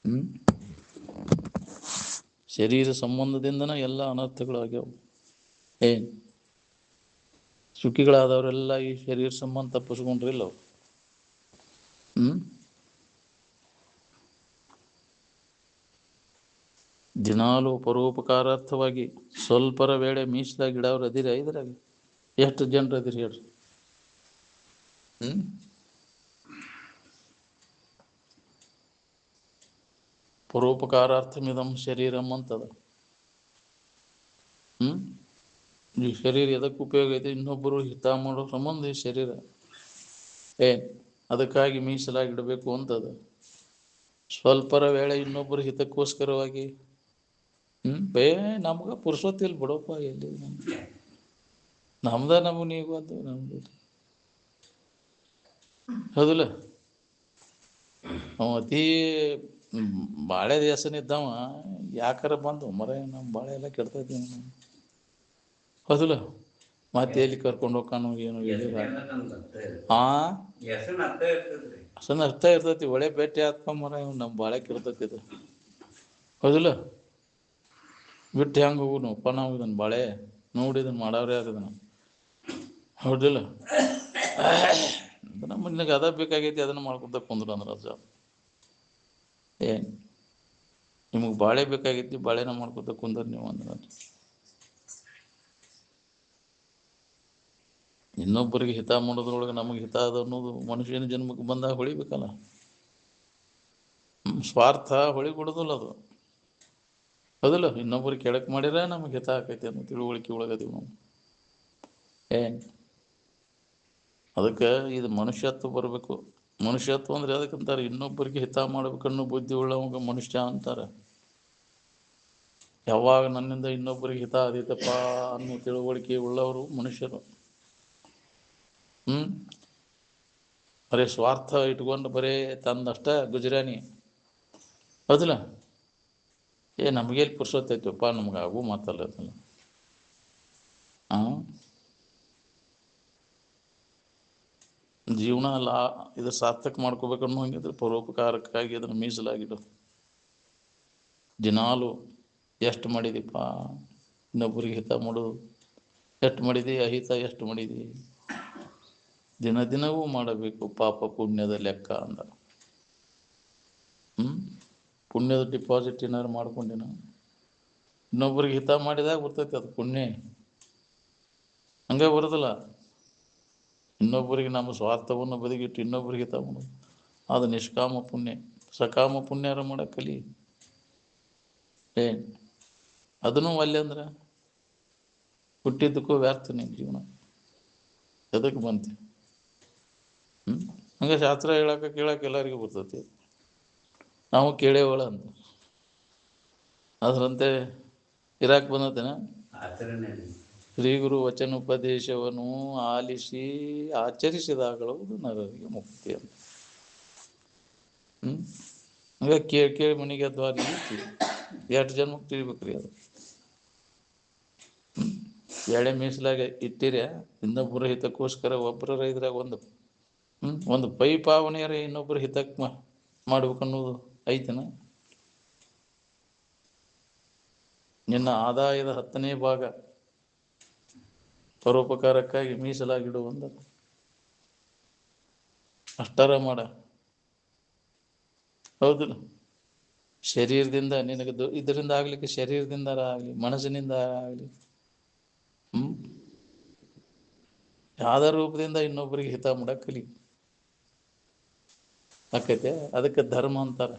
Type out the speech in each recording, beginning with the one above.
ಹ್ಮ್ ಶರೀರ ಸಂಬಂಧದಿಂದನ ಎಲ್ಲ ಅನರ್ಥಗಳಾಗ್ಯಾವ. ಏನ್ ಸುಖಿಗಳಾದವರೆಲ್ಲ ಈ ಶರೀರ ಸಂಬಂಧ ತಪ್ಪಿಸ್ಕೊಂಡ್ರಿಲ್ಲ ಅವ್ರು. ದಿನಾಲು ಪರೋಪಕಾರಾರ್ಥವಾಗಿ ಸ್ವಲ್ಪರ ವೇಳೆ ಮೀಸಲಾಗಿಡವ್ರು ಅದಿರ ಇದ್ರಾಗ ಎಷ್ಟು ಜನರು ಅದಿರಿ ಹೇಳ್ರಿ. ಪರೋಪಕಾರಾರ್ಥಮಿದಂ ಶರೀರಂ ಅಂತದ. ಈ ಶರೀರ ಎದಕ್ಕೆ ಉಪಯೋಗ ಐತೆ? ಇನ್ನೊಬ್ಬರು ಹಿತ ಮಾಡೋ ಸಂಬಂಧ ಈ ಶರೀರ ಅದಕ್ಕಾಗಿ ಮೀಸಲಾಗಿಡಬೇಕು ಅಂತದ. ಸ್ವಲ್ಪರ ವೇಳೆ ಇನ್ನೊಬ್ಬರು ಹಿತಕ್ಕೋಸ್ಕರವಾಗಿ ನಮ್ಗ ಪುರುಸೊತ್ತಿಲ್ ಬಿಡಪ್ಪ, ಎಲ್ಲಿ ನಮ್ದ ನೀವು ಅದು ನಮ್ದು ಹೌದಿಲ್ಲ. ಅತಿ ಬಾಳೆ ದೇಶನಿದ್ದವ ಯಾಕಾರ ಬಂದು ಮರ ನಮ್ಮ ಬಾಳೆ ಎಲ್ಲ ಕೆಡ್ತೈತಿ ಹೌದಿಲ್ಲ. ಮತ್ತೆ ಎಲ್ಲಿ ಕರ್ಕೊಂಡು ಹೋಗ್ಕಾನು ಏನು ಹಸನ ಅರ್ಥ ಇರ್ತೈತಿ. ಒಳ್ಳೆ ಭೇಟಿ ಆತ್ಮರ ನಮ್ಮ ಬಾಳೆ ಕೆಡ್ತೈತಿ ಹೌದಿಲ್ಲ. ಬಿಟ್ಟು ಹೆಂಗೆ ಹೋಗುನು ಅಪ್ಪ ನಾವು ಇದನ್ನು ಬಾಳೆ ನೋಡಿದನ್ ಮಾಡವ್ರೆ ಯಾರಿದನ ಹೌದಿಲ್ಲ. ನಮಗೆ ಅದ ಬೇಕಾಗೈತಿ, ಅದನ್ನ ಮಾಡ್ಕೊತ ಕುಂದ್ರು ಅಂದ್ರೆ ಅದ ನಿಮಗೆ ಬಾಳೆ ಬೇಕಾಗೈತಿ, ಬಾಳೆನ ಮಾಡ್ಕೊತ ಕುಂದ್ರ ನೀವು ಅಂದ್ರೆ ಇನ್ನೊಬ್ಬರಿಗೆ ಹಿತ ಮಾಡೋದ್ರೊಳಗೆ ನಮಗೆ ಹಿತ ಅದ ಅನ್ನೋದು ಮನುಷ್ಯನ ಜನ್ಮಕ್ಕೆ ಬಂದಾಗ ಹೊಳಿಬೇಕಲ್ಲ. ಸ್ವಾರ್ಥ ಹೊಳಿಬಿಡೋದಿಲ್ಲ ಅದು ಹೌದಿಲ್ಲ. ಇನ್ನೊಬ್ಬರಿಗೆ ಕೆಳಕ್ ಮಾಡಿರ ನಮಗೆ ಹಿತ ಆಕೈತಿ ಅನ್ನೋ ತಿಳುವಳಿಕೆ ಒಳಗದೀವಿ ನಾವು. ಅದಕ್ಕೆ ಇದು ಮನುಷ್ಯತ್ವ ಬರಬೇಕು. ಮನುಷ್ಯತ್ವ ಅಂದ್ರೆ ಅದಕ್ಕಂತಾರೆ, ಇನ್ನೊಬ್ಬರಿಗೆ ಹಿತ ಮಾಡ್ಬೇಕನ್ನೋ ಬುದ್ಧಿ ಉಳ್ಳವಾಗ ಮನುಷ್ಯ ಅಂತಾರೆ. ಯಾವಾಗ ನನ್ನಿಂದ ಇನ್ನೊಬ್ಬರಿಗೆ ಹಿತ ಆದೀತಪ್ಪ ಅನ್ನೋ ತಿಳುವಳಿಕೆ ಉಳ್ಳವರು ಮನುಷ್ಯರು. ಬರೇ ಸ್ವಾರ್ಥ ಇಟ್ಕೊಂಡು ಬರೇ ತಂದಷ್ಟ ಗುಜರಾನಿ ಹೌದಿಲ್ಲ. ನಮಗೇಲಿ ಪುರ್ಸೊತ್ತೈತಪ್ಪ, ನಮ್ಗೆ ಆಗು ಮಾತಲ್ಲ ಅದಲ್ಲ. ಜೀವನ ಅಲ್ಲ ಇದು ಸಾರ್ಥಕ ಮಾಡ್ಕೋಬೇಕನ್ನೋ ಹಂಗಿದ್ರೆ ಪರೋಪಕಾರಕ್ಕಾಗಿ ಅದನ್ನು ಮೀಸಲಾಗಿಡು. ದಿನಾಲು ಎಷ್ಟು ಮಾಡಿದೀಪ ಇನ್ನೊಬ್ಬರಿಗೆ ಹಿತ ಮಾಡೋದು, ಎಷ್ಟು ಮಾಡಿದಿ ಅಹಿತ ಎಷ್ಟು ಮಾಡಿದಿ, ದಿನ ದಿನವೂ ಮಾಡಬೇಕು. ಪಾಪ ಪುಣ್ಯದ ಲೆಕ್ಕ ಅಂದ. ಪುಣ್ಯದ ಡಿಪಾಸಿಟ್ ಏನಾದ್ರು ಮಾಡ್ಕೊಂಡಿನ ಇನ್ನೊಬ್ಬರಿಗೆ ಹಿತ ಮಾಡಿದಾಗ ಬರ್ತೈತಿ ಅದು ಪುಣ್ಯ. ಹಂಗೆ ಬರೋದಿಲ್ಲ. ಇನ್ನೊಬ್ಬರಿಗೆ ನಮ್ಮ ಸ್ವಾರ್ಥವನ್ನು ಬದಿಗಿಟ್ಟು ಇನ್ನೊಬ್ಬರಿಗೆ ಹಿತ ಮಾಡೋದು ಅದು ನಿಷ್ಕಾಮ ಪುಣ್ಯ. ಸಕಾಮ ಪುಣ್ಯಾರ ಮಾಡಕ್ಕೆ ಕಲಿ. ಅದನ್ನು ಒಲ್ಲೆ ಅಂದ್ರೆ ಹುಟ್ಟಿದ್ದಕ್ಕೂ ವ್ಯರ್ಥ ನಿಮ್ಮ ಜೀವನ. ಎದಕ್ಕೆ ಬಂತು? ಹಂಗೆ ಶಾಸ್ತ್ರ ಕೇಳಕ್ಕೆ ಎಲ್ಲರಿಗೂ ಬರ್ತೈತಿ, ನಾವು ಕೇಳೇವಳ ಅಂತ. ಅದರಂತೆ ಇರಾಕ್ ಬಂದತೇನ ಶ್ರೀ ಗುರು ವಚನೋಪದೇಶವನ್ನು ಆಲಿಸಿ ಆಚರಿಸಿದಾಗಲೂ ನರರಿಗೆ ಮುಕ್ತಿ ಅಂತ. ಹಂಗ ಕೇಳಿ ಮನೆಗೆ ಅದ್ವಾರ ಎಷ್ಟು ಜನ್ಮಕ್ಕೆ ತಿಳಿಬೇಕ್ರಿ ಅದು. ಎಳೆ ಮೀಸಲಾಗ ಇಟ್ಟಿರ ಇನ್ನೊಬ್ಬರ ಹಿತಕ್ಕೋಸ್ಕರ ಒಬ್ಬರ ಇದ್ರಾಗ ಒಂದು ಪೈ ಪಾವನೆಯರ ಇನ್ನೊಬ್ಬರ ಹಿತಕ್ಕೆ ಮಾಡ್ಬೇಕನ್ನೋದು ಐತನ? ನಿನ್ನ ಆದಾಯದ 10ನೇ ಭಾಗ ಪರೋಪಕಾರಕ್ಕಾಗಿ ಮೀಸಲಾಗಿಡುವಂದ ಅಷ್ಟರ ಮಾಡ ಹೌದಿಲ್ಲ. ಶರೀರದಿಂದ ನಿನಗೆ ಇದರಿಂದ ಆಗ್ಲಿಕ್ಕೆ ಶರೀರದಿಂದ ಆಗಲಿ ಮನಸ್ಸಿನಿಂದ ಆಗಲಿ ಯಾವ್ದಾರ ರೂಪದಿಂದ ಇನ್ನೊಬ್ಬರಿಗೆ ಹಿತ ಮಾಡಕ್ ಕಲಿ ಆಕೈತೆ. ಅದಕ್ಕೆ ಧರ್ಮ ಅಂತಾರ.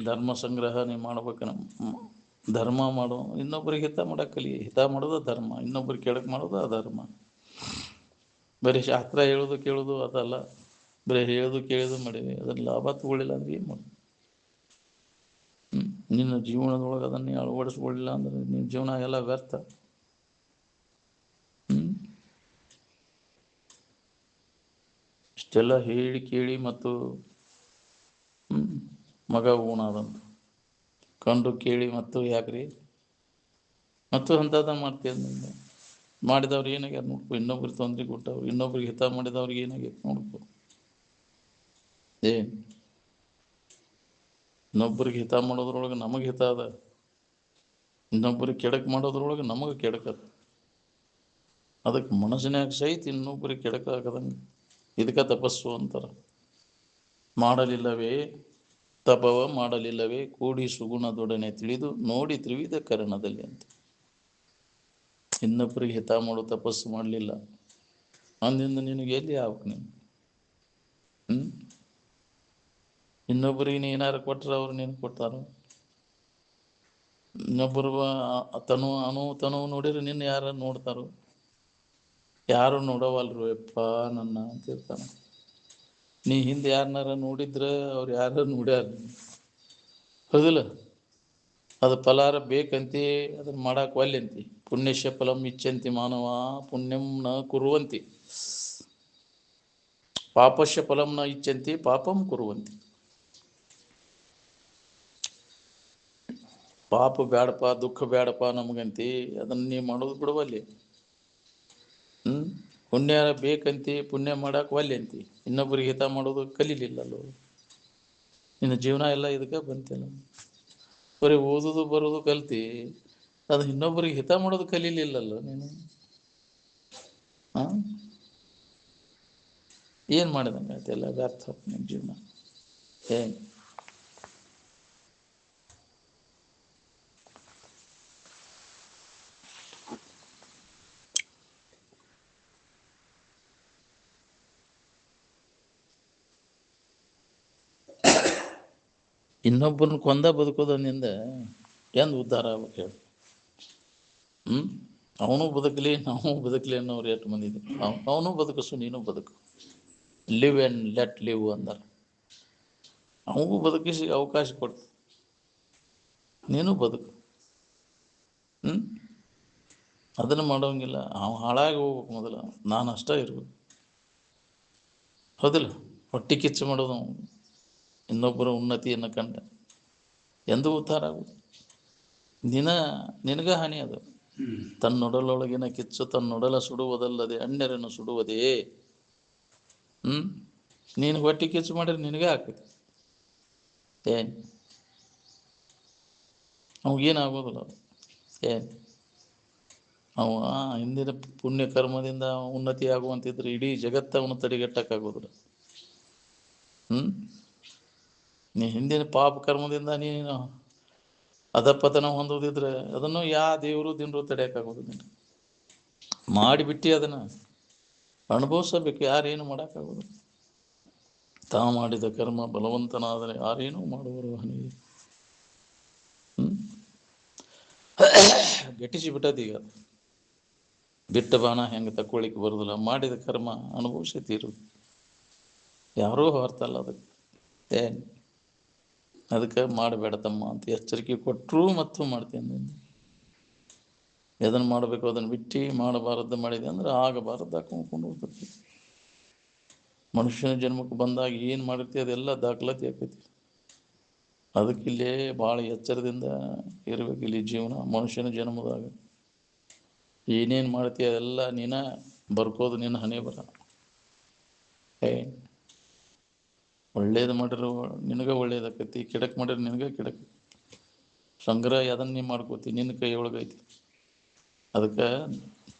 ಧರ್ಮ ಸಂಗ್ರಹ ನೀ ಮಾಡ್ಬೇಕ. ಧರ್ಮ ಮಾಡೋ ಇನ್ನೊಬ್ಬರಿಗೆ ಹಿತ ಮಾಡಕ್ ಕಲಿ. ಹಿತ ಮಾಡೋದು ಧರ್ಮ, ಇನ್ನೊಬ್ಬರಿಗೆ ಕೆಳಕ್ ಮಾಡೋದು ಅಧರ್ಮ. ಬರೀ ಶಾಸ್ತ್ರ ಹೇಳೋದು ಕೇಳೋದು ಅದಲ್ಲ. ಬರೀ ಹೇಳೋದು ಕೇಳೋದು ಮಾಡೀವಿ, ಅದನ್ನ ಲಾಭ ತಗೊಳ್ಳಿಲ್ಲ ಅಂದ್ರೆ ಏನು ಮಾಡೋದು? ನಿನ್ನ ಜೀವನದೊಳಗೆ ಅದನ್ನೇ ಅಳವಡಿಸ್ಕೊಳ್ಳಿಲ್ಲ ಅಂದ್ರೆ ನಿನ್ನ ಜೀವನ ಎಲ್ಲ ವ್ಯರ್ಥ. ಇಷ್ಟೆಲ್ಲ ಹೇಳಿ ಕೇಳಿ ಮತ್ತು ಮಗ ಊಣಾದಂತ ಕಂಡು ಕೇಳಿ ಮತ್ತು ಯಾಕ್ರಿ ಮತ್ತು ಅಂಥದ್ದು ಮಾಡ್ತೀಯ? ಮಾಡಿದವ್ರು ಏನಾಗ್ಯಾರ ನೋಡ್ಕೊ. ಇನ್ನೊಬ್ರಿಗೆ ತೊಂದರೆ ಕೊಟ್ಟವ್ರು, ಇನ್ನೊಬ್ರಿಗೆ ಹಿತ ಮಾಡಿದವ್ರಿಗೆ ಏನಾಗೈತೆ ನೋಡ್ಕೊ. ಏನು ಇನ್ನೊಬ್ಬರಿಗೆ ಹಿತ ಮಾಡೋದ್ರೊಳಗೆ ನಮಗೆ ಹಿತ ಅದ, ಇನ್ನೊಬ್ಬರಿಗೆ ಕೆಡಕ್ ಮಾಡೋದ್ರೊಳಗೆ ನಮಗೆ ಕೆಡಕದ. ಅದಕ್ಕೆ ಮನಸ್ಸಿನಾಗ ಸಹಿತ ಇನ್ನೊಬ್ಬರಿಗೆ ಕೆಡಕಾಗದಂಗೆ ಇದಕ್ಕೆ ತಪಸ್ಸು ಅಂತಾರೆ. ಮಾಡಲಿಲ್ಲವೇ ತಪವ ಮಾಡಲಿಲ್ಲವೇ ಕೂಡಿ ಸುಗುಣದೊಡನೆ ತಿಳಿದು ನೋಡಿ ತ್ರಿವಿಧ ಕರಣದಲ್ಲಿ ಅಂತ. ಇನ್ನೊಬ್ಬರಿಗೆ ಹಿತ ಮಾಡೋ ತಪಸ್ಸು ಮಾಡಲಿಲ್ಲ ಅಂದಿಂದ ನಿನಗೆ ಎಲ್ಲಿ ಆಗ್ಬೇಕು ನೀನು? ಇನ್ನೊಬ್ಬರಿಗೆ ನೀ ಏನಾರು ಕೊಟ್ಟರೆ ಅವ್ರು ನೀನು ಕೊಡ್ತಾರ. ಇನ್ನೊಬ್ಬರು ತನು ನೋಡಿದ್ರೆ ನಿನ್ನ ಯಾರು ನೋಡ್ತಾರೋ? ಯಾರು ನೋಡವಲ್ರು ಯಪ್ಪ ನನ್ನ ಅಂತಿರ್ತಾನೆ. ನೀ ಹಿಂದೆ ಯಾರನ್ನಾರ ನೋಡಿದ್ರೆ ಅವ್ರು ಯಾರು ನೋಡ್ಯಾರ, ಹೌದಿಲ್ಲ? ಅದು ಫಲಾರ ಬೇಕಂತಿ ಅದನ್ನ ಮಾಡಕ್ಕೆ ಒಲ್ಲೆಂತಿ. ಪುಣ್ಯಶ್ಯ ಫಲಂ ಇಚ್ಛಂತಿ ಮಾನವ ಪುಣ್ಯಂ ನ ಕುರುವಂತಿ, ಪಾಪಶ್ಯ ಫಲಂ ನ ಇಚ್ಛಂತಿ ಪಾಪಂ ಕುರುವಂತಿ. ಪಾಪ ಬೇಡಪ್ಪ, ದುಃಖ ಬೇಡಪ್ಪ ನಮಗಂತಿ, ಅದನ್ನ ನೀ ಮಾಡೋದು ಬಿಡುವಲ್ಲಿ. ಪುಣ್ಯ ಬೇಕಂತಿ, ಪುಣ್ಯ ಮಾಡಕ್ಕೆ ಒಲ್ಲೆ ಅಂತಿ, ಇನ್ನೊಬ್ಬರಿಗೆ ಹಿತ ಮಾಡೋದು ಕಲೀಲಿಲ್ಲಲ್ಲೋ. ನಿನ್ನ ಜೀವನ ಎಲ್ಲ ಇದಕ್ಕೆ ಬಂತಿಲ್ಲ. ಬರೀ ಓದೋದು ಬರೋದು ಕಲ್ತಿ, ಅದು ಇನ್ನೊಬ್ಬರಿಗೆ ಹಿತ ಮಾಡೋದು ಕಲೀಲಿಲ್ಲಲ್ಲೋ ನೀನು. ಏನು ಮಾಡಿದಂಗೆ ಆಯ್ತು, ಎಲ್ಲ ವ್ಯರ್ಥ ನಿಮ್ಮ ಜೀವನ. ಏನು ಇನ್ನೊಬ್ಬರನ್ನ ಕೊಂದ ಬದುಕೋದನ್ನಿಂದ ಎಂದು ಉದ್ಧಾರ ಆಗ್ಬೇಕು ಹೇಳಿ? ಅವನು ಬದುಕಲಿ ನಾವು ಬದುಕಲಿ ಅನ್ನೋರು ಎಷ್ಟು ಮಂದಿ ಇದೆ. ಅವನು ಬದುಕಿಸು, ನೀನು ಬದುಕು. ಲಿವ್ ಆ್ಯಂಡ್ ಲೆಟ್ ಲಿವ್ ಅಂದಾರ. ಅವನಿಗೂ ಬದುಕಿಸಿ ಅವಕಾಶ ಕೊಡ್ತು, ನೀನು ಬದುಕು. ಅದನ್ನು ಮಾಡೋಂಗಿಲ್ಲ. ಅವ ಹಾಳಾಗಿ ಹೋಗ್ಬೇಕು ಮೊದಲು, ನಾನು ಅಷ್ಟೇ ಇರ್ಬೇಕು, ಹೌದಿಲ್ಲ? ಹೊಟ್ಟೆ ಕಿಚ್ಚು ಮಾಡೋದು ಇನ್ನೊಬ್ಬರ ಉನ್ನತಿಯನ್ನು ಕಂಡ ಎಂದೂ ಉದ್ಧಾರ ಆಗುವುದು. ನಿನಗ ಹಾನಿ ಅದು. ತನ್ನೊಡಲೊಳಗಿನ ಕಿಚ್ಚು ತನ್ನೊಡಲ ಸುಡುವುದಲ್ಲದೆ ಅನ್ಯರನ್ನು ಸುಡುವುದೇ. ನೀನು ಹೊಟ್ಟೆ ಕಿಚ್ಚು ಮಾಡಿದ್ರೆ ನಿನಗೆ ಆಗ್ತೈತಿ. ಏನು ಅವಾಗೇನಾಗೋದಿಲ್ಲ. ಏನು ಅವ ಹಿಂದಿನ ಪುಣ್ಯ ಕರ್ಮದಿಂದ ಉನ್ನತಿ ಆಗುವಂತಿದ್ರೆ ಇಡೀ ಜಗತ್ತವನು ತಡೆಗಟ್ಟಕ್ಕಾಗೋದಿಲ್ಲ. ನೀ ಹಿಂದಿನ ಪಾಪ ಕರ್ಮದಿಂದ ನೀನು ಅಧಪತನ ಹೊಂದೋದಿದ್ರೆ ಅದನ್ನು ದೇವರು ದಿನರು ತಡೆಯೋಕ್ಕಾಗೋದು. ನೀನು ಮಾಡಿಬಿಟ್ಟು ಅದನ್ನು ಅನುಭವಿಸಬೇಕು. ಯಾರೇನು ಮಾಡೋಕ್ಕಾಗೋದು. ತಾ ಮಾಡಿದ ಕರ್ಮ ಬಲವಂತನಾದರೆ ಯಾರೇನೂ ಮಾಡುವರು ಹನಿ. ಗಟ್ಟಿಸಿ ಬಿಟ್ಟದ ಈಗ. ಬಿಟ್ಟ ಬಾಣ ಹೆಂಗೆ ತಕ್ಕೊಳ್ಳಿಕ್ಕೆ ಬರೋದಿಲ್ಲ. ಮಾಡಿದ ಕರ್ಮ ಅನುಭವಿಸಿ ತೀರುದು. ಯಾರೂ ಹೊರ್ತಲ್ಲ ಅದಕ್ಕೆ. ಅದಕ್ಕೆ ಮಾಡಬೇಡ ತಮ್ಮ ಅಂತ ಎಚ್ಚರಿಕೆ ಕೊಟ್ಟರು ಮತ್ತು ಮಾಡ್ತೀನಿ. ಎದನ್ನು ಮಾಡಬೇಕು ಅದನ್ನು ಬಿಟ್ಟು ಮಾಡಬಾರದ್ದು ಮಾಡಿದೆ ಅಂದ್ರೆ ಆಗಬಾರದ್ದು ಹಾಕೊಂಡು ಹೋಗ್ತೈತಿ. ಮನುಷ್ಯನ ಜನ್ಮಕ್ಕೆ ಬಂದಾಗ ಏನು ಮಾಡಿರ್ತೀವಿ ಅದೆಲ್ಲ ದಾಖಲಾತಿ ಆಕೈತಿ. ಅದಕ್ಕಿಲ್ಲೇ ಭಾಳ ಎಚ್ಚರದಿಂದ ಇರಬೇಕು. ಇಲ್ಲಿ ಜೀವನ ಮನುಷ್ಯನ ಜನ್ಮದಾಗ ಏನೇನು ಮಾಡ್ತೀಯ ಅದೆಲ್ಲ ನೀನ ಬರ್ಕೋದು, ನಿನ್ನ ಹಣೆ ಬರ. ಒಳ್ಳೇದು ಮಾಡಿರೋ ನಿನಗೆ ಒಳ್ಳೇದಾಕೈತಿ, ಕೆಡಕ್ ಮಾಡಿದ್ರೆ ನಿನಗೆ ಕೆಡಕ್. ಸಂಗ್ರಹ ಅದನ್ನು ನೀ ಮಾಡ್ಕೋತಿ, ನಿನ್ನ ಕೈ ಒಳಗೈತಿ. ಅದಕ್ಕೆ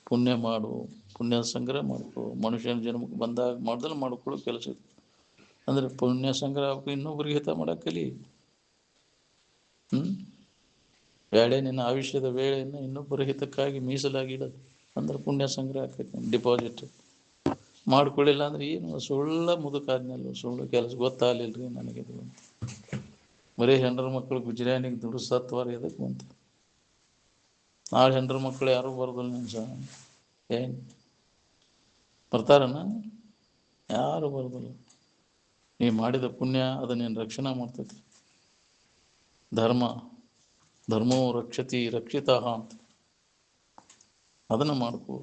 ಪುಣ್ಯ ಮಾಡು, ಪುಣ್ಯ ಸಂಗ್ರಹ ಮಾಡ್ಕೊ. ಮನುಷ್ಯನ ಜನ್ಮಕ್ಕೆ ಬಂದಾಗ ಮೊದಲು ಮಾಡ್ಕೊಳ್ಳೋ ಕೆಲಸ ಇದೆ. ಅಂದರೆ ಪುಣ್ಯ ಸಂಗ್ರಹ ಆಗ್ಬೇಕು, ಇನ್ನೊಬ್ರಿಗೆ ಹಿತ ಮಾಡೋಕೆ ಕಲಿ. ಬೇಳೆ ನಿನ್ನ ಆಯುಷ್ಯದ ವೇಳೆಯನ್ನು ಇನ್ನೊಬ್ಬರ ಹಿತಕ್ಕಾಗಿ ಮೀಸಲಾಗಿಡೋದು ಅಂದ್ರೆ ಪುಣ್ಯ ಸಂಗ್ರಹ ಆಕೈತಿ. ಡಿಪಾಸಿಟ್ ಮಾಡ್ಕೊಳ್ಳಿಲ್ಲ ಅಂದ್ರೆ ಏನು ಸುಳ್ಳ ಮುದುಕಾದ್ನಲ್ಲ, ಸುಳ್ಳು ಕೆಲಸ ಗೊತ್ತಾಗಲಿಲ್ಲರಿ ನನಗಿದು ಅಂತ. ಬರೀ ಹೆಂಡ್ರ ಮಕ್ಕಳು ಗುಜರಾನಿಗೆ ದುಡ್ಡು ಸತ್ವಾರ ಎದಕ್ಕೆ ಬಂತು? ನಾಳೆ ಹೆಂಡ್ರ ಮಕ್ಕಳು ಯಾರೂ ಬರೋದಿಲ್ಲ ನಿನ್ನ ಸಹ. ಏನು ಬರ್ತಾರನ? ಯಾರು ಬರೋದಿಲ್ಲ. ನೀ ಮಾಡಿದ ಪುಣ್ಯ ಅದು ನೀನು ರಕ್ಷಣೆ ಮಾಡ್ತೈತಿ. ಧರ್ಮೋ ರಕ್ಷತಿ ರಕ್ಷಿತ ಅಂತ ಅದನ್ನು ಮಾಡ್ಕೋ.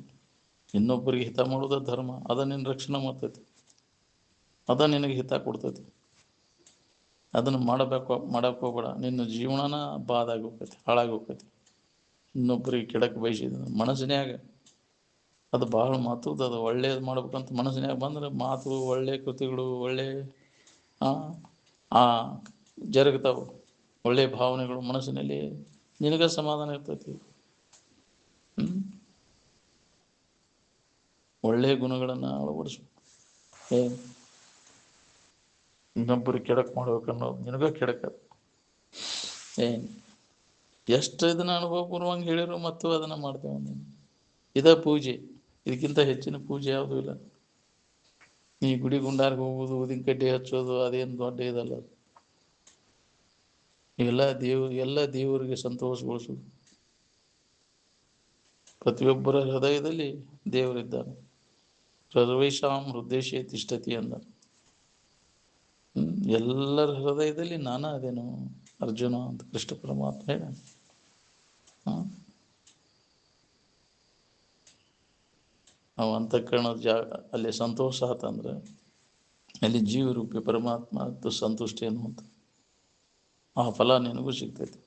ಇನ್ನೊಬ್ಬರಿಗೆ ಹಿತ ಮಾಡೋದು ಧರ್ಮ, ಅದ ನಿನ್ನ ರಕ್ಷಣೆ ಮಾಡ್ತೈತಿ, ಅದ ನಿನಗೆ ಹಿತ ಕೊಡ್ತೈತಿ. ಅದನ್ನು ಮಾಡಕ್ಕೆ ಹೋಗ್ಬೇಡ. ನಿನ್ನ ಜೀವನನ ಬಾದಾಗಿ ಹೋಗ್ತೈತಿ, ಹಾಳಾಗಿ ಹೋಗ್ತೈತಿ. ಇನ್ನೊಬ್ಬರಿಗೆ ಕೆಡಕ್ಕೆ ಬಯಸಿದ ಮನಸ್ಸಿನ್ಯಾಗ ಅದು ಭಾಳ ಮಾತುದು. ಅದು ಒಳ್ಳೇದು ಮಾಡ್ಬೇಕಂತ ಮನಸ್ಸಿನ್ಯಾಗ ಬಂದ್ರೆ ಮಾತು, ಒಳ್ಳೆ ಕೃತಿಗಳು, ಒಳ್ಳೆ ಆ ಆ ಜರುಗ್ತಾವೆ ಒಳ್ಳೆಯ ಭಾವನೆಗಳು ಮನಸ್ಸಿನಲ್ಲಿ, ನಿನಗ ಸಮಾಧಾನ ಇರ್ತೈತಿ. ಒಳ್ಳೆಯ ಗುಣಗಳನ್ನು ಅಳವಡಿಸ್ಬೇಕು. ಏನು ಇನ್ನೊಬ್ಬರಿಗೆ ಕೆಡಕ್ ಮಾಡ್ಬೇಕನ್ನೋದು ನಿನಗ ಕೆಡಕ. ಏನು ಎಷ್ಟು ಇದನ್ನ ಅನುಭವ ಪೂರ್ವಂಗೆ ಹೇಳಿರು ಮತ್ತು ಅದನ್ನು ಮಾಡ್ತೇವೆ ನೀನು. ಇದ ಪೂಜೆ, ಇದಕ್ಕಿಂತ ಹೆಚ್ಚಿನ ಪೂಜೆ ಯಾವುದೂ ಇಲ್ಲ. ಈ ಗುಡಿ ಗುಂಡಾರ್ಗೆ ಹೋಗೋದು, ಊದಿನ ಕಡ್ಡಿ ಹಚ್ಚೋದು ಅದೇನು ದೊಡ್ಡ ಇದಲ್ಲ. ಎಲ್ಲ ದೇವರಿಗೆ ಸಂತೋಷಗೊಳಿಸೋದು. ಪ್ರತಿಯೊಬ್ಬರ ಹೃದಯದಲ್ಲಿ ದೇವರಿದ್ದಾನೆ. ಸರ್ವೇಷಾಂ ಹೃದಯ ತಿಷ್ಠತಿ ಅಂದ. ಎಲ್ಲರ ಹೃದಯದಲ್ಲಿ ನಾನಾ ಅದೇನು ಅರ್ಜುನ ಅಂತ ಕೃಷ್ಣ ಪರಮಾತ್ಮ ಹೇಳ. ನಾವು ಅಂತಃಕರಣದ ಅಲ್ಲಿ ಸಂತೋಷ ಆತಂದ್ರೆ ಅಲ್ಲಿ ಜೀವರೂಪಿ ಪರಮಾತ್ಮ ಮತ್ತು ಸಂತುಷ್ಟಿ ಅನ್ನುವಂಥ ಆ ಫಲ ನಿನಗೂ ಸಿಗ್ತೈತಿ.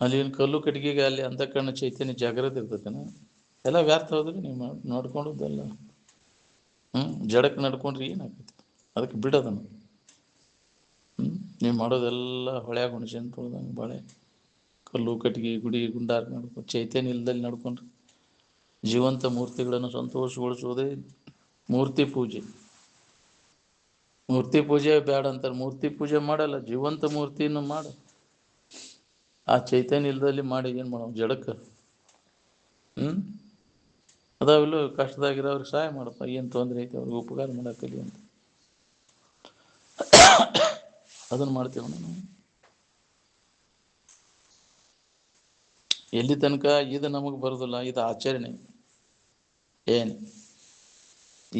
ಅಲ್ಲಿ ಏನು ಕಲ್ಲು ಕಟ್ಟಿಗೆಗೆ ಅಲ್ಲಿ ಅಂತಃಕರಣ ಚೈತನ್ಯ ಜಾಗ್ರತೆ ಇರ್ತೈತೆನ? ಎಲ್ಲ ವ್ಯರ್ಥ ಹೋದ್ರಿ ನೀವು ನೋಡ್ಕೊಂಡದ್ದೆಲ್ಲ. ಜಡಕ್ಕೆ ನಡ್ಕೊಂಡ್ರಿ ಏನಾಗ್ತೈತಿ? ಅದಕ್ಕೆ ಬಿಡೋದನ್ನು. ನೀವು ಮಾಡೋದೆಲ್ಲ ಹೊಳ್ಯಾಗ ಹುಣಸೆನ್ ತೊಳ್ದಂಗೆ ಬಾಳೆ, ಕಲ್ಲು ಕಟ್ಟಿಗೆ ಗುಡಿ ಗುಂಡಾರ ನಡ್ಕೊಂಡು ಚೈತನ್ಯ ಇಲ್ದಲ್ಲಿ ನಡ್ಕೊಂಡ್ರಿ ಜೀವಂತ ಮೂರ್ತಿಗಳನ್ನು ಸಂತೋಷಗೊಳಿಸುವುದೇ ಮೂರ್ತಿ ಪೂಜೆ. ಮೂರ್ತಿ ಪೂಜೆ ಬೇಡ ಅಂತಾರೆ. ಮೂರ್ತಿ ಪೂಜೆ ಮಾಡಲ್ಲ, ಜೀವಂತ ಮೂರ್ತಿಯನ್ನು ಮಾಡು. ಆ ಚೈತನ್ಯ ಇಲ್ದಲ್ಲಿ ಮಾಡಿ ಏನು ಮಾಡೋ ಜಡಕ್ಕೆ? ಅದಾವೆಲ್ಲ ಕಷ್ಟದಾಗಿರೋವ್ರಿಗೆ ಸಹಾಯ ಮಾಡಪ್ಪ, ಏನು ತೊಂದರೆ ಐತೆ ಅವ್ರಿಗೆ ಉಪಕಾರ ಮಾಡಕ್ಕಲಿ ಅಂತ ಅದನ್ನು ಮಾಡ್ತೇವೆ ನಾವು. ಎಲ್ಲಿ ತನಕ ಇದು ನಮಗೆ ಬರೋದಿಲ್ಲ, ಇದು ಆಚರಣೆ ಏನು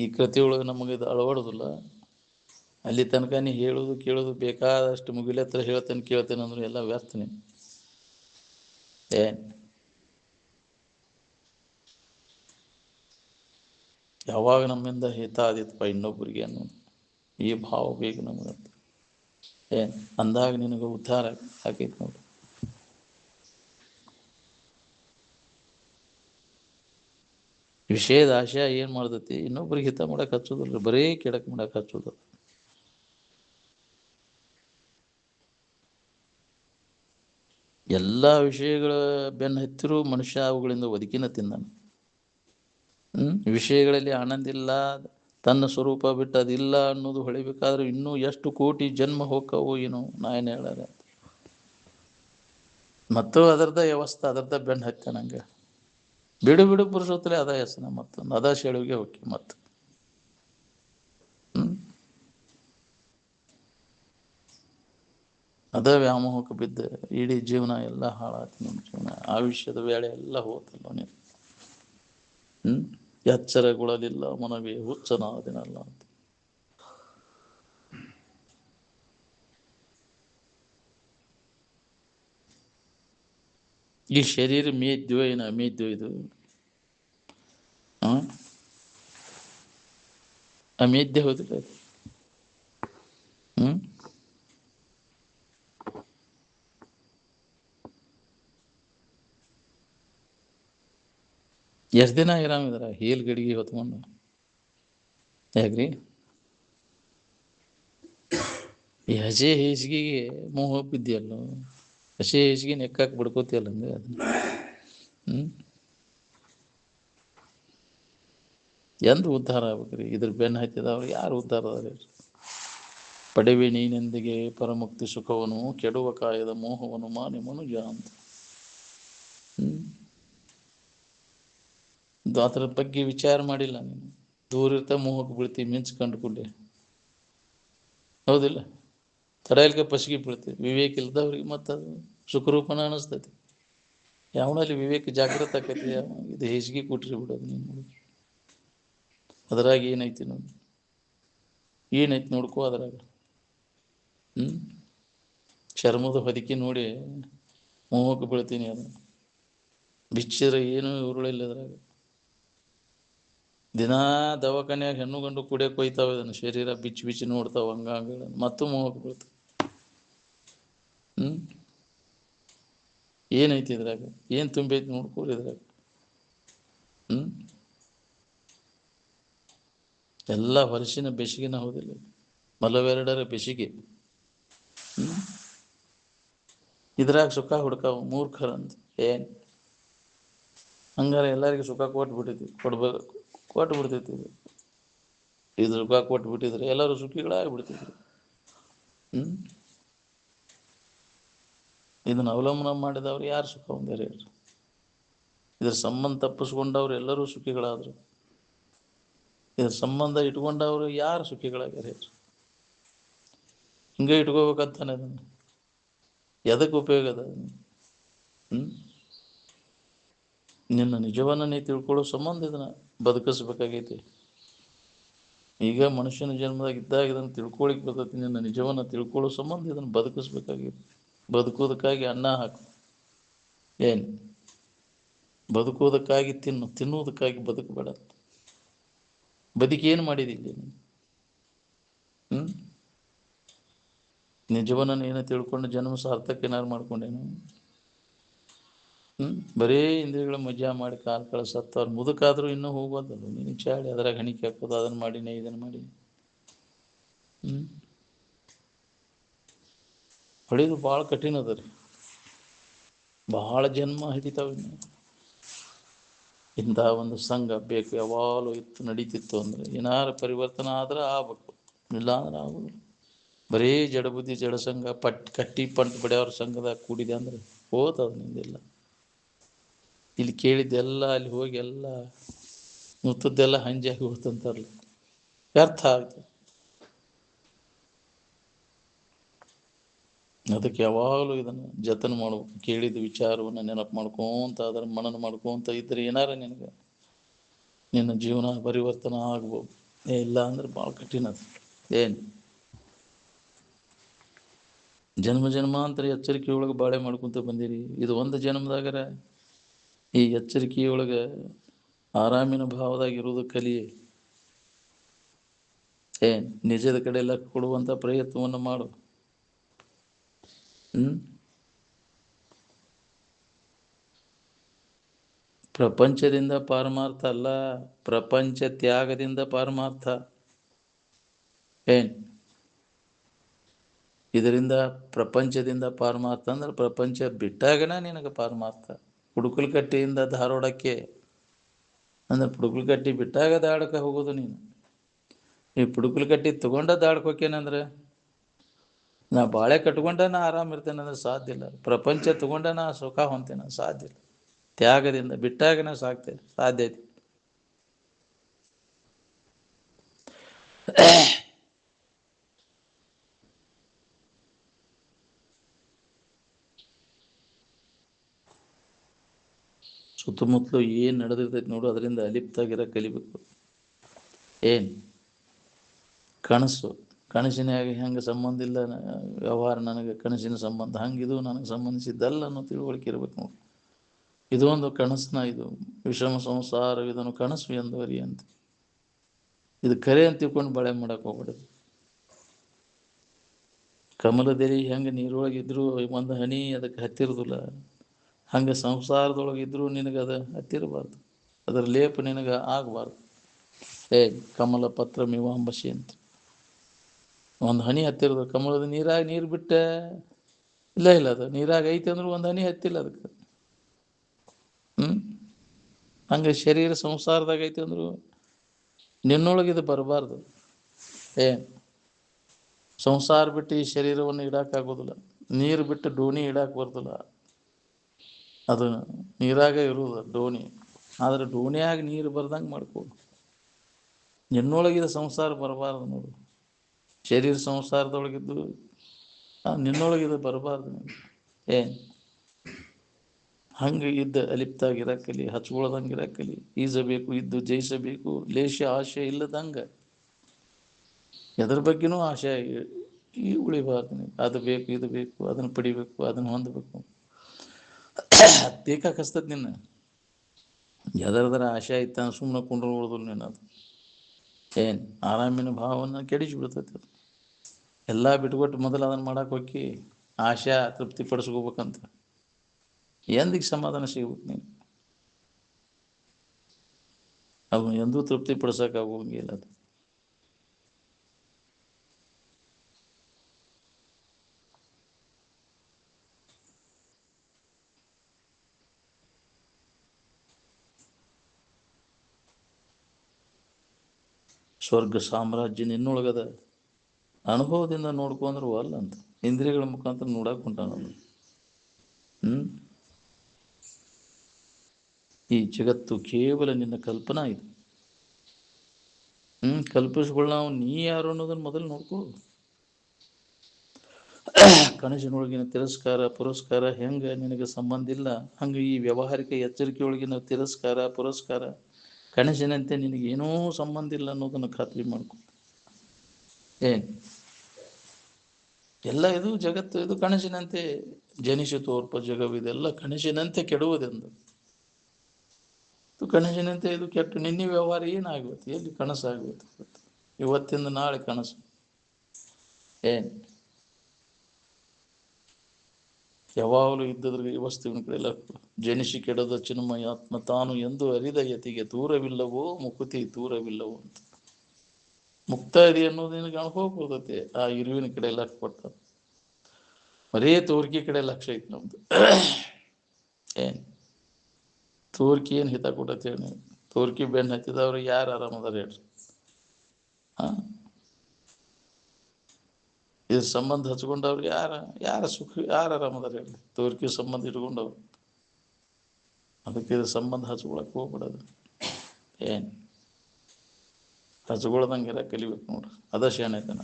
ಈ ಕೃತಿಯೊಳಗೆ ನಮಗೆ ಇದು ಅಳವಡೋದಿಲ್ಲ, ಅಲ್ಲಿ ತನಕ ನೀ ಹೇಳೋದು ಕೇಳೋದು ಬೇಕಾದಷ್ಟು ಮುಗಿಲೆ ಹತ್ರ ಕೇಳ್ತೇನೆ ಅಂದ್ರೆ ಎಲ್ಲ ವ್ಯರ್ಥನೆ. ಏನು ಯಾವಾಗ ನಮ್ಮಿಂದ ಹಿತ ಆದಿತ್ತಪ್ಪ ಇನ್ನೊಬ್ಬರಿಗೆ ಅನ್ನೋದು ಈ ಭಾವ ಬೇಕು ನಮಗಂತ. ಏನು ಅಂದಾಗ ನಿನಗೆ ಉದ್ಧಾರ ಆಕೈತಿ ನೋಡಿ. ವಿಷಯದ ಆಶಯ ಏನು ಮಾಡ್ತೈತಿ? ಇನ್ನೊಬ್ರಿಗೆ ಹಿತ ಮಾಡಕ್ಕೆ ಹಚ್ಚೋದಿಲ್ಲ, ಬರೀ ಕೆಡಕ್ ಮಾಡಕ್ಕೆ ಹಚ್ಚೋದು. ಎಲ್ಲ ವಿಷಯಗಳ ಬೆನ್ನು ಹತ್ತಿರೂ ಮನುಷ್ಯ ಅವುಗಳಿಂದ ಒದಕಿನ ತಿಂದಾನೆ. ವಿಷಯಗಳಲ್ಲಿ ಆನಂದ ಇಲ್ಲ, ತನ್ನ ಸ್ವರೂಪ ಬಿಟ್ಟು ಅದಿಲ್ಲ ಅನ್ನೋದು ಹೊಳಿಬೇಕಾದ್ರೆ ಇನ್ನೂ ಎಷ್ಟು ಕೋಟಿ ಜನ್ಮ ಹೋಕ್ಕವು ಏನು ನಾ ಏನು ಹೇಳಾರ. ಮತ್ತು ಅದರದ ವ್ಯವಸ್ಥೆ ಅದರದ ಬೆನ್ನು ಹತ್ತ ನಂಗೆ ಬಿಡು ಪುರುಷೋತ್ತಲೇ ಅದ ಹೆಸನ ಮತ್ತೊಂದು ಅದ ಸೆಳುವಿಗೆ ಹೋಗಿ ಮತ್ತು ಅದ ವ್ಯಾಮೋಹಕ್ಕೆ ಬಿದ್ದ ಇಡೀ ಜೀವನ ಎಲ್ಲ ಹಾಳಾಯ್ತು. ನಿಮ್ಮ ಜೀವನ ಆಯುಷ್ಯದ ವೇಳೆ ಎಲ್ಲ ಹೋತಲ್ಲ ನೀವು. ಎಚ್ಚರಗೊಳ್ಳಲಿಲ್ಲ ಮನವೇ ಹುಚ್ಚನಾದಿನಲ್ಲ ಅಂತ. ಈ ಶರೀರ ಮೇದ್ಯೋ ಏನು ಅಮೇದ್ಯೋ ಇದು? ಅಮೇದ್ಯ ಹೋದಿಲ್ಲ ಅದು. ಎಷ್ಟು ದಿನ ಆರಾಮಿದಾರ ಹೇಲ್ ಗಡಿಗೆ ಹೊತ್ಕೊಂಡು? ಯಾಕ್ರಿ ಈ ಹಸೆ ಹೇಸಿಗೆಗೆ ಮೋಹ ಬಿದ್ದಿಯಲ್ಲ, ಹಸೆ ಹೇಸಿಗೆ ನೆಕ್ಕಾಕ್ ಬಿಡ್ಕೋತಿಯಲ್ಲ ಹಂಗೆ ಅದನ್ನ. ಎಂದು ಉದ್ಧಾರ ಆಗ್ಬೇಕ್ರಿ? ಇದ್ರ ಬೆನ್ನು ಹತ್ತಿದವ್ರು ಯಾರು ಉದ್ಧಾರ ಅದಾರ? ಪಡೆವೆ ನೀನೆಂದಿಗೆ ಪರಮುಕ್ತಿ ಸುಖವನು, ಕೆಡುವ ಕಾಯದ ಮೋಹವನು ಮಾನಿ ಮನುಜ ಅಂತ. ಅದರ ಬಗ್ಗೆ ವಿಚಾರ ಮಾಡಿಲ್ಲ ನೀನು. ದೂರ ಇರ್ತಾ ಮೋಹಕ್ಕೆ ಬೀಳ್ತೀವಿ, ಮಿಂಚ್ಕೊಂಡು ಕೂಡಲೇ. ಹೌದಿಲ್ಲ? ತಡೆಯಲಿಕ್ಕೆ ಪಸಿಗೆ ಬೀಳ್ತೀವಿ. ವಿವೇಕ ಇಲ್ದವ್ರಿಗೆ ಮತ್ತು ಅದು ಸುಖರೂಪನ ಅನಿಸ್ತೈತಿ. ಯಾವನಲ್ಲಿ ವಿವೇಕ ಜಾಗೃತ ಆಕೈತಿ, ಇದು ಹೇಸಿಗೆ ಕೊಟ್ರಿ ಬಿಡೋದು ನೀನು. ಅದ್ರಾಗ ಏನೈತಿ ನೋಡಿ, ಏನೈತಿ ನೋಡ್ಕೋ ಅದ್ರಾಗ. ಚರ್ಮದ ಹೊದಿಕೆ ನೋಡಿ ಮೋಹಕ್ಕೆ ಬೀಳ್ತೀನಿ. ಅದು ಬಿಚ್ಚಿರ ಏನು ಉರುಳಿಲ್ಲ ಅದ್ರಾಗ. ದಿನಾ ದವಾಖಾನ್ಯಾಗ ಹೆಣ್ಣು ಗಂಡು ಕುಡಿಯಕ್ಕೆ ಹೋಯ್ತಾವ, ಇದನ್ನು ಶರೀರ ಬಿಚ್ಚಿ ನೋಡ್ತಾವ ಹಂಗ ಮತ್ತು ಮೋಹಕ್ಕೆ ಬೀಳ್ತಾವ. ಏನೈತಿ ಇದ್ರಾಗ? ಏನು ತುಂಬೈತಿ ನೋಡ್ಕೋರಿ ಇದ್ರಾಗ. ಎಲ್ಲ ಹೊಲಸಿನ ಬೆಸಿಗೆನ ಹೌದಿಲ್ಲ, ಮಲವೆರಡರ ಬೆಸಿಗೆ. ಇದ್ರಾಗ ಸುಖ ಹುಡ್ಕಾವು ಮೂರ್ಖರಂತ. ಏನು ಹಂಗಾರೆ ಎಲ್ಲರಿಗೂ ಸುಖ ಕೊಟ್ಬಿಟ್ಟೈತಿ, ಕೊಟ್ಟು ಬಿಡ್ತೈತಿ. ಇದು ಸುಖ ಕೊಟ್ಬಿಟ್ಟಿದ್ರೆ ಎಲ್ಲರೂ ಸುಖಿಗಳಾಗ್ಬಿಡ್ತಿದ್ರು. ಇದನ್ನು ಅವಲಂಬನ ಮಾಡಿದವ್ರು ಯಾರು ಸುಖ ಹೊಂದಾರ ಹೇಳ್ರಿ? ಇದ್ರ ಸಂಬಂಧ ತಪ್ಪಿಸ್ಕೊಂಡವ್ರು ಎಲ್ಲರೂ ಸುಖಿಗಳಾದ್ರು. ಇದ್ರ ಸಂಬಂಧ ಇಟ್ಕೊಂಡವ್ರು ಯಾರು ಸುಖಿಗಳಾಗ್ಯಾರ ಹೇಳ್ರಿ? ಹಿಂಗೆ ಇಟ್ಕೋಬೇಕಂತಾನೆ ಅದನ್ನು. ಎದಕ್ಕೆ ಉಪಯೋಗ ಅದ? ನಿನ್ನ ನಿಜವನ್ನ ನೀ ತಿಳ್ಕೊಳ್ಳೋ ಸಂಬಂಧ ಇದನ್ನ ಬದುಕಿಸ್ಬೇಕಾಗೈತಿ. ಈಗ ಮನುಷ್ಯನ ಜನ್ಮದಾಗ ಇದ್ದಾಗ ಇದನ್ನು ತಿಳ್ಕೊಳಿಕ್ ಬರ್ತೈತಿ. ನಿನ್ನ ನಿಜವನ್ನ ತಿಳ್ಕೊಳ್ಳೋ ಸಂಬಂಧ ಇದನ್ನು ಬದುಕಿಸ್ಬೇಕಾಗೈತಿ. ಬದುಕೋದಕ್ಕಾಗಿ ಅನ್ನ ಹಾಕು. ಏನು ಬದುಕೋದಕ್ಕಾಗಿ ತಿನ್ನುವುದಕ್ಕಾಗಿ ಬದುಕಬೇಡ. ಬದುಕೇನು ಮಾಡಿದಿಲ್ಲ ನಿಜವನ್ನ ನೀನು ತಿಳ್ಕೊಂಡು ಜನ್ಮ ಸಾರ್ಥಕ ಏನಾರು ಮಾಡ್ಕೊಂಡೇನು? ಬರೀ ಇಂದ್ರಿಯಗಳ ಮಜಾ ಮಾಡಿ ಕಾಲ ಕಳಿಸತ್ತ. ಅವ್ರು ಮುದುಕಾದ್ರೂ ಇನ್ನೂ ಹೋಗೋದಲ್ಲ. ನೀನು ಚಾಡಿ ಅದ್ರಾಗ ಹಣಿಕೆ ಹಾಕೋದು, ಅದನ್ನು ಮಾಡಿನೇ ಇದನ್ನು ಮಾಡಿ ಹೊಳಿದು ಭಾಳ ಕಠಿಣ ಅದ ರೀ. ಭಾಳ ಜನ್ಮ ಹಿಡಿತಾವ. ಇಂಥ ಒಂದು ಸಂಘ ಬೇಕು. ಯಾವಾಗಲೂ ನಡೀತಿತ್ತು ಅಂದರೆ ಏನಾರು ಪರಿವರ್ತನೆ ಆದ್ರೆ ಆಗ್ಬೇಕು, ಇಲ್ಲ ಅಂದ್ರೆ ಆಗೋದು. ಬರೀ ಜಡಬುದ್ಧಿ ಜಡ ಸಂಘ ಕಟ್ಟಿ ಪಂಟ್ ಬಡಿಯವ್ರ ಸಂಘದಾಗ ಕೂಡಿದೆ ಅಂದ್ರೆ ಹೋತದ ನಿಂದೆಲ್ಲ. ಇಲ್ಲಿ ಕೇಳಿದ್ದೆಲ್ಲ ಅಲ್ಲಿ ಹೋಗಿ ಎಲ್ಲ ಮುತ್ತದ್ದೆಲ್ಲ ಹಂಜಾಗಿ ಹೋಗ್ತಂತಾರಲ್ಲ, ವ್ಯರ್ಥ ಆಗ್ತದೆ. ಅದಕ್ಕೆ ಯಾವಾಗಲೂ ಇದನ್ನು ಜತನ ಮಾಡ್ಬೇಕು. ಕೇಳಿದ ವಿಚಾರವನ್ನು ನೆನಪು ಮಾಡ್ಕೊಂತ ಅದರ ಮನನ ಮಾಡ್ಕೊಂತ ಇದ್ರೆ ಏನಾರ ನಿನ್ನ ಜೀವನ ಪರಿವರ್ತನೆ ಆಗ್ಬೋದು. ಇಲ್ಲ ಅಂದ್ರೆ ಭಾಳ ಕಠಿಣ ಅದು. ಏನು ಜನ್ಮ ಜನ್ಮಾಂತರ ಎಚ್ಚರಿಕೆಯೊಳಗೆ ಬಾಳೆ ಮಾಡ್ಕೊತ ಬಂದಿರಿ. ಇದು ಒಂದು ಜನ್ಮದಾಗರ ಈ ಎಚ್ಚರಿಕೆಯೊಳಗೆ ಆರಾಮಿನ ಭಾವದಾಗ ಇರುವುದು ಕಲಿಯೇ. ನಿಜದ ಕಡೆ ಲಕ್ಷ್ಯ ಕೊಡುವಂಥ ಪ್ರಯತ್ನವನ್ನು ಮಾಡು. ಪ್ರಪಂಚದಿಂದ ಪಾರಮಾರ್ಥ ಅಲ್ಲ, ಪ್ರಪಂಚ ತ್ಯಾಗದಿಂದ ಪಾರಮಾರ್ಥ. ಇದರಿಂದ ಪ್ರಪಂಚದಿಂದ ಪಾರಮಾರ್ಥ ಅಂದ್ರೆ ಪ್ರಪಂಚ ಬಿಟ್ಟಾಗನ ನಿನಗೆ ಪಾರಮಾರ್ಥ. ಪುಡುಕಲಕಟ್ಟಿಯಿಂದ ಧಾರವಾಡಕ್ಕೆ ಅಂದ್ರೆ ಪುಡುಕಲಕಟ್ಟಿ ಬಿಟ್ಟಾಗ ದಾಡಕ್ಕೆ ಹೋಗೋದು ನೀನು. ಈ ಪುಡುಕಲಕಟ್ಟಿ ತಗೊಂಡ ದಾಡಕ್ಕೆ ಹೋಗ್ಯನಂದ್ರೆ, ನಾ ಬಾಳೆ ಕಟ್ಕೊಂಡ ನಾ ಆರಾಮಿರ್ತೇನೆ ಅಂದ್ರೆ ಸಾಧ್ಯ ಇಲ್ಲ. ಪ್ರಪಂಚ ತಗೊಂಡ ನಾ ಸುಖ ಹೊಂತೇನೆ, ಸಾಧ್ಯ ಇಲ್ಲ. ತ್ಯಾಗದಿಂದ ಬಿಟ್ಟಾಗನ ಸಾಧ್ಯ ಐತಿ. ಸುತ್ತಮುತ್ತಲು ಏನು ನಡೆದಿರ್ತೈತಿ ನೋಡು, ಅದರಿಂದ ಅಲಿಪ್ತಾಗಿರ ಕಲಿಬೇಕು. ಕನಸಿನಾಗ ಹೆಂಗೆ ಸಂಬಂಧ ಇಲ್ಲ ವ್ಯವಹಾರ, ನನಗೆ ಕನಸಿನ ಸಂಬಂಧ ಹಂಗಿದು ನನಗೆ ಸಂಬಂಧಿಸಿದ್ದಲ್ಲ ಅನ್ನೋ ತಿಳುವಳಿಕೆ ಇರ್ಬೇಕು ನೋಡಿ. ಇದು ಒಂದು ಕನಸನ, ಇದು ವಿಷಮ ಸಂಸಾರ, ಇದನ್ನು ಕನಸು ಎಂದವರಿ ಅಂತ. ಇದು ಕರೆ ಅಂತ ತಿಳ್ಕೊಂಡು ಬಾಳೆ ಮಾಡಕ್ಕೆ ಹೋಗ್ಬಿಡೋದು. ಕಮಲದೆಲೆ ಹೆಂಗೆ ನೀರೊಳಗಿದ್ರು ಒಂದು ಹನಿ ಅದಕ್ಕೆ ಹತ್ತಿರದಿಲ್ಲ, ಹಂಗೆ ಸಂಸಾರದೊಳಗಿದ್ರು ನಿನಗದ ಹತ್ತಿರಬಾರ್ದು, ಅದರ ಲೇಪ ನಿನಗೆ ಆಗಬಾರ್ದು. ಕಮಲ ಪತ್ರ ಮೀವಾಂಬಸಿ ಅಂತ ಒಂದು ಹನಿ ಹತ್ತಿರದು. ಕಮಲದ ನೀರಾಗ ನೀರು ಬಿಟ್ಟೆ ಇಲ್ಲ, ಅದು ನೀರಾಗ ಐತಿ ಅಂದ್ರೂ ಒಂದು ಹನಿ ಹತ್ತಿಲ್ಲ ಅದಕ್ಕೆ. ಹಂಗೆ ಶರೀರ ಸಂಸಾರದಾಗ ಐತಿ ಅಂದ್ರು ನಿನ್ನೊಳಗಿದು ಬರಬಾರ್ದು. ಸಂಸಾರ ಬಿಟ್ಟು ಈ ಶರೀರವನ್ನು ಇಡಕ್ಕಾಗೋದಿಲ್ಲ. ನೀರು ಬಿಟ್ಟು ಡೋಣಿ ಇಡಕ್ಕೆ ಬರೋದಿಲ್ಲ. ಅದು ನೀರಾಗ ಇರುವುದು ಡೋಣಿ. ಆದರೆ ಡೋಣಿಯಾಗ ನೀರು ಬರ್ದಂಗೆ ಮಾಡ್ಕೋ. ನಿನ್ನೊಳಗಿದ ಸಂಸಾರ ಬರಬಾರ್ದು ನೋಡು. ಶರೀರ ಸಂಸಾರದೊಳಗಿದ್ದು ನಿನ್ನೊಳಗಿದು ಬರಬಾರ್ದು. ಹಂಗೆ ಇದ್ದ ಅಲಿಪ್ತಾಗಿರಕ್ಕಲಿ, ಹಚ್ಕೊಳ್ದಂಗಿರಕ್ಕಲಿ, ಈಜಬೇಕು, ಇದ್ದು ಜಯಿಸಬೇಕು, ಲೇಷ ಆಶೆ ಇಲ್ಲದಂಗೆ. ಎದ್ರ ಬಗ್ಗೆನೂ ಆಶೆ ಉಳಿಬಾರ್ದು. ಅದು ಬೇಕು, ಇದು ಬೇಕು, ಅದನ್ನು ಪಡಿಬೇಕು, ಅದನ್ನು ಹೊಂದಬೇಕು. ಬೇಕಾಕಸ್ತದ ನಿನ್ನ. ಎದರದರ ಆಶೆ ಆಯ್ತಾ ಸುಮ್ಮನೆ ಕೊಂಡ್ರು ಉಳಿದ್ರು ನೀನು. ಅದು ಆರಾಮಿನ ಭಾವವನ್ನು ಕೆಡಿಸಿಬಿಡ್ತೈತಿ. ಅದು ಎಲ್ಲ ಬಿಟ್ಕೊಟ್ಟು ಮೊದಲು ಅದನ್ನು ಮಾಡಕ್ಕೆ ಹೋಗಿ ಆಶೆ ತೃಪ್ತಿಪಡಿಸ್ಕೋಬೇಕಂತ ಎಂದಿಗೆ ಸಮಾಧಾನ ಸಿಗ್ಬೇಕು ನೀನು? ಅದು ಎಂದೂ ತೃಪ್ತಿ ಪಡಿಸೋಕ್ಕಾಗೋಂಗಿಲ್ಲ. ಅದು ಸ್ವರ್ಗ ಸಾಮ್ರಾಜ್ಯ ನಿನ್ನೊಳಗದ, ಅನುಭವದಿಂದ ನೋಡ್ಕೊಂಡ್ರು ಅಲ್ಲ ಅಂತ, ಇಂದ್ರಿಯಗಳ ಮುಖಾಂತರ ನೋಡಕ್ ಹೊಂಟಾನದು. ಈ ಜಗತ್ತು ಕೇವಲ ನಿನ್ನ ಕಲ್ಪನಾ ಇದು. ಕಲ್ಪಿಸ್ಕೊಳ್ಳ ನಾವು ನೀ ಯಾರು ಅನ್ನೋದನ್ನ ಮೊದಲು ನೋಡ್ಕೋ. ಕನಸಿನೊಳಗಿನ ತಿರಸ್ಕಾರ ಪುರಸ್ಕಾರ ಹೆಂಗ ನಿನಗೆ ಸಂಬಂಧ ಇಲ್ಲ, ಹಂಗ ಈ ವ್ಯಾವಹಾರಿಕ ಎಚ್ಚರಿಕೆಯೊಳಗಿನ ತಿರಸ್ಕಾರ ಪುರಸ್ಕಾರ ಕನಸಿನಂತೆ ನಿನಗೇನೂ ಸಂಬಂಧ ಇಲ್ಲ ಅನ್ನೋದನ್ನು ಖಾತ್ರಿ ಮಾಡ್ಕೊ. ಎಲ್ಲ ಇದು ಜಗತ್ತು, ಇದು ಕನಸಿನಂತೆ ಜನಿಸಿ ತೋರ್ಪ ಜಗವಿದೆಲ್ಲ ಕನಸಿನಂತೆ ಕೆಡುವುದೆಂದು. ಕನಸಿನಂತೆ ಇದು ಕೆಟ್ಟು ನಿನ್ನೆ ವ್ಯವಹಾರ ಏನಾಗುತ್ತೆ, ಎಲ್ಲಿ ಕನಸಾಗುತ್ತೆ? ಇವತ್ತಿಂದ ನಾಳೆ ಕನಸು. ಯಾವಾಗಲೂ ಇದ್ದದ್ರ ವಸ್ತುವಿನ ಕಡೆ ಜನಿಸಿ ಕೆಡದ ಚಿನ್ಮಯ ಆತ್ಮ ತಾನು ಎಂದು ಅರಿದ ಯತಿಗೆ ದೂರವಿಲ್ಲವೋ ಮುಕುತಿ ದೂರವಿಲ್ಲವೋ ಅಂತ. ಮುಕ್ತ ಇದೆ ಅನ್ನೋದು ನಿನಗೆ ಹೋಗ್ಬೋದತ್ತೆ ಆ ಇರುವಿನ ಕಡೆ ಲಕ್ಷ ಕೊಟ್ಟ. ಬರೇ ತೋರಿಕೆ ಕಡೆ ಲಕ್ಷ ಐತಿ ನಮ್ದು. ತೋರಿಕೆ ಏನು ಹಿತ ಕೊಟ್ಟತಿ ಹೇಳಿ? ತೋರಿಕೆ ಬೆನ್ನು ಹತ್ತಿದವ್ರು ಯಾರು ಆರಾಮದಾರ ಹೇಳ್ರಿ? ಇದು ಸಂಬಂಧ ಹಚ್ಕೊಂಡವ್ರು ಯಾರ ಸುಖ, ಯಾರು ಆರಾಮದಾರ ಹೇಳಿ? ತೋರಿಕೆ ಸಂಬಂಧ ಇಟ್ಕೊಂಡವ್ರು. ಅದಕ್ಕೆ ಇದು ಸಂಬಂಧ ಹಚ್ಕೊಳಕ್ ಹೋಗ್ಬಿಡೋದು. ಹಚ್ಕೊಳ್ದಂಗೆಲ್ಲ ಕಲಿಬೇಕು ನೋಡ್ರಿ, ಅದ ಶಾಣೆತನ.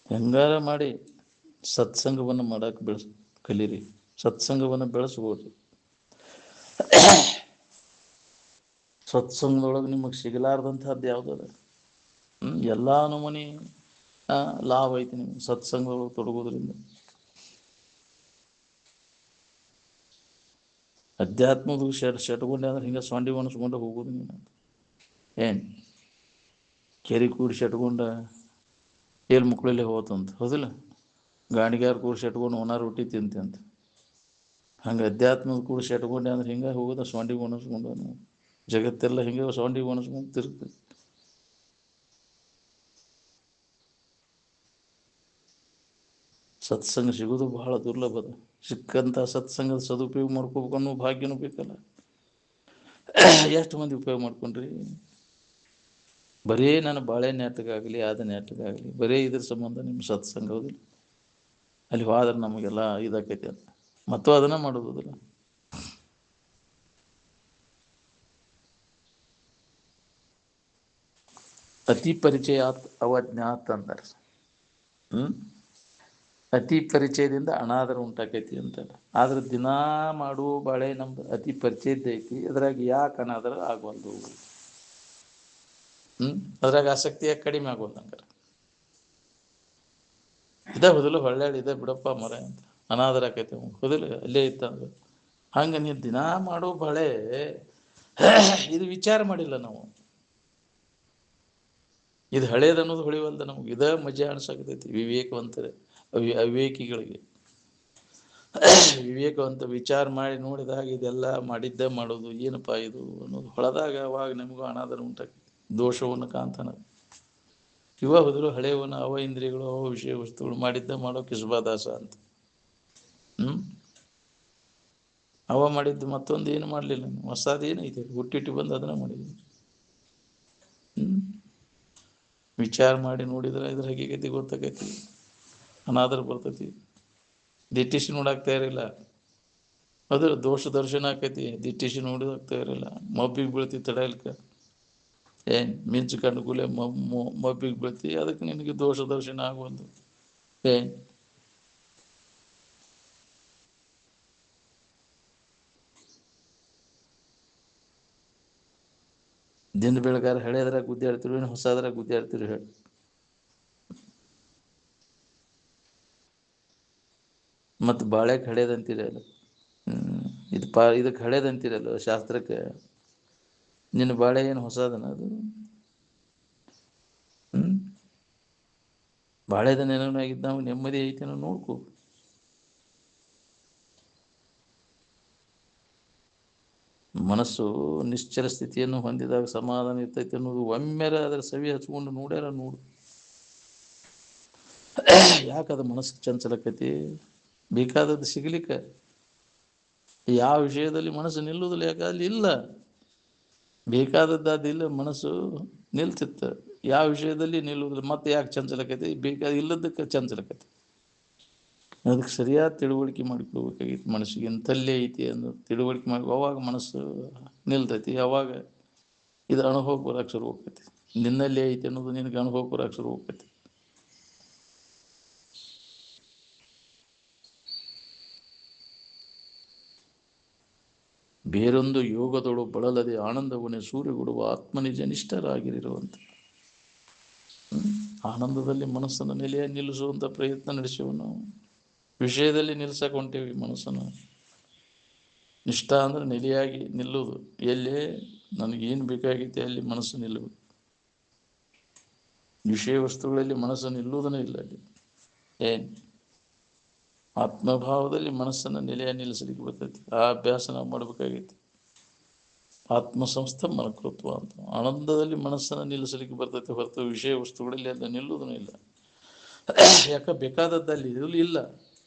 ಹೆಂಗಾರ ಮಾಡಿ ಸತ್ಸಂಗವನ್ನು ಮಾಡಕ್ಕೆ ಕಲೀರಿ, ಸತ್ಸಂಗವನ್ನು ಬೆಳೆಸ್ಬೋದ್ರಿ. ಸತ್ಸಂಗದೊಳಗೆ ನಿಮಗೆ ಸಿಗಲಾರ್ದಂಥದ್ದು ಯಾವುದದ? ಎಲ್ಲ ನಮೂನಿ ಲಾಭ ಐತಿ ನಿಮ್ಗೆ ಸತ್ಸಂಗದೊಳಗೆ ತೊಡಗೋದ್ರಿಂದ. ಅಧ್ಯಾತ್ಮದ ಶಟ್ಕೊಂಡೆ ಅಂದ್ರೆ ಹಿಂಗೆ ಸೊಂಡಿ ಒಣಸ್ಕೊಂಡು ಹೋಗೋದು. ನೀನು ಕೆರೆ ಕೂಡಿ ಶಟ್ಕೊಂಡ ಏಳು ಮುಕ್ಕಳಲ್ಲೇ ಹೋತಂತ, ಹೌದಿಲ್ಲ? ಗಾಣಿಗಾರ ಕೂಡ ಶಟ್ಕೊಂಡು ಒಣ ರೊಟ್ಟಿ ತಿಂತಂತ. ಹಂಗೆ ಅಧ್ಯಾತ್ಮದ ಕೂಡ ಶಟ್ಕೊಂಡೆ ಅಂದ್ರೆ ಹಿಂಗೆ ಹೋಗೋದ ಸೊಂಡಿ ಒಣಸ್ಕೊಂಡು. ಜಗತ್ತೆಲ್ಲ ಹಿಂಗೆ ಸೊಂಡಿ ಒಣಸ್ಕೊಂಡು ತಿರುಗ್ತದೆ. ಸತ್ಸಂಗ ಸಿಗೋದು ಬಹಳ ದುರ್ಲಭದ. ಸಿಕ್ಕಂಥ ಸತ್ಸಂಗದ ಸದುಪಯೋಗ ಮಾಡ್ಕೋಬೇಕು ಅನ್ನೋ ಭಾಗ್ಯನೂ ಬೇಕಲ್ಲ. ಎಷ್ಟು ಮಂದಿ ಉಪಯೋಗ ಮಾಡ್ಕೊಂಡ್ರಿ? ಬರೀ ನಾನು ಬಾಳೆ ನೆಟ್ಟಗಾಗಲಿ ಆದ ನೆಟ್ಟಗಾಗಲಿ ಬರೀ ಇದ್ರ ಸಂಬಂಧ ನಿಮ್ಮ ಸತ್ಸಂಗ ಹೋದಿಲ್ಲ, ಅಲ್ಲಿ ಹೋದ್ರೆ ನಮಗೆಲ್ಲ ಇದಾಕೈತಿ ಅಂತ ಮತ್ತು ಅದನ್ನ ಮಾಡೋದಿಲ್ಲ. ಅತಿ ಪರಿಚಯಾತ್ ಅವಜ್ಞಾತ್ ಅಂತಾರೆ. ಅತಿ ಪರಿಚಯದಿಂದ ಅನಾದರ ಉಂಟಾಕೈತಿ ಅಂತಾರೆ. ಆದ್ರೆ ದಿನಾ ಮಾಡುವ ಬಾಳೆ ನಮ್ದು ಅತಿ ಪರಿಚಯದ ಐತಿ, ಅದ್ರಾಗ ಯಾಕೆ ಅನಾದರ ಆಗವಲ್ದು? ಅದ್ರಾಗ ಆಸಕ್ತಿಯಾಗಿ ಕಡಿಮೆ ಆಗೋದು. ಹಂಗಾರೆ ಇದೇ ಹೋದಲು ಹೊಳ್ಳೆ ಇದೆ ಬಿಡಪ್ಪ ಮರ ಅಂತ ಅನಾದರ ಆಕೈತಿ, ಹೋದಿಲ್ಲ ಅಲ್ಲೇ ಇತ್ತಂದ್ರೆ. ಹಂಗ ನೀವು ದಿನಾ ಮಾಡೋ ಬಾಳೆ ಇದು ವಿಚಾರ ಮಾಡಿಲ್ಲ ನಾವು. ಇದು ಹಳೇದು ಅನ್ನೋದು ಹೊಳಿವಲ್ದ ನಮ್ಗೆ. ಇದ ಮಜಾ ಅನ್ಸಾಕತೈತಿ ವಿವೇಕವಂತರೆ ಅವಿವೇಕಿಗಳಿಗೆ. ವಿವೇಕವಂತ ವಿಚಾರ ಮಾಡಿ ನೋಡಿದಾಗ ಇದೆಲ್ಲ ಮಾಡಿದ್ದೇ ಮಾಡೋದು ಏನಪ್ಪಾ ಇದು ಅನ್ನೋದು ಹೊಳದಾಗ ಅವಾಗ ನಮಗೂ ಅನಾದರ ಉಂಟಾಗ್ತದೆ, ದೋಷವನ್ನು ಕಾಣ್ತಾನ. ಇವ ಹೋದ್ರು ಹಳೆಯವನ್ನ ಅವ ಇಂದ್ರಿಯಗಳು ಅವ ವಿಷಯ ವಸ್ತುಗಳು ಮಾಡಿದ್ದ ಮಾಡೋ ಕಿಸ್ಬಾದಾಸ ಅಂತ. ಅವ ಮಾಡಿದ್ದು ಮತ್ತೊಂದು ಏನು ಮಾಡಲಿಲ್ಲ, ಹೊಸದೇನೈತೆ ಹುಟ್ಟಿಟ್ಟು ಬಂದು ಅದನ್ನ ಮಾಡಿದ್ವಿ. ವಿಚಾರ ಮಾಡಿ ನೋಡಿದ್ರೆ ಇದ್ರ ಹಕ್ಕಿಗತಿ ಗೊತ್ತಾಗೈತಿ, ಅನಾದರ ಬರ್ತೈತಿ. ದಿಟ್ಟಿಸಿ ನೋಡಕ್ ತಯಾರಿಲ್ಲ, ಅದ್ರ ದೋಷ ದರ್ಶನ ಆಕೈತಿ. ದಿಟ್ಟಿಸಿ ನೋಡಕ್ ತಯಾರಿಲ್ಲ, ಮಬ್ಬಿಗೆ ಬೀಳ್ತಿ ತಡೆಯಲ್ಕ. ಮಿಂಚು ಕಂಡು ಕೂಲೆ ಮಬ್ಬಿಗೆ ಬೀಳ್ತಿ, ಅದಕ್ಕೆ ನಿನಗೆ ದೋಷ ದರ್ಶನ ಆಗುವುದು. ದಿನ ಬೆಳಗಾರ ಹಳೆಯದ್ರಾಗ ಗುದ್ದಾಡ್ತಿರು, ಹೊಸದ್ರಾಗ ಗುದ್ದಾಡ್ತಿರು ಹೇಳಿ? ಮತ್ತು ಬಾಳೆಗೆ ಹಳೇದಂತೀರಲ್ಲ, ಇದಕ್ಕೆ ಹಳೇದಂತೀರಲ್ಲ ಶಾಸ್ತ್ರಕ್ಕೆ. ನಿನ್ನ ಬಾಳೆ ಏನು ಹೊಸದನ ಅದು? ಬಾಳೆದ ನೆನವಾಗಿದ್ದು ನಾವು ನೆಮ್ಮದಿ ಐತೇನೋ ನೋಡ್ಕೋ. ಮನಸ್ಸು ನಿಶ್ಚಲ ಸ್ಥಿತಿಯನ್ನು ಹೊಂದಿದಾಗ ಸಮಾಧಾನ ಇರ್ತೈತೆ ಅನ್ನೋದು ಒಮ್ಮೆರ ಅದರ ಸವಿ ಹಚ್ಕೊಂಡು ನೋಡ್ಯಾರ ನೋಡು. ಯಾಕದ ಮನಸ್ಸು ಚಂಚಲಕತಿ? ಬೇಕಾದದ್ದು ಸಿಗ್ಲಿಕ್ಕೆ. ಯಾವ ವಿಷಯದಲ್ಲಿ ಮನಸ್ಸು ನಿಲ್ಲುವುದಿಲ್ಲ? ಯಾಕೆ ಅಲ್ಲಿ ಇಲ್ಲ, ಬೇಕಾದದ್ದು ಅದಿಲ್ಲ, ಮನಸ್ಸು ನಿಲ್ತಿತ್ತು. ಯಾವ ವಿಷಯದಲ್ಲಿ ನಿಲ್ಲುವುದಿಲ್ಲ, ಮತ್ತೆ ಯಾಕೆ ಚಂಚಲಕತಿ? ಬೇಕಾದ ಇಲ್ಲದಕ್ಕೆ ಚಂಚಲಕತಿ. ಅದಕ್ಕೆ ಸರಿಯಾದ ತಿಳುವಳಿಕೆ ಮಾಡ್ಕೊಳ್ಬೇಕಾಗಿತ್ತು. ಮನಸ್ಸಿಗೆ ಇಂಥಲ್ಲೇ ಐತಿ ಅನ್ನೋ ತಿಳುವಳಿಕೆ ಮಾಡಿ ಅವಾಗ ಮನಸ್ಸು ನಿಲ್ತೈತಿ. ಅವಾಗ ಇದು ಅನುಭವ ಬರೋಕೆ ಶುರು ಹೋಗ್ತೈತಿ. ನಿನ್ನಲ್ಲೇ ಐತಿ ಅನ್ನೋದು ನಿನಗೆ ಅನುಭವ ಬರೋಕೆ ಶುರು ಹೋಗ್ತೈತಿ. ಬೇರೊಂದು ಯೋಗದೊಳು ಬಳಲದೆ ಆನಂದವನ್ನೇ ಸೂರ್ಯಗೊಡುವ ಆತ್ಮನಿಜ ನಿಷ್ಠರಾಗಿರುವಂತೆ ಆನಂದದಲ್ಲಿ ಮನಸ್ಸನ್ನು ನೆಲೆಯ ನಿಲ್ಲಿಸುವಂಥ ಪ್ರಯತ್ನ ನಡೆಸಿವು ನಾವು. ವಿಷಯದಲ್ಲಿ ನಿಲ್ಸಕ್ಕೆ ಹೊಂಟೇವಿ ಮನಸ್ಸನ್ನು. ನಿಷ್ಠ ಅಂದರೆ ನೆಲೆಯಾಗಿ ನಿಲ್ಲುವುದು. ಎಲ್ಲೇ ನನಗೇನು ಬೇಕಾಗೈತೆ ಅಲ್ಲಿ ಮನಸ್ಸು ನಿಲ್ಲುವುದು. ವಿಷಯ ವಸ್ತುಗಳಲ್ಲಿ ಮನಸ್ಸು ನಿಲ್ಲುವುದನೇ ಇಲ್ಲ ಅಲ್ಲಿ. ಏನು ಆತ್ಮಭಾವದಲ್ಲಿ ಮನಸ್ಸನ್ನು ನೆಲೆಯ ನಿಲ್ಲಿಸಲಿಕ್ಕೆ ಬರ್ತೈತಿ. ಆ ಅಭ್ಯಾಸ ನಾವು ಮಾಡಬೇಕಾಗೈತಿ. ಆತ್ಮಸಂಸ್ಥೆ ಮನಕೃತ್ವ ಅಂತ ಆನಂದದಲ್ಲಿ ಮನಸ್ಸನ್ನು ನಿಲ್ಲಿಸಲಿಕ್ಕೆ ಬರ್ತೈತೆ ಹೊರತು ವಿಷಯ ವಸ್ತುಗಳಲ್ಲಿ ಅದು ನಿಲ್ಲುವುದೂ ಇಲ್ಲ. ಯಾಕೆ ಬೇಕಾದದ್ದಲ್ಲಿ ಇಲ್ಲ.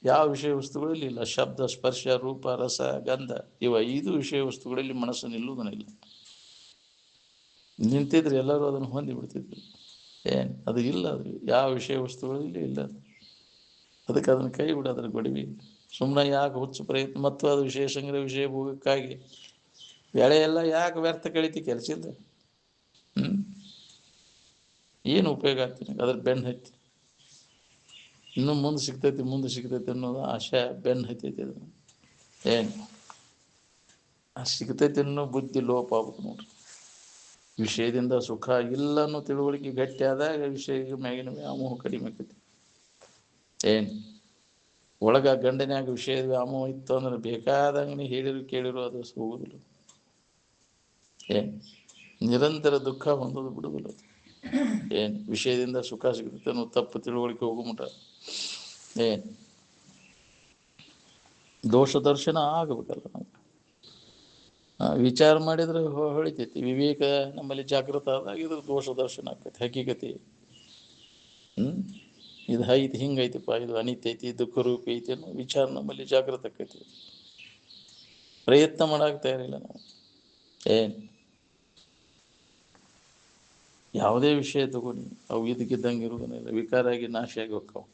ಯಾವ ವಿಷಯ ವಸ್ತುಗಳಲ್ಲಿ ಇಲ್ಲ. ಶಬ್ದ, ಸ್ಪರ್ಶ, ರೂಪ, ರಸ, ಗಂಧ ಇವ 5 ವಿಷಯ ವಸ್ತುಗಳಲ್ಲಿ ಮನಸ್ಸು ನಿಲ್ಲುವುದೂ ಇಲ್ಲ. ನಿಂತಿದ್ರೆ ಎಲ್ಲರೂ ಅದನ್ನು ಹೊಂದಿ ಬಿಡ್ತಿದ್ರು. ಏನು ಅದು ಇಲ್ಲ. ಅದು ಯಾವ ವಿಷಯ ವಸ್ತುಗಳಲ್ಲಿ ಇಲ್ಲ. ಅದಕ್ಕೆ ಅದನ್ನು ಕೈ ಬಿಡ, ಅದರ ಗೊಡವಿ. ಸುಮ್ಮನೆ ಯಾಕೆ ಹುಚ್ಚು ಪ್ರಯತ್ನ ಮತ್ತು ಅದು ವಿಷಯ ಸಂಗ್ರಹ ವಿಷಯ ಭೋಗಕ್ಕಾಗಿ ಬೆಳೆ ಎಲ್ಲ ಯಾಕೆ ವ್ಯರ್ಥ ಕಳಿತಿ? ಕೆಲಸ ಇಲ್ಲ. ಏನು ಉಪಯೋಗ ಆಗ್ತೀನಿ? ಅದ್ರ ಬೆನ್ನು ಹತ್ತಿ ಇನ್ನೂ ಮುಂದೆ ಸಿಗ್ತೈತಿ ಅನ್ನೋದು ಆಶೆ ಬೆನ್ನು ಹತ್ತೈತಿ. ಅದು ಏನು ಸಿಗ್ತೈತಿ ಅನ್ನೋ ಬುದ್ಧಿ ಲೋಪ ಆಗ್ಬೇಕು ನೋಡ್ರಿ. ವಿಷಯದಿಂದ ಸುಖ ಇಲ್ಲ ಅನ್ನೋ ತಿಳುವಳಿಕೆ ಗಟ್ಟಿ ಆದಾಗ ವಿಷಯ ಮ್ಯಾಗಿನ ವ್ಯಾಮೋಹ ಕಡಿಮೆ ಆಕೈತಿ. ಏನು ಒಳಗ ಗಂಡನ್ಯಾಗ ವಿಷಯದ ವ್ಯಾಮೋಹ ಇತ್ತು ಅಂದ್ರೆ ಬೇಕಾದಂಗೆ ಹೇಳಿರು ಕೇಳಿರು ಅದು ಹೋಗುದಿಲ್ಲ. ಏನು ನಿರಂತರ ದುಃಖ ಹೊಂದೋದು ಬಿಡುವುದಿಲ್ಲ. ಏನು ವಿಷಯದಿಂದ ಸುಖ ಸಿಗ್ತೈತೆ ಅನ್ನೋ ತಪ್ಪು ತಿಳುವಳಿಕೆ ಹೋಗುಮಟ ಏನು ದೋಷ ದರ್ಶನ ಆಗಬೇಕಲ್ಲ. ನಾವು ವಿಚಾರ ಮಾಡಿದ್ರೆ ಹೊಳಿತೈತಿ. ವಿವೇಕ ನಮ್ಮಲ್ಲಿ ಜಾಗೃತ ಆದಾಗ ಇದ್ರ ದೋಷ ದರ್ಶನ ಆಗ್ತೈತಿ. ಹಕೀಕತೆ ಇದು ಐತಿ, ಹಿಂಗೈತಿಪ್ಪ, ಇದು ಅನಿತ್ಯ ಐತಿ, ದುಃಖ ರೂಪ ಐತಿ ಅನ್ನೋ ವಿಚಾರ ನಮ್ಮಲ್ಲಿ ಜಾಗೃತ ಆಕೈತಿ. ಪ್ರಯತ್ನ ಮಾಡಾಕ್ ತಯಾರಿಲ್ಲ ನಾವು. ಏನು ಯಾವುದೇ ವಿಷಯ ತಗೊಂಡು ಅವು ಇದಕ್ಕಿದ್ದಂಗೆ ಇರುವುದನ್ನೆಲ್ಲ ವಿಕಾರ ಆಗಿ ನಾಶ ಆಗಿ ಹೋಗ್ತಾವ.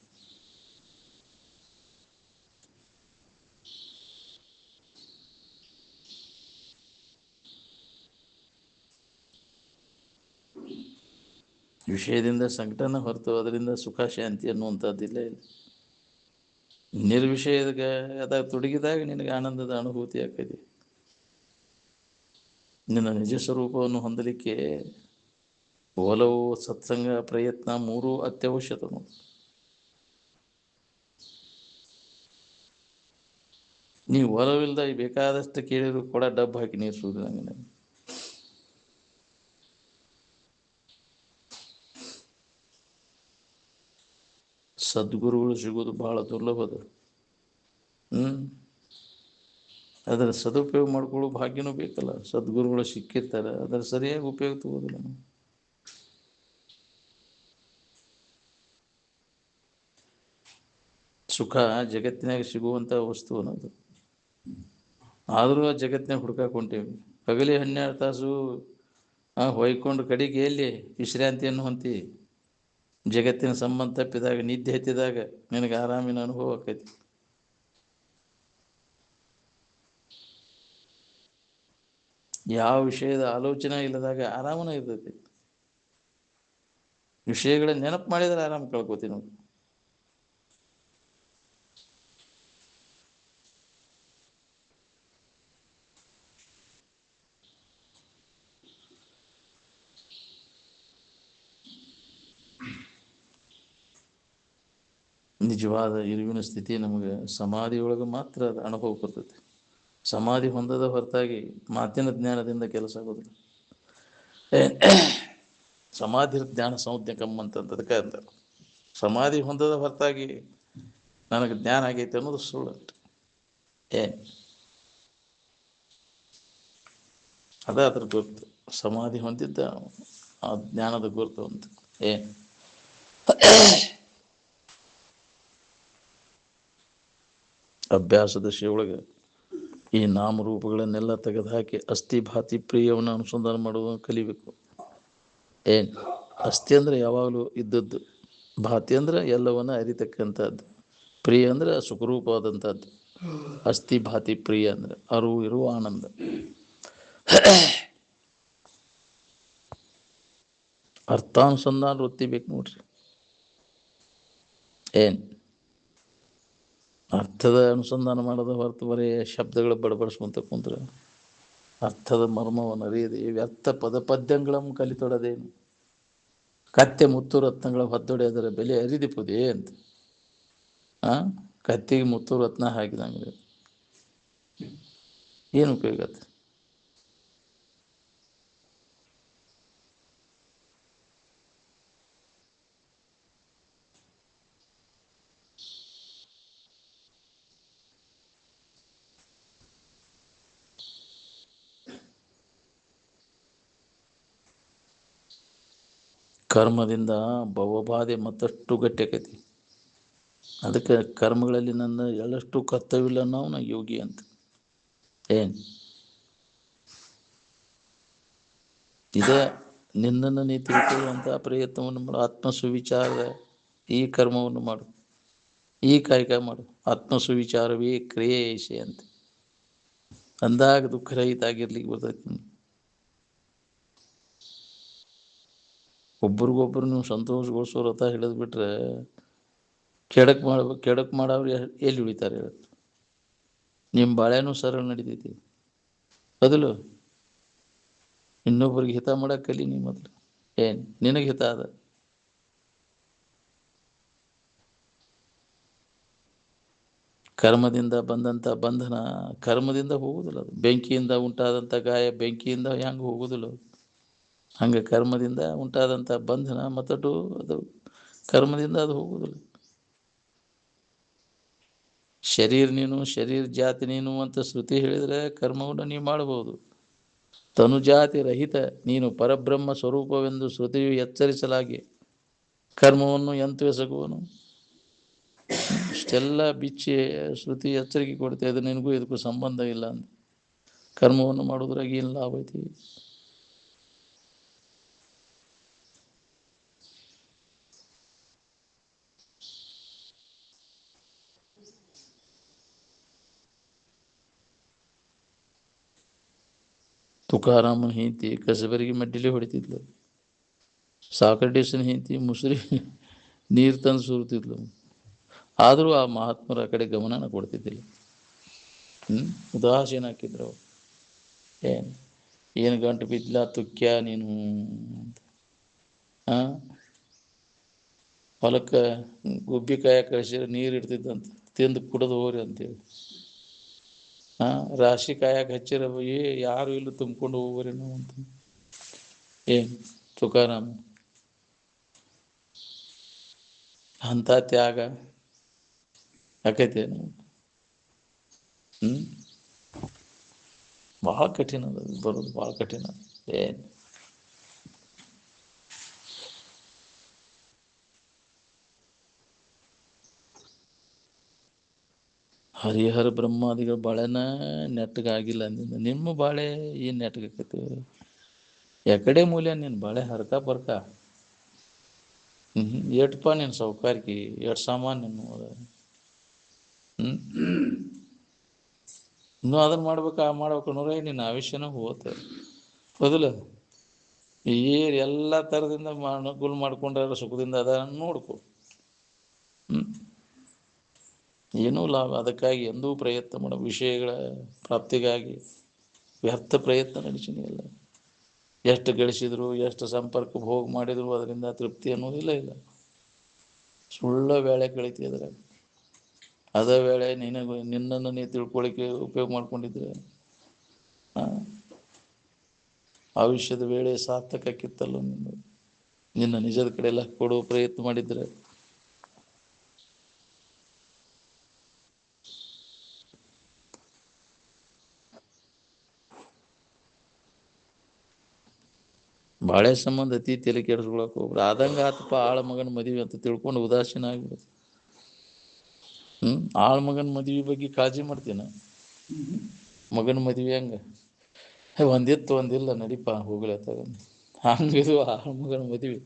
ವಿಷಯದಿಂದ ಸಂಕಟನ ಹೊರತು ಅದರಿಂದ ಸುಖ ಶಾಂತಿ ಅನ್ನುವಂಥದ್ದಿಲ್ಲ. ಇಲ್ಲ ನಿರ್ವಿಷಯದ ಅದಾಗ ತೊಡಗಿದಾಗ ನಿನಗೆ ಆನಂದದ ಅನುಭೂತಿ ಆಗ್ತದೆ. ನಿನ್ನ ನಿಜ ಸ್ವರೂಪವನ್ನು ಹೊಂದಲಿಕ್ಕೆ ಒಲವು, ಸತ್ಸಂಗ, ಪ್ರಯತ್ನ 3 ಅತ್ಯವಶ್ಯಕ. ನೀವು ಒಲವಿಲ್ದ ಬೇಕಾದಷ್ಟು ಕೇಳಿದ್ರು ಕೂಡ ಡಬ್ಬು ಹಾಕಿ ನೀರು ಸುರಿದಂಗೆ. ಸದ್ಗುರುಗಳು ಸಿಗೋದು ಬಹಳ ದುರ್ಲಭದ. ಅದರ ಸದುಪಯೋಗ ಮಾಡ್ಕೊಳ್ಳೋ ಭಾಗ್ಯನೂ ಬೇಕಲ್ಲ. ಸದ್ಗುರುಗಳು ಸಿಕ್ಕಿರ್ತಾರೆ, ಅದರ ಸರಿಯಾಗಿ ಉಪಯೋಗ ತಗೋದಿಲ್ಲ ನಾವು. ಸುಖ ಜಗತ್ತಿನಾಗ ಸಿಗುವಂಥ ವಸ್ತು ಅನ್ನೋದು. ಆದರೂ ಆ ಜಗತ್ತಿನಾಗ ಹುಡ್ಕಾಕೊಂಡೇವಿ. ಹಗಲಿ 12 ತಾಸು ಹೊಯ್ಕೊಂಡು ಕಡೆಗೆ ಎಲ್ಲಿ ವಿಶ್ರಾಂತಿಯನ್ನು ಹೊಂತಿ? ಜಗತ್ತಿನ ಸಂಬಂಧ ತಪ್ಪಿದಾಗ, ನಿದ್ದೆ ಹತ್ತಿದಾಗ ನಿನಗೆ ಆರಾಮಿನ ಅನುಭವ ಆಕೈತಿ. ಯಾವ ವಿಷಯದ ಆಲೋಚನೆ ಇಲ್ಲದಾಗ ಆರಾಮನ ಇರ್ತೈತಿ. ವಿಷಯಗಳ ನೆನಪು ಮಾಡಿದ್ರೆ ಆರಾಮ ಕಳ್ಕೊತೀವಿ ನಾವು. ನಿಜವಾದ ಇರುವಿನ ಸ್ಥಿತಿ ನಮಗೆ ಸಮಾಧಿಯೊಳಗೆ ಮಾತ್ರ ಅದು ಅನುಭವ ಬರ್ತೈತಿ. ಸಮಾಧಿ ಹೊಂದದ ಹೊರತಾಗಿ ಮಾತಿನ ಜ್ಞಾನದಿಂದ ಕೆಲಸ ಆಗೋದಿಲ್ಲ. ಸಮಾಧಿ ಜ್ಞಾನ ಸಂಜ್ಞಕಮ್ಮ ಅಂತದಕ್ಕೆ ಅಂತ. ಸಮಾಧಿ ಹೊಂದದ ಹೊರತಾಗಿ ನನಗೆ ಜ್ಞಾನ ಆಗೈತೆ ಅನ್ನೋದು ಸುಳ್ಳು. ಏನು ಅದ ಅದ್ರ ಗುರುತು. ಸಮಾಧಿ ಹೊಂದಿದ್ದ ಆ ಜ್ಞಾನದ ಗುರುತು ಅಂತ. ಏನು ಅಭ್ಯಾಸದ ಒಳಗೆ ಈ ನಾಮರೂಪಗಳನ್ನೆಲ್ಲ ತೆಗೆದುಹಾಕಿ ಅಸ್ಥಿ ಭಾತಿ ಪ್ರಿಯವನ್ನು ಅನುಸಂಧಾನ ಮಾಡುವುದನ್ನು ಕಲಿಬೇಕು. ಏನು ಅಸ್ಥಿ ಅಂದರೆ ಯಾವಾಗಲೂ ಇದ್ದದ್ದು, ಭಾತಿ ಅಂದರೆ ಎಲ್ಲವನ್ನ ಅರಿತಕ್ಕಂಥದ್ದು, ಪ್ರಿಯ ಅಂದರೆ ಸುಖರೂಪವಾದಂಥದ್ದು. ಅಸ್ಥಿ ಭಾತಿ ಪ್ರಿಯ ಅಂದರೆ ಅರಿವು ಇರುವ ಆನಂದ. ಅರ್ಥಾನುಸಂಧಾನ ವೃತ್ತಿ ಬೇಕು ನೋಡ್ರಿ. ಏನು ಅರ್ಥದ ಅನುಸಂಧಾನ ಮಾಡೋದು ಹೊರತು ಬರೀ ಶಬ್ದಗಳು ಬಡಬಡಿಸ್ಕೊಂತ ಕುಂತ್ರೆ ಅರ್ಥದ ಮರ್ಮವನ್ನು ಅರಿಯದೆ ವ್ಯರ್ಥ ಪದ್ಯಗಳನ್ನು ಕಲಿತೊಡದೇನು. ಕತ್ತೆ ಮುತ್ತು ರತ್ನಗಳ ಹೊದ್ದೊಡೆಯದರ ಬೆಲೆ ಅರಿದಿಪ್ಪುದೇ ಅಂತ. ಕತ್ತಿಗೆ ಮುತ್ತು ರತ್ನ ಹಾಕಿದಂಗೆ ಏನು ಉಪಯೋಗ ಆಗುತ್ತೆ? ಕರ್ಮದಿಂದ ಭವಬಾಧೆ ಮತ್ತಷ್ಟು ಗಟ್ಟಿ ಆಕೈತಿ. ಅದಕ್ಕೆ ಕರ್ಮಗಳಲ್ಲಿ ನನ್ನ ಎಳ್ಳಷ್ಟು ಕರ್ತವ್ಯವಿಲ್ಲ ನಾವು ನಾ ಯೋಗಿ ಅಂತ. ಏನು ಇದೇ ನಿನ್ನನ್ನು ನೀ ತಿಳ್ಕೊಳ್ಳುವಂಥ ಪ್ರಯತ್ನವನ್ನು ಮಾಡು. ಆತ್ಮಸುವಿಚಾರದ ಈ ಕರ್ಮವನ್ನು ಮಾಡು, ಈ ಕಾಯಕ ಮಾಡು. ಆತ್ಮಸುವಿಚಾರವೇ ಕ್ರಿಯೇಷೆ ಅಂತ ಅಂದಾಗ ದುಃಖರಹಿತ ಆಗಿರ್ಲಿಕ್ಕೆ ಬರ್ತೈತಿ. ಒಬ್ರಿಗೊಬ್ರು ನೀವು ಸಂತೋಷಗೊಳಿಸೋ ರಥ ಹಿಡಿದು ಬಿಟ್ರೆ ಕೆಡಕ್ ಮಾಡೋರು ಎಲ್ಲಿ ಉಳಿತಾರೆ ಹೇಳ. ನಿಮ್ಮ ಬಾಳೆನೂ ಸರಳ ನಡೀತೈತಿ ಬದಲು ಇನ್ನೊಬ್ಬರಿಗೆ ಹಿತ ಮಾಡಕ್ಕೆ ಕಲಿ ನೀ ಮೊದಲು. ಏನು ನಿನಗೆ ಹಿತ ಅದ. ಕರ್ಮದಿಂದ ಬಂದಂಥ ಬಂಧನ ಕರ್ಮದಿಂದ ಹೋಗುದಿಲ್ಲ. ಅದು ಬೆಂಕಿಯಿಂದ ಉಂಟಾದಂಥ ಗಾಯ ಬೆಂಕಿಯಿಂದ ಹೆಂಗೆ ಹೋಗುದಿಲ್ಲ. ಹಂಗೆ ಕರ್ಮದಿಂದ ಉಂಟಾದಂಥ ಬಂಧನ ಮತ್ತಟು ಅದು ಕರ್ಮದಿಂದ ಅದು ಹೋಗುದಿಲ್ಲ. ಶರೀರ ನೀನು, ಶರೀರ ಜಾತಿ ನೀನು ಅಂತ ಶ್ರುತಿ ಹೇಳಿದರೆ ಕರ್ಮವನ್ನು ನೀವು ಮಾಡಬಹುದು. ತನುಜಾತಿ ರಹಿತ ನೀನು ಪರಬ್ರಹ್ಮ ಸ್ವರೂಪವೆಂದು ಶ್ರುತಿಯು ಎಚ್ಚರಿಸಲಾಗಿ ಕರ್ಮವನ್ನು ಎಂತವೆಸಗುವನು. ಇಷ್ಟೆಲ್ಲ ಬಿಚ್ಚಿ ಶ್ರುತಿ ಎಚ್ಚರಿಕೆ ಕೊಡ್ತಾ ಇದೆ, ನಿನಗೂ ಇದಕ್ಕೂ ಸಂಬಂಧ ಇಲ್ಲ ಅಂತ. ಕರ್ಮವನ್ನು ಮಾಡೋದ್ರಾಗ ಏನು ಲಾಭ ಐತಿ? ತುಕಾರಾಮನ ಹೆಂಡತಿ ಕಸಬರಿಗೆ ಮಡ್ಡಿಲೆ ಹೊಡಿತಿದ್ಲು. ಸಾಕರ್ಟೇಶನ್ ಹೆಂಡತಿ ಮುಸುರಿ ನೀರು ತಂದು ಸುರಿತಿದ್ಲು. ಆದರೂ ಆ ಮಹಾತ್ಮರ ಕಡೆ ಗಮನನ ಕೊಡ್ತಿದ್ದಿಲ್ಲ. ಉದಾಸೀನ ಹಾಕಿದ್ರು. ಏನು ಗಂಟು ಬಿದ್ದಿಲ್ಲ ತುಕ್ಯ ನೀನು ಅಂತ. ಹೊಲಕ್ಕೆ ಗುಬ್ಬಿ ಕಾಯ ಕಳಿಸಿದ್ರೆ ನೀರು ಇಡ್ತಿದ್ದಂತ, ತಿಂದು ಕುಡಿದು ಹೋಗ್ರಿ ಅಂತೇಳಿ. ರಾಶಿ ಕಾಯಕ್ಕೆ ಹಚ್ಚಿರ ಯಾರು ಇಲ್ಲ ತುಂಬಿಕೊಂಡು ಹೋಗ್ರಿ ನಾವು ಅಂತ. ಏನು ತುಕಾರಾಮ ಅಂತ ತ್ಯಾಗ ಆಕೈತೇನು? ಭಾಳ ಕಠಿಣ ಅದ ಬರೋದು, ಭಾಳ ಕಠಿಣ. ಏನು ಹರಿಹರ ಬ್ರಹ್ಮಾದಿಗಳ ಬಾಳೆನ ನೆಟ್ಟಗಾಗಿಲ್ಲ ಅಂದಿಂದ ನಿಮ್ಮ ಬಾಳೆ ಏನು ನೆಟ್ಟಗಾಕೈತಿ? ಎಕಡೆ ಮೂಲ್ಯ ನಿನ್ನ ಬಾಳೆ ಹರ್ಕ ಬರ್ಕ. ಎಟ್ಪ ನಿನ್ನ ಸೌಕಾರಿಕೆ, ಎಷ್ಟು ಸಾಮಾನು ನಿನ್ನ. ಇನ್ನೂ ಅದನ್ನು ಮಾಡ್ಬೇಕು ಆ ಮಾಡ್ಬೇಕು ಅನ್ನೋರೇ ನಿನ್ನ ಆಯುಷ್ಯನ ಹೋಗುತ್ತೆ ಹೌದಿಲ್ಲ. ಏನು ಎಲ್ಲ ಥರದಿಂದ ಅನುಕೂಲ ಮಾಡ್ಕೊಂಡ್ರೆ ಸುಖದಿಂದ ಅದ ನೋಡ್ಕೊ. ಏನೂ ಲಾಭ ಅದಕ್ಕಾಗಿ ಎಂದೂ ಪ್ರಯತ್ನ ಮಾಡೋ ವಿಷಯಗಳ ಪ್ರಾಪ್ತಿಗಾಗಿ ವ್ಯರ್ಥ ಪ್ರಯತ್ನ ನಡೆಸಿನಿಲ್ಲ. ಎಷ್ಟು ಗಳಿಸಿದ್ರು, ಎಷ್ಟು ಸಂಪರ್ಕ ಭೋಗ ಮಾಡಿದ್ರು ಅದರಿಂದ ತೃಪ್ತಿ ಅನ್ನೋದಿಲ್ಲ. ಇಲ್ಲ, ಸುಳ್ಳ ವೇಳೆ ಕಳಿತಿ ಅದ್ರಾಗ. ಅದ ವೇಳೆ ನಿನ್ನನ್ನು ನೀ ತಿಳ್ಕೊಳ್ಳಿಕ್ಕೆ ಉಪಯೋಗ ಮಾಡ್ಕೊಂಡಿದ್ರೆ ಆಯುಷ್ಯದ ವೇಳೆ ಸಾರ್ಥಕಕ್ಕಿತ್ತಲ್ಲ. ನಿನ್ನ ನಿಜದ ಕಡೆ ಎಲ್ಲ ಕೊಡುವ ಪ್ರಯತ್ನ ಮಾಡಿದ್ರೆ ಬಾಳೆ ಸಂಬಂಧ ಅತಿ ತಲೆ ಕೆಡಿಸ್ಕೊಳಕ್ ಹೋಗ್ಬಿಡ. ಆದಂಗ ಆತಪ್ಪ ಆಳ ಮಗನ ಮದುವೆ ಅಂತ ತಿಳ್ಕೊಂಡು ಉದಾಸೀನ ಆಗ್ಬಿಡುತ್ತೆ. ಆಳ ಮಗನ ಮದುವೆ ಬಗ್ಗೆ ಕಾಳಜಿ ಮಾಡ್ತೀನ? ಮಗನ ಮದುವೆ ಹಂಗ ಒಂದಿತ್ತು ಒಂದಿಲ್ಲ ನಡಿಪ ಹೋಗ್ಲತ್ತಾಗ ಹಂಗಿದು ಆಳ ಮಗನ ಮದುವೆ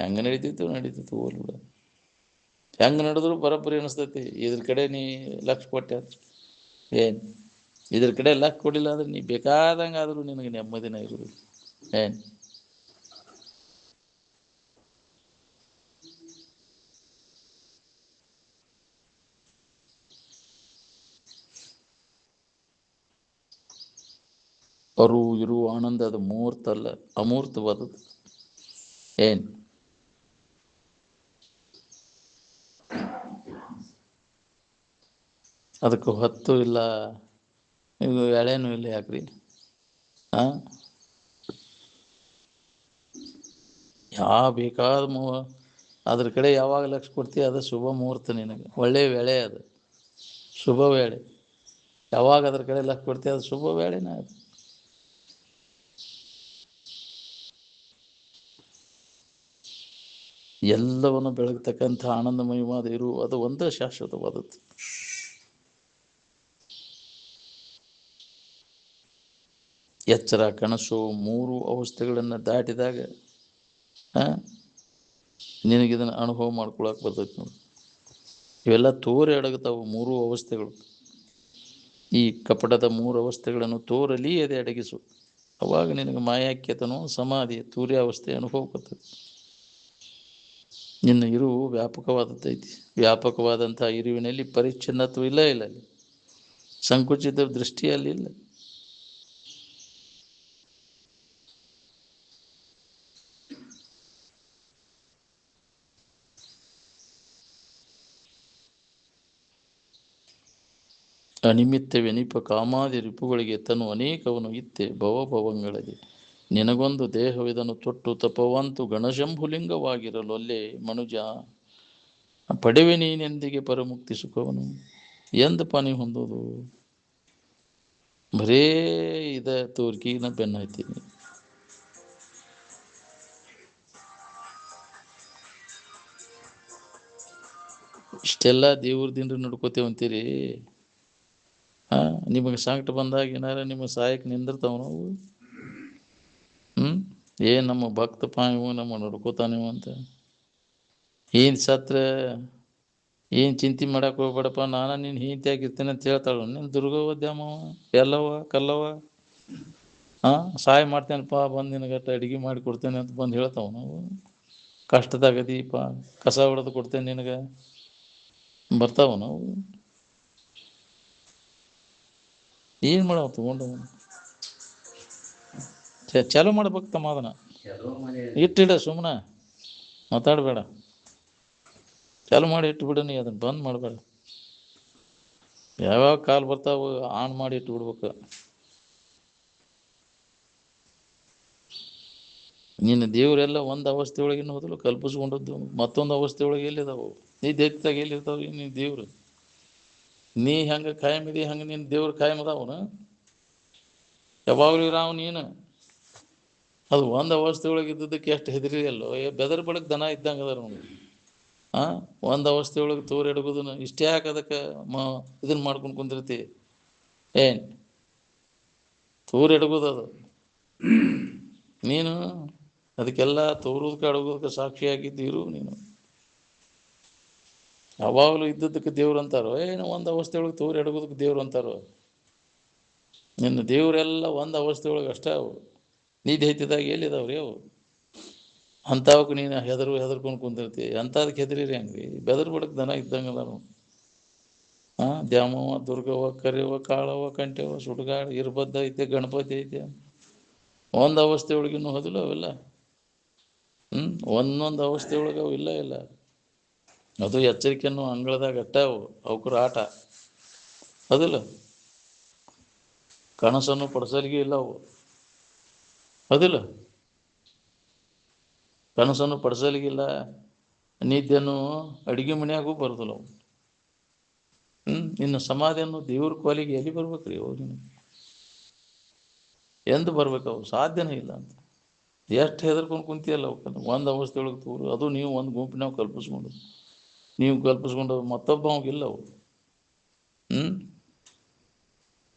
ಹೆಂಗ ನಡೀತಿತ್ತು ಹೋಗ್ಬಿಡ. ಹೆಂಗ ನಡೆದ್ರು ಬರೋಬ್ಬರಿ ಅನಿಸ್ತೈತಿ. ಇದ್ರ ಕಡೆ ನೀ ಲಕ್ಷ ಕೊಟ್ಟೆ ಏನ್, ಇದ್ರ ಕಡೆ ಲಕ್ಷ ಕೊಡಿಲ್ಲ ಅಂದ್ರೆ ನೀ ಬೇಕಾದಂಗ ಆದ್ರೂ ನಿನಗೆ ನೆಮ್ಮದಿನ ಇರುವುದು ಏನ್. ಅರು ಇರು ಆನಂದ ಅದು ಮೂರ್ತ ಅಲ್ಲ, ಅಮೂರ್ತವಾದದ್ದು ಏನ್. ಅದಕ್ಕೆ ಹೊತ್ತು ಇಲ್ಲ, ಇದು ಎಳೆನೂ ಇಲ್ಲ ಯಾಕ್ರಿ? ಬೇಕಾದ ಅದ್ರ ಕಡೆ ಯಾವಾಗ ಲಕ್ಷ ಕೊಡ್ತೀವಿ ಅದು ಶುಭ ಮುಹೂರ್ತ, ನಿನಗೆ ಒಳ್ಳೆಯ ವೇಳೆ, ಅದು ಶುಭ ವೇಳೆ. ಯಾವಾಗ ಅದ್ರ ಕಡೆ ಲಕ್ಷ ಕೊಡ್ತೀವಿ ಅದು ಶುಭ ವೇಳೆನ ಅದು. ಎಲ್ಲವನ್ನು ಬೆಳಗ್ತಕ್ಕಂಥ ಆನಂದಮಯವಾದ ಇರು, ಅದು ಒಂದೇ ಶಾಶ್ವತವಾದದ್ದು. ಎಚ್ಚರ ಕನಸು ಮೂರು ಅವಸ್ಥೆಗಳನ್ನು ದಾಟಿದಾಗ ನಿನಗಿದನ್ನು ಅನುಭವ ಮಾಡ್ಕೊಳಕ್ಕೆ ಬರ್ತೈತಿ ನೋಡಿ. ಇವೆಲ್ಲ ತೋರೆ ಅಡಗುತ್ತಾವು ಮೂರು ಅವಸ್ಥೆಗಳು. ಈ ಕಪಟದ ಮೂರು ಅವಸ್ಥೆಗಳನ್ನು ತೋರಲಿ ಎದೆ ಅಡಗಿಸು, ಅವಾಗ ನಿನಗೆ ಮಾಯಾಕ್ಯತನೋ ಸಮಾಧಿ ತೂರ್ಯಾವಸ್ಥೆ ಅನುಭವ ಬರ್ತದೆ. ನಿನ್ನ ಇರುವು ವ್ಯಾಪಕವಾದದ್ದೈತಿ. ವ್ಯಾಪಕವಾದಂಥ ಇರುವಿನಲ್ಲಿ ಪರಿಚ್ಛಿನ್ನತ್ವ ಇಲ್ಲ, ಅಲ್ಲಿ ಸಂಕುಚಿತ ದೃಷ್ಟಿಯಲ್ಲಿ ಇಲ್ಲ. ಅನಿಮಿತ್ತವೆನಿಪ ಕಾಮಾದಿ ರಿಪುಗಳಿಗೆ ತನು ಅನೇಕವನು ಇತ್ತೆ ಭವಭವಂಗಳಲ್ಲಿ. ನಿನಗೊಂದು ದೇಹವಿದನು ತೊಟ್ಟು ತಪವಂತು ಗಣಶಂಭುಲಿಂಗವಾಗಿರಲು ಅಲ್ಲೇ ಮನುಜ ಪಡೆವೆ ನೀನೆಂದಿಗೆ ಪರಮುಕ್ತಿ ಸುಖವನು. ಎಂದಪ್ಪ ನೀವು ಹೊಂದೋದು? ಬರೇ ಇದ ತೋರ್ಕಿನ ಬೆನ್ನ ಹತ್ತೀನಿ. ಇಷ್ಟೆಲ್ಲ ದೇವ್ರ ದಿಂಡ್ರು ನಡ್ಕೋತೇವೆ ಅಂತೀರಿ. ನಿಮಗೆ ಸಂಕಟ ಬಂದಾಗ ಏನಾರ ನಿಮಗೆ ಸಹಾಯಕ್ಕೆ ನಿಂದಿರ್ತಾವ ನಾವು? ಏನು ನಮ್ಮ ಭಕ್ತಪ್ಪ ಇವು ನಮ್ಮ ನಡ್ಕೋತಾನಿವು ಅಂತ ಏನು ಸತ್ರ ಏನು ಚಿಂತೆ ಮಾಡಕ್ಕೆ ಹೋಗ್ಬೇಡಪ್ಪ, ನಾನು ನೀನು ಹೀಂತಿಯಾಗಿರ್ತೀನಿ ಅಂತ ಹೇಳ್ತಾಳು ನೀನು ದುರ್ಗವದ್ಯಾಮವ ಎಲ್ಲವ ಕಲ್ಲವ. ಸಹಾಯ ಮಾಡ್ತೇನಪ್ಪ, ಬಂದು ನಿನಗಟ್ಟ ಅಡುಗೆ ಮಾಡಿ ಕೊಡ್ತೇನೆ ಅಂತ ಬಂದು ಹೇಳ್ತಾವ ನಾವು. ಕಷ್ಟದಾಗದೀಪ ಕಸ ಹೊಡೆದು ಕೊಡ್ತೇನೆ ನಿನಗೆ ಬರ್ತಾವ ನಾವು. ಏನು ಮಾಡವ ತಗೊಂಡು ಚಾಲು ಮಾಡ್ಬೇಕು ತಮ್ಮ, ಅದನ್ನು ಇಟ್ಟಿಡ ಸುಮ್ಮನೆ ಮಾತಾಡಬೇಡ. ಚಾಲು ಮಾಡಿ ಇಟ್ಬಿಡು, ನೀ ಅದನ್ನು ಬಂದ್ ಮಾಡಬೇಡ. ಯಾವ್ಯಾವ ಕಾಲ್ ಬರ್ತಾವ ಆನ್ ಮಾಡಿ ಇಟ್ಬಿಡ್ಬೇಕು. ನಿನ್ನ ದೇವರೆಲ್ಲ ಒಂದು ಅವಸ್ಥೆ ಒಳಗಿನ ಹೋದಲು ಕಲ್ಪಿಸ್ಕೊಂಡದ್ದು ಮತ್ತೊಂದು ಅವಸ್ಥೆ ಒಳಗೆ ಎಲ್ಲಿದಾವು? ನೀ ದೇಹದಾಗ ಎಲ್ಲಿರ್ತಾವ ನೀನು ದೇವ್ರು? ನೀ ಹೆಂಗೆ ಕಾಯಮಿದಿ ಹಂಗೆ ನಿನ್ನ ದೇವ್ರು ಕಾಯಮದಾವನ ಯಾವಾಗಲೂ ಇರಾವ್ ನೀನು. ಅದು ಒಂದು ಅವಸ್ಥೆ ಒಳಗೆ ಇದ್ದದಕ್ಕೆ ಎಷ್ಟು ಹೆದರಿ ಅಲ್ಲೋ, ಬೆದರ್ ಬಡಕ್ ದನ ಇದ್ದಂಗೆ ಅದಾರ ನಮ್ಗೆ. ಒಂದು ಅವಸ್ಥೆ ಒಳಗೆ ತೋರು ಎಡಗೋದನ್ನ ಇಷ್ಟೇ ಯಾಕೆ ಅದಕ್ಕೆ ಇದನ್ನು ಮಾಡ್ಕೊಂಡು ಕುಂದಿರ್ತಿ ಏನು? ತೋರು ಎಡಗೋದದು ನೀನು. ಅದಕ್ಕೆಲ್ಲ ತೋರೋದಕ್ಕೆ ಅಡಗೋದಕ್ಕೆ ಸಾಕ್ಷಿಯಾಗಿದ್ದೀರು ನೀನು. ಯಾವಾಗಲೂ ಇದ್ದದಕ್ಕೆ ದೇವ್ರು ಅಂತಾರೋ, ಏನು ಒಂದು ಅವಸ್ಥೆ ಒಳಗೆ ತೋರು ಎಡಗೋದಕ್ಕೆ ದೇವ್ರು ಅಂತಾರೋ? ನಿನ್ನ ದೇವರೆಲ್ಲ ಒಂದು ಅವಸ್ಥೆ ಒಳಗೆ ಅಷ್ಟೇ ಅವು. ನಿದ್ದೆ ಹತ್ತಿದಾಗ ಎಲ್ಲಿದಾವ್ರಿ ಅವು? ಅಂಥವಕ್ಕೆ ನೀನು ಹೆದರ್ಕೊಂಡು ಕುಂದಿರ್ತಿ. ಅಂಥದಕ್ಕೆ ಹೆದರಿರಿ ಹಂಗ್ರಿ? ಬೆದರ್ ಬಡಕ್ ದನ ಇದ್ದಂಗಲ್ಲ ನಾವು. ದ್ಯಾಮವ್ವ ದುರ್ಗವ್ವ ಕರಿಯವ್ವ ಕಾಳವ್ವ ಕಂಠೆವ್ವ ಸುಡುಗಾಡು ಇರ್ಬದ್ದ ಐತೆ ಗಣಪತಿ ಐತೆ. ಒಂದು ಅವಸ್ಥೆ ಒಳಗಿನ್ನೂ ಹೋದಿಲ್ಲ ಅವೆಲ್ಲ. ಒಂದೊಂದು ಅವಸ್ಥೆ ಒಳಗೆ ಅವು ಇಲ್ಲ. ಅದು ಎಚ್ಚರಿಕೆಯನ್ನು ಅಂಗಳದಾಗ ಅಟ್ಟ ಅವು ಅವಕ್ರ ಆಟ ಅದಿಲ್ಲ. ಕನಸನ್ನು ಪಡಿಸಲಿಗೆ ಇಲ್ಲ ಅವು ಅದಿಲ್ಲ. ಕನಸನ್ನು ಪಡಿಸಲಿಗಿಲ್ಲ, ನಿದ್ದೆಯನ್ನು ಅಡುಗೆ ಮನೆಯಾಗೂ ಬರೋದಿಲ್ಲ ಅವು. ನಿನ್ನ ಸಮಾಧಿಯನ್ನು ದೇವ್ರ ಕೋಲಿಗೆ ಎಲ್ಲಿ ಬರ್ಬೇಕ್ರಿ ಅವು? ನೀನು ಎಂದು ಬರ್ಬೇಕು ಅವು ಸಾಧ್ಯನೇ ಇಲ್ಲ ಅಂತ. ಎಷ್ಟು ಹೆದರ್ಕೊಂಡು ಕುಂತಿಯಲ್ಲ ಅವಕ್ಕೆ ಒಂದು ಅವಸ್ಥೆ ಒಳಗೆ ತೋರು. ಅದು ನೀವು ಒಂದು ಗುಂಪಿನಾಗ ಕಲ್ಪಿಸ್ಕೊಂಡು ನೀವು ಕಲ್ಪಿಸ್ಕೊಂಡು ಮತ್ತೊಬ್ಬ ಅವಾಗಿಲ್ಲ ಅವು.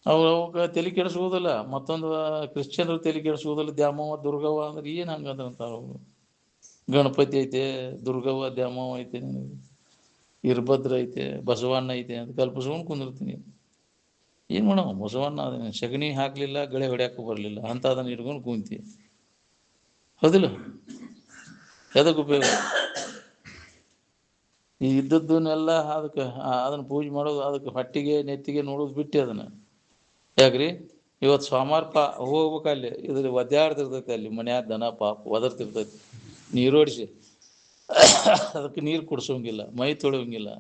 ಅವಕ್ಕೆ ತಲೆ ಕೆಡಿಸುವುದಿಲ್ಲ. ಮತ್ತೊಂದು ಕ್ರಿಶ್ಚಿಯನ್ರು ತಲೆ ಕೆಡಿಸುವುದಿಲ್ಲ. ದ್ಯಾಮವ್ವ ದುರ್ಗವ್ವ ಅಂದ್ರೆ ಏನು ಹಂಗಂತ ಅವ್ರು. ಗಣಪತಿ ಐತೆ, ದುರ್ಗವ್ವ ದ್ಯಾಮವ್ವ ಐತೆ, ಇರ್ಭದ್ರ ಐತೆ, ಬಸವಣ್ಣ ಐತೆ ಅಂತ ಕಲ್ಪಿಸ್ಕೊಂಡು ಕುಂದಿರ್ತೀನಿ. ಏನು ಮಾಡವ? ಬಸವಣ್ಣ ಅದನ್ನ ಸಗಣಿ ಹಾಕಲಿಲ್ಲ, ಗಳೆ ಹೊಡ್ಯಾಕೆ ಬರಲಿಲ್ಲ ಅಂತ ಅದನ್ನು ಇಟ್ಕೊಂಡು ಕುಂತಿ. ಹೌದಿಲ್ಲ? ಎದಕ್ಕೆ ಉಪಯೋಗ? ಈ ಇದ್ದದ್ದನ್ನೆಲ್ಲ ಅದಕ್ಕೆ ಅದನ್ನು ಪೂಜೆ ಮಾಡೋದು, ಅದಕ್ಕೆ ಹೊಟ್ಟಿಗೆ ನೆತ್ತಿಗೆ ನೋಡೋದು ಬಿಟ್ಟು ಅದನ್ನು ಯಾಕ್ರಿ? ಇವತ್ತು ಸೋಮವಾರ ಹೋಗ್ಬೇಕು ಅಲ್ಲಿ ಇದ್ರ ಒದ್ದಾಡ್ತಿರ್ತೈತಿ. ಅಲ್ಲಿ ಮನ್ಯಾಗ ದನ ಪಾಪ ಒದರ್ತಿರ್ತೈತಿ. ನೀರೋಡಿಸಿ ಅದಕ್ಕೆ ನೀರು ಕುಡಿಸೋಂಗಿಲ್ಲ, ಮೈ ತೊಳೆಯೋಂಗಿಲ್ಲ.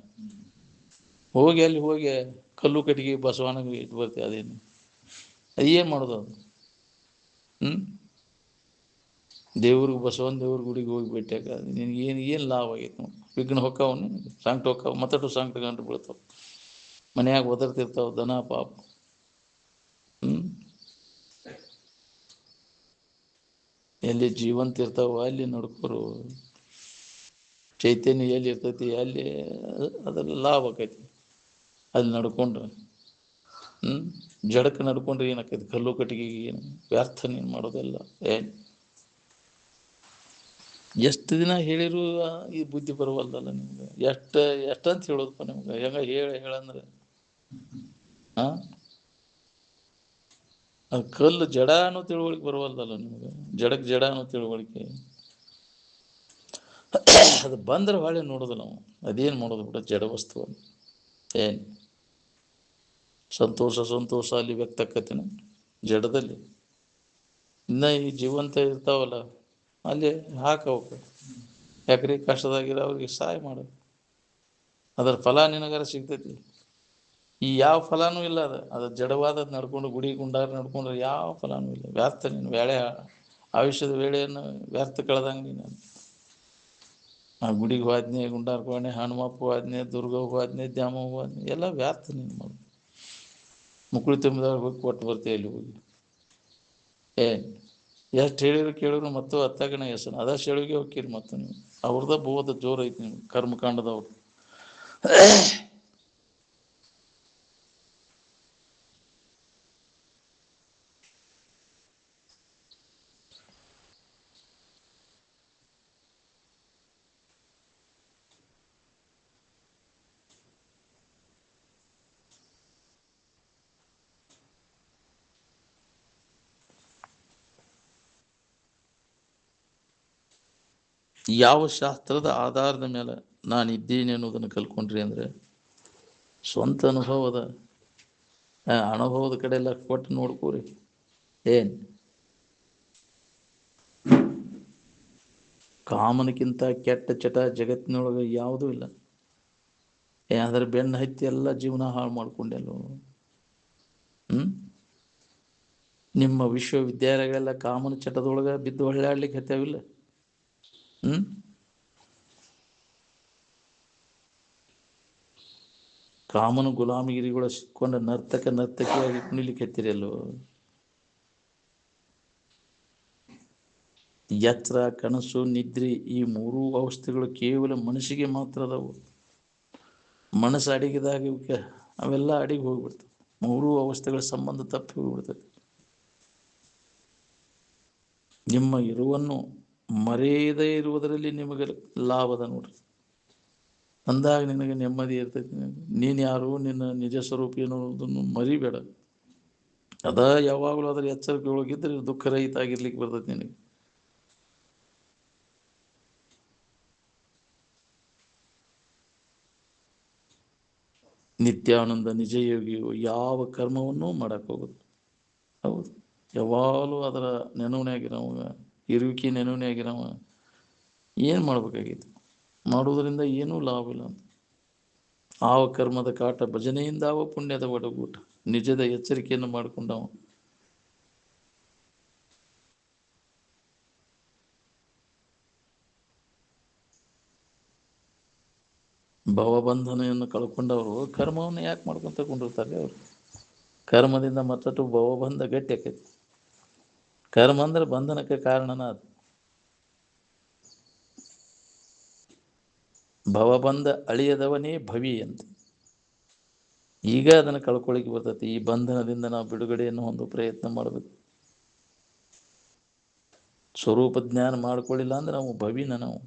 ಹೋಗಿ ಅಲ್ಲಿ ಹೋಗಿ ಕಲ್ಲು ಕಟ್ಟಿಗೆ ಬಸವಣ್ಣಗೆ ಇಟ್ಟು ಬರ್ತೀವಿ. ಅದೇನು ಏನು ಮಾಡೋದು ಅದು? ದೇವ್ರಿಗೆ ಬಸವನ ದೇವ್ರ ಗುಡಿಗೆ ಹೋಗಿ ಬಿಟ್ಟಾಗ ನಿನಗೆ ಏನು ಲಾಭ ಆಗೈತೆ? ವಿಘ್ನ ಹೊಕ್ಕಾವ, ನಿನಗೆ ಸಂಕಟ ಹೊಕ್ಕಾವ, ಮತ್ತಟ್ಟು ಸಂಕಟ ಗಂಟು ಬೀಳ್ತಾವ, ಮನ್ಯಾಗ ಒದರ್ತಿರ್ತಾವ ದನ ಪಾಪ. ಎಲ್ಲಿ ಜೀವಂತ ಇರ್ತಾವ ಅಲ್ಲಿ ನಡ್ಕೋರು. ಚೈತನ್ಯ ಎಲ್ಲಿ ಇರ್ತೈತಿ ಅಲ್ಲಿ ಅದ್ರಲ್ಲಿ ಲಾಭ ಆಕೈತಿ. ಅಲ್ಲಿ ನಡ್ಕೊಂಡ್ರೆ ಜಡಕ್ಕೆ ನಡ್ಕೊಂಡ್ರೆ ಏನಾಕೈತಿ? ಕಲ್ಲು ಕಟ್ಟಿಗೆ ಏನು ವ್ಯರ್ಥ. ನೀನು ಮಾಡೋದೆಲ್ಲ ಎಷ್ಟು ದಿನ ಹೇಳಿರು ಈ ಬುದ್ಧಿ ಬರವಲ್ದಲ್ಲ ನಿಮ್ಗೆ. ಎಷ್ಟಂತ ಹೇಳೋದಪ್ಪ ನಿಮ್ಗೆ? ಹೆಂಗ ಹೇಳಂದ್ರೆ ಅದು ಕಲ್ಲು ಜಡ ಅನ್ನೋ ತಿಳುವಳಿಕೆ ಬರವಲ್ದಲ್ಲ ನಿಮ್ಗೆ. ಜಡಕ್ಕೆ ಜಡ ಅನ್ನೋ ತಿಳುವಳಿಕೆ ಅದು ಬಂದ್ರೆ ಹೊಳೆ ನೋಡೋದು ನಾವು. ಅದೇನು ಮಾಡೋದು ಬಿಡ ಜಡ ವಸ್ತು ಏನು ಸಂತೋಷ ಅಲ್ಲಿ ವ್ಯಕ್ತಕ್ಕತಿನ ಜಡದಲ್ಲಿ. ಇನ್ನು ಈ ಜೀವಂತ ಇರ್ತಾವಲ್ಲ ಅಲ್ಲಿ ಹಾಕಬೇಕು. ಯಾಕ್ರಿ? ಕಷ್ಟದಾಗಿರೋ ಅವ್ರಿಗೆ ಸಹಾಯ ಮಾಡೋದು. ಅದರ ಫಲ ನಿನಗಾರ ಸಿಗ್ತೈತಿ. ಈ ಯಾವ ಫಲಾನೂ ಇಲ್ಲ. ಅದು ಜಡವಾದದ್ದು ನಡ್ಕೊಂಡು ಗುಡಿ ಗುಂಡಾರ ನಡ್ಕೊಂಡ್ರೆ ಯಾವ ಫಲಾನೂ ಇಲ್ಲ. ವ್ಯರ್ಥ. ನೀನು ವೇಳೆ ಆಯುಷ್ಯದ ವೇಳೆಯನ್ನು ವ್ಯರ್ಥ ಕಳೆದಂಗೆ ನೀನು. ಆ ಗುಡಿಗೆ ಹೋದ್ನೆ, ಗುಂಡಾರ್ಗೆ ಹೋದ್ನೆ, ಹನುಮಪ್ಪ ಹೋದ್ನೆ, ದುರ್ಗವ್ವ ಹೋದ್ನೆ, ದ್ಯಾಮವ್ವ ಹೋದ್ನೆ, ಎಲ್ಲ ವ್ಯರ್ಥ. ನೀನು ಮಾಡೋದು ಮುಕುಳಿ ತುಂಬಿದಾಗ ಹೋಗಿ ಕೊಟ್ಟು ಬರ್ತೀವಿ ಅಲ್ಲಿ ಹೋಗಿ. ಎಷ್ಟು ಹೇಳಿದ್ರು ಕೇಳಿದ್ರು ಮತ್ತು ಹತ್ತಾಗಣ ಹೆಸರು ಅದ ಶೆಳಿಗೆ ಹೋಗ್ತೀರಿ. ಮತ್ತು ನೀವು ಅವ್ರದ ಬೋಧ ಜೋರು ಐತಿ ನಿಮ್ಗೆ ಕರ್ಮಕಾಂಡದವ್ರು. ಯಾವ ಶಾಸ್ತ್ರದ ಆಧಾರದ ಮೇಲೆ ನಾನು ಇದ್ದೀನಿ ಅನ್ನೋದನ್ನು ಕಲ್ಕೊಂಡ್ರಿ ಅಂದರೆ ಸ್ವಂತ ಅನುಭವದ ಕಡೆ ಎಲ್ಲ ಕೊಟ್ಟು ನೋಡ್ಕೋರಿ. ಕಾಮನಕ್ಕಿಂತ ಕೆಟ್ಟ ಚಟ ಜಗತ್ತಿನೊಳಗೆ ಯಾವುದೂ ಇಲ್ಲ. ಅದರ ಬೆನ್ನು ಹತ್ತಿ ಎಲ್ಲ ಜೀವನ ಹಾಳು ಮಾಡ್ಕೊಂಡೆಲ್ಲೋ. ನಿಮ್ಮ ವಿಶ್ವವಿದ್ಯಾಲಯಗಳೆಲ್ಲ ಕಾಮನ ಚಟದೊಳಗೆ ಬಿದ್ದು ಹೊಳ್ಳಾಡ್ಲಿಕ್ಕೆ ಹತ್ತಾವಿಲ್ಲ. ಕಾಮನ ಗುಲಾಮಗಿರಿಗಳು ಸಿಕ್ಕೊಂಡ ನರ್ತಕಿಯಾಗಿ ಕುಣಿಲಿಕ್ಕೆ ಹತ್ತಿರಲ್ಲೋ. ಎಚ್ಚರ, ಕನಸು, ನಿದ್ರೆ ಈ ಮೂರೂ ಅವಸ್ಥೆಗಳು ಕೇವಲ ಮನಸ್ಸಿಗೆ ಮಾತ್ರ ಅದಾವು. ಮನಸ್ಸು ಅಡಗಿದಾಗ ಇವಕ್ಕೆ ಅವೆಲ್ಲ ಅಡಿಗೆ ಹೋಗ್ಬಿಡ್ತವೆ. ಮೂರೂ ಅವಸ್ಥೆಗಳ ಸಂಬಂಧ ತಪ್ಪಿ ಹೋಗ್ಬಿಡ್ತದೆ. ನಿಮ್ಮ ಇರುವನ್ನು ಮರೆಯದೇ ಇರುವುದರಲ್ಲಿ ನಿಮಗೆ ಲಾಭದ ನೋಡ್ರಿ. ಅಂದಾಗ ನಿನಗೆ ನೆಮ್ಮದಿ ಇರ್ತೈತಿ. ನೀನು ಯಾರು, ನಿನ್ನ ನಿಜ ಸ್ವರೂಪ ಏನು ಅನ್ನೋದನ್ನು ಮರಿಬೇಡ. ಅದ ಯಾವಾಗಲೂ ಅದರ ಎಚ್ಚರಿಕೆ ಒಳಗಿದ್ರೆ ದುಃಖರಹಿತ ಆಗಿರ್ಲಿಕ್ಕೆ ಬರ್ತೈತಿ ನಿನಗೆ. ನಿತ್ಯಾನಂದ ನಿಜಯೋಗಿಯು ಯಾವ ಕರ್ಮವನ್ನೂ ಮಾಡಕ್ಕೆ ಹೋಗುದು. ಹೌದು, ಯಾವಾಗಲೂ ಅದರ ನೆನವನಾಗಿರವ, ಇರುವಿಕೆ ನೆನವನಾಗಿರವ ಏನು ಮಾಡ್ಬೇಕಾಗಿತ್ತು? ಮಾಡುವುದರಿಂದ ಏನೂ ಲಾಭ ಇಲ್ಲ ಅಂತ. ಆವ ಕರ್ಮದ ಕಾಟ ಭಜನೆಯಿಂದ ಆವ ಪುಣ್ಯದ ಒಡಗೂಟ. ನಿಜದ ಎಚ್ಚರಿಕೆಯನ್ನು ಮಾಡಿಕೊಂಡವ ಭವಬಂಧನೆಯನ್ನು ಕಳ್ಕೊಂಡವರು ಕರ್ಮವನ್ನು ಯಾಕೆ ಮಾಡ್ಕೊಂತ ಕೊಂಡಿರ್ತಾರೆ? ಅವರು ಕರ್ಮದಿಂದ ಮತ್ತಷ್ಟು ಭವಬಂಧ ಗಟ್ಟಿ ಆಕೈತಿ. ಕರ್ಮ ಅಂದ್ರೆ ಬಂಧನಕ್ಕೆ ಕಾರಣನ ಅದು. ಭವಬಂಧ ಅಳಿಯದವನೇ ಭವಿ ಅಂತ. ಈಗ ಅದನ್ನು ಕಳ್ಕೊಳ್ಳಿಕ್ಕೆ ಬರ್ತೈತಿ. ಈ ಬಂಧನದಿಂದ ನಾವು ಬಿಡುಗಡೆಯನ್ನು ಹೊಂದೋ ಪ್ರಯತ್ನ ಮಾಡಬೇಕು. ಸ್ವರೂಪ ಜ್ಞಾನ ಮಾಡ್ಕೊಳ್ಳಿಲ್ಲ ಅಂದ್ರೆ ನಾವು ಭವಿನ ನಾವು.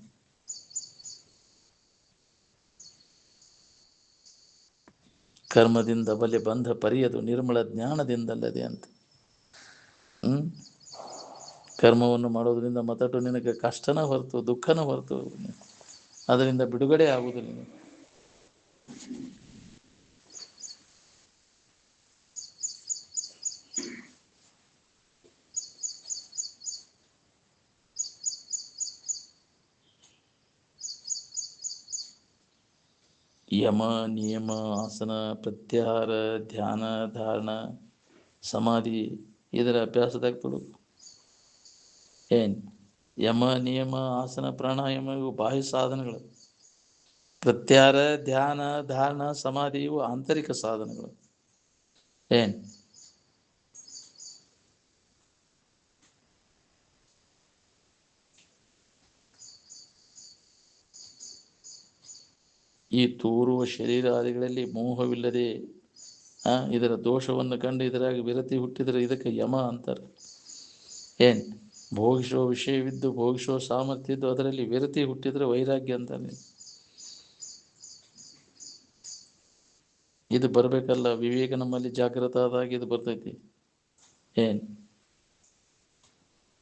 ಕರ್ಮದಿಂದ ಬಲೆ ಬಂಧ ಪರಿಯದು ನಿರ್ಮಲ ಜ್ಞಾನದಿಂದಲ್ಲದೆ ಅಂತ. ಕರ್ಮವನ್ನು ಮಾಡೋದ್ರಿಂದ ಮತ್ತಟ್ಟು ನಿನಗೆ ಕಷ್ಟನ ಹೊರತು ದುಃಖನ ಹೊರತು ಅದರಿಂದ ಬಿಡುಗಡೆ ಆಗುವುದಿಲ್ಲ. ಯಮ ನಿಯಮ ಆಸನ ಪ್ರತ್ಯಾಹಾರ ಧ್ಯಾನ ಧಾರಣ ಸಮಾಧಿ ಇದರ ಅಭ್ಯಾಸದಾಗ ಕೊಡು. ಏನು ಯಮ ನಿಯಮ ಆಸನ ಪ್ರಾಣಾಯಾಮ ಇವು ಬಾಹ್ಯ ಸಾಧನಗಳು. ಪ್ರತ್ಯಾಹಾರ ಧ್ಯಾನ ಧಾರಣ ಸಮಾಧಿ ಇವು ಆಂತರಿಕ ಸಾಧನಗಳು. ಏನು ಈ ತೋರುವ ಶರೀರಾದಿಗಳಲ್ಲಿ ಮೋಹವಿಲ್ಲದೆ ಇದರ ದೋಷವನ್ನು ಕಂಡು ಇದರಾಗಿ ವಿರತಿ ಹುಟ್ಟಿದರೆ ಇದಕ್ಕೆ ಯಮ ಅಂತಾರೆ. ಏನು ಭೋಗಿಸೋ ವಿಷಯವಿದ್ದು ಭೋಗಿಸೋ ಸಾಮರ್ಥ್ಯ ಇದ್ದು ಅದರಲ್ಲಿ ವಿರತಿ ಹುಟ್ಟಿದರೆ ವೈರಾಗ್ಯ ಅಂತಾನೆ. ಇದು ಬರಬೇಕಲ್ಲ, ವಿವೇಕ ನಮ್ಮಲ್ಲಿ ಜಾಗೃತ ಆದಾಗ ಇದು ಬರ್ತೈತಿ. ಏನು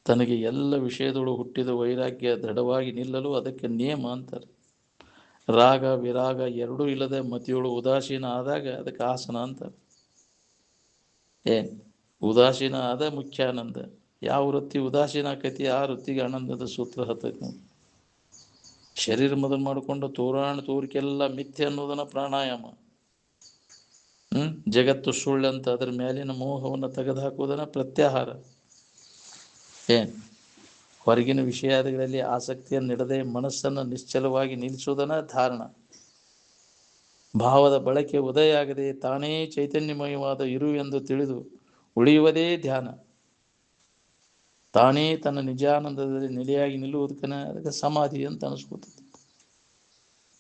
ತನಗೆ ಎಲ್ಲ ವಿಷಯದೊಳು ಹುಟ್ಟಿದ ವೈರಾಗ್ಯ ದೃಢವಾಗಿ ನಿಲ್ಲಲು ಅದಕ್ಕೆ ನಿಯಮ ಅಂತಾರೆ. ರಾಗ ವಿರಾಗ ಎರಡೂ ಇಲ್ಲದೆ ಮತಿಯೊಳು ಉದಾಸೀನ ಆದಾಗ ಅದಕ್ಕೆ ಆಸನ ಅಂತಾರೆ. ಏನು ಉದಾಸೀನ ಆದ ಮುಖ್ಯ ಆನಂದ. ಯಾವ ವೃತ್ತಿ ಉದಾಸೀನ ಆಕೈತಿ ಆ ವೃತ್ತಿಗೆ ಆನಂದದ ಸೂತ್ರ ಹತ್ತೈತಿ ನೋಡಿ. ಶರೀರ ಮೊದಲು ಮಾಡಿಕೊಂಡು ತೋರಾಣ ತೋರಿಕೆಲ್ಲ ಮಿಥ್ಯೆ ಅನ್ನೋದನ್ನ ಪ್ರಾಣಾಯಾಮ. ಜಗತ್ತು ಸುಳ್ಳಂತ ಅದರ ಮೇಲಿನ ಮೋಹವನ್ನು ತೆಗೆದುಹಾಕುವುದನ್ನ ಪ್ರತ್ಯಾಹಾರ. ಏನು ಹೊರಗಿನ ವಿಷಯಾದಿಗಳಲ್ಲಿ ಆಸಕ್ತಿಯನ್ನಿಡದೆ ಮನಸ್ಸನ್ನು ನಿಶ್ಚಲವಾಗಿ ನಿಲ್ಲಿಸುವುದನ್ನ ಧಾರಣ. ಭಾವದ ಬಳಕೆ ಉದಯ ಆಗದೆ ತಾನೇ ಚೈತನ್ಯಮಯವಾದ ಇರು ಎಂದು ತಿಳಿದು ಉಳಿಯುವುದೇ ಧ್ಯಾನ. ತಾನೇ ತನ್ನ ನಿಜಾನಂದದಲ್ಲಿ ನೆಲೆಯಾಗಿ ನಿಲ್ಲುವುದಕ್ಕನ ಅದಕ್ಕೆ ಸಮಾಧಿ ಅಂತ ಅನಿಸ್ಕೊತದೆ.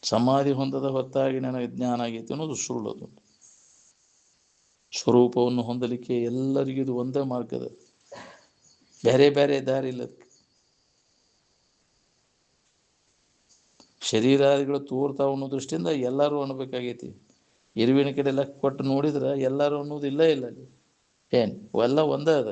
ಸಮಾಧಿ ಹೊಂದದ ಹೊತ್ತಾಗಿ ನನಗೆ ಜ್ಞಾನ ಆಗೈತೆ ಅನ್ನೋದು ಸುಳ್ಳದು. ಸ್ವರೂಪವನ್ನು ಹೊಂದಲಿಕ್ಕೆ ಎಲ್ಲರಿಗೂ ಇದು ಒಂದೇ ಮಾರ್ಗದ, ಬೇರೆ ಬೇರೆ ದಾರಿ ಇಲ್ಲ. ಶರೀರಾದಿಗಳು ತೋರ್ತಾವ ಅನ್ನೋ ದೃಷ್ಟಿಯಿಂದ ಎಲ್ಲರೂ ಅನ್ನಬೇಕಾಗೈತಿ. ಇರುವಿನ ಕಡೆ ಲೆಕ್ಕ ಕೊಟ್ಟು ನೋಡಿದ್ರೆ ಎಲ್ಲರೂ ಅನ್ನೋದು ಇಲ್ಲ ಇಲ್ಲ ಅಲ್ಲಿ. ಏನು ಎಲ್ಲ ಒಂದೇ ಅದ.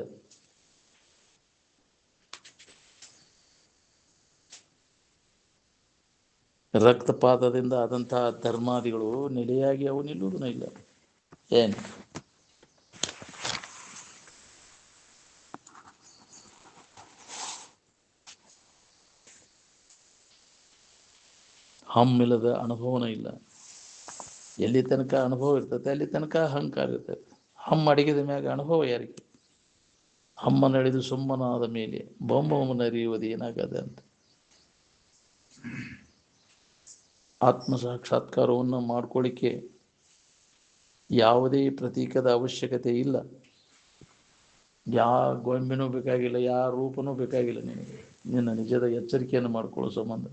ರಕ್ತಪಾತದಿಂದ ಆದಂತಹ ಧರ್ಮಾದಿಗಳು ನೆಲೆಯಾಗಿ ಅವು ನಿಲ್ಲುವುದೂ ಇಲ್ಲ. ಏನು ಹಮ್ಮಿಲ್ಲದ ಅನುಭವನ ಇಲ್ಲ. ಎಲ್ಲಿ ತನಕ ಅನುಭವ ಇರ್ತೈತೆ ಅಲ್ಲಿ ತನಕ ಅಹಂಕಾರ ಇರ್ತೈತೆ. ಹಮ್ಮ ಅಡಗಿದ ಮ್ಯಾಗ ಅನುಭವ ಯಾರಿಗೆ? ಹಮ್ಮ ನಡೆದು ಸುಮ್ಮನಾದ ಮೇಲೆ ಬೊಮ್ಮವನ್ನು ಅರಿಯುವುದು ಏನಾಗದೆ ಅಂತ. ಆತ್ಮ ಸಾಕ್ಷಾತ್ಕಾರವನ್ನು ಮಾಡ್ಕೊಳ್ಳಿಕ್ಕೆ ಯಾವುದೇ ಪ್ರತೀಕದ ಅವಶ್ಯಕತೆ ಇಲ್ಲ. ಯಾವ ಗೊಂಬೆನೂ ಬೇಕಾಗಿಲ್ಲ, ಯಾವ ರೂಪನೂ ಬೇಕಾಗಿಲ್ಲ. ನಿನಗೆ ನಿನ್ನ ನಿಜದ ಎಚ್ಚರಿಕೆಯನ್ನು ಮಾಡ್ಕೊಳ್ಳೋ ಸಂಬಂಧ.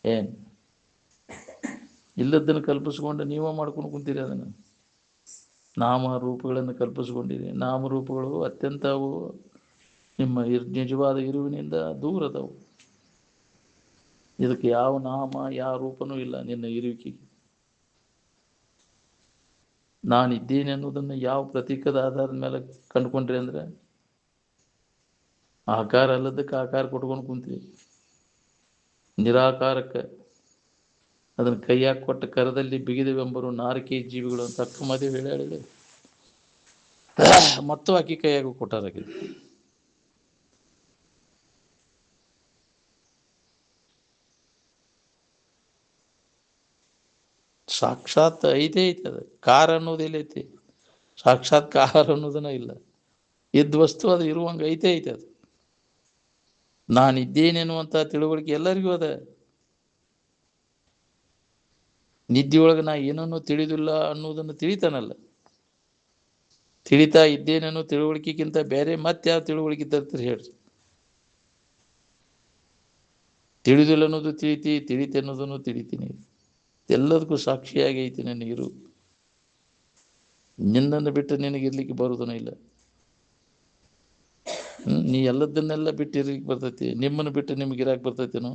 ಏನು ಇಲ್ಲದನ್ನು ಕಲ್ಪಿಸ್ಕೊಂಡು ನೀವೇ ಮಾಡ್ಕೊಂಡು ಕುಂತೀರಿ. ಅದನ್ನು ನಾಮ ರೂಪಗಳನ್ನು ಕಲ್ಪಿಸ್ಕೊಂಡಿರಿ. ನಾಮರೂಪಗಳು ಅತ್ಯಂತ ಅವು ನಿಮ್ಮ ನಿಜವಾದ ಇರುವಿನಿಂದ ದೂರದವು. ಇದಕ್ಕೆ ಯಾವ ನಾಮ ಯಾವ ರೂಪನೂ ಇಲ್ಲ. ನಿನ್ನ ಇರುವಿಕೆಗೆ ನಾನಿದ್ದೇನೆ ಅನ್ನೋದನ್ನು ಯಾವ ಪ್ರತೀಕದ ಆಧಾರದ ಮೇಲೆ ಕಂಡುಕೊಂಡ್ರಿ ಅಂದ್ರೆ ಆಕಾರ ಅಲ್ಲದಕ್ಕೆ ಆಕಾರ ಕೊಟ್ಕೊಂಡು ಕುಂತೀವಿ. ನಿರಾಕಾರಕ್ಕೆ ಅದನ್ನು ಕೈಯಾಗಿ ಕೊಟ್ಟ ಕರದಲ್ಲಿ ಬಿಗಿದವೆಂಬರು ನಾರಕೀಯ ಜೀವಿಗಳು ಅಂತ ಅಕ್ಕ ಮದುವೆ ಹೇಳಿ ಮತ್ತು ಆಕಿ ಕೈಯಾಗ ಕೊಟ್ಟಾರ. ಸಾಕ್ಷಾತ್ ಐತೆ ಅದ. ಕಾರ ಅನ್ನೋದೆಲ್ಲೈತಿ, ಸಾಕ್ಷಾತ್ ಕಾರ ಅನ್ನೋದನ್ನ ಇಲ್ಲ. ಇದ್ದ ವಸ್ತು ಅದು ಇರುವಂಗೆ ಐತೆ ಅದು. ನಾನಿದ್ದೇನೆನ್ನುವಂಥ ತಿಳುವಳಿಕೆ ಎಲ್ಲರಿಗೂ ಅದ. ನಿದ್ದೆಯೊಳಗೆ ನಾ ಏನನ್ನೂ ತಿಳಿದಿಲ್ಲ ಅನ್ನೋದನ್ನು ತಿಳಿತಾನಲ್ಲ. ತಿಳಿತಾ ಇದ್ದೇನೇನೋ ತಿಳುವಳಿಕೆಗಿಂತ ಬೇರೆ ಮತ್ತೆ ಯಾವ ತಿಳುವಳಿಕೆ ತರ್ತೀರಿ ಹೇಳ್ರಿ? ತಿಳಿದಿಲ್ಲ ಅನ್ನೋದು ತಿಳಿತಿ ಅನ್ನೋದನ್ನು ತಿಳಿತೀನಿ. ಎಲ್ಲದಕ್ಕೂ ಸಾಕ್ಷಿಯಾಗಿ ಐತಿ ನನ್ನ ನೀರು. ನಿನ್ನನ್ನು ಬಿಟ್ಟು ನಿನಗಿರ್ಲಿಕ್ಕೆ ಬರುವುದೂ ಇಲ್ಲ. ನೀ ಎಲ್ಲದನ್ನೆಲ್ಲ ಬಿಟ್ಟು ಇರ್ಲಿಕ್ಕೆ ಬರ್ತೈತಿ, ನಿಮ್ಮನ್ನು ಬಿಟ್ಟು ನಿಮ್ಗೆ ಇರಾಕ್ ಬರ್ತೈತೇನೋ?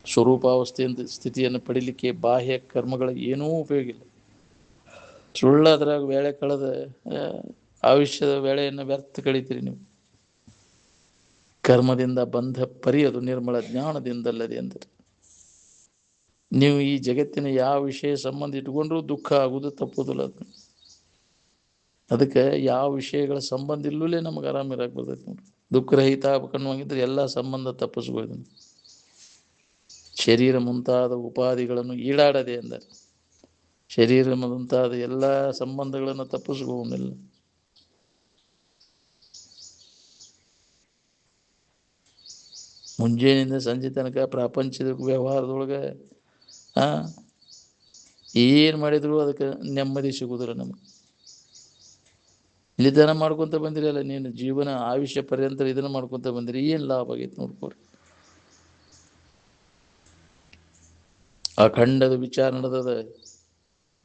ಸ್ವರೂಪಾವಸ್ಥೆಯಿಂದ ಸ್ಥಿತಿಯನ್ನು ಪಡಿಲಿಕ್ಕೆ ಬಾಹ್ಯ ಕರ್ಮಗಳ ಏನೂ ಉಪಯೋಗ ಇಲ್ಲ. ಸುಳ್ಳದ್ರಾಗ ವೇಳೆ ಕಳೆದ ಆಯುಷ್ಯದ ವೇಳೆಯನ್ನು ವ್ಯರ್ಥ ಕಳೀತೀರಿ ನೀವು. ಕರ್ಮದಿಂದ ಬಂಧ ಪರಿಯದು ನಿರ್ಮಲ ಜ್ಞಾನದಿಂದಲ್ಲದೆ ಅಂದರೆ ನೀವು ಈ ಜಗತ್ತಿನ ಯಾವ ವಿಷಯ ಸಂಬಂಧ ಇಟ್ಕೊಂಡ್ರೂ ದುಃಖ ಆಗುವುದು ತಪ್ಪುದಿಲ್ಲ. ಅದಕ್ಕೆ ಯಾವ ವಿಷಯಗಳ ಸಂಬಂಧ ಇಲ್ಲೂಲೇ ನಮಗೆ ಆರಾಮಿರಾಕ್ ಬರ್ತೈತಿ ನೋಡಿ. ದುಃಖರಹಿತ ಆಗ್ಬೇಕನ್ನುವಂಗಿದ್ರೆ ಎಲ್ಲ ಸಂಬಂಧ ತಪ್ಪಿಸ್ಬೋದು. ಶರೀರ ಮುಂತಾದ ಉಪಾಧಿಗಳನ್ನು ಈಡಾಡದೆ ಎಂದರೆ ಶರೀರ ಮುಂತಾದ ಎಲ್ಲ ಸಂಬಂಧಗಳನ್ನು ತಪ್ಪಿಸ್ಬೋದಿಲ್ಲ. ಮುಂಜಾನೆಯಿಂದ ಸಂಜೆ ತನಕ ಪ್ರಾಪಂಚಿಕ ವ್ಯವಹಾರದೊಳಗೆ ಏನು ಮಾಡಿದ್ರು ಅದಕ್ಕೆ ನೆಮ್ಮದಿ ಸಿಗುದಿಲ್ಲ ನಮಗೆ. ನಿಧಾನ ಮಾಡ್ಕೊತ ಬಂದಿರಿ ಅಲ್ಲ, ನೀನು ಜೀವನ ಆಯುಷ್ಯ ಪರ್ಯಂತ ಇದನ್ನು ಮಾಡ್ಕೊತ ಬಂದಿರಿ, ಏನು ಲಾಭ ಆಗೈತೆ ನೋಡ್ಕೊರಿ. ಅಖಂಡದ ವಿಚಾರ ನಡೆದದ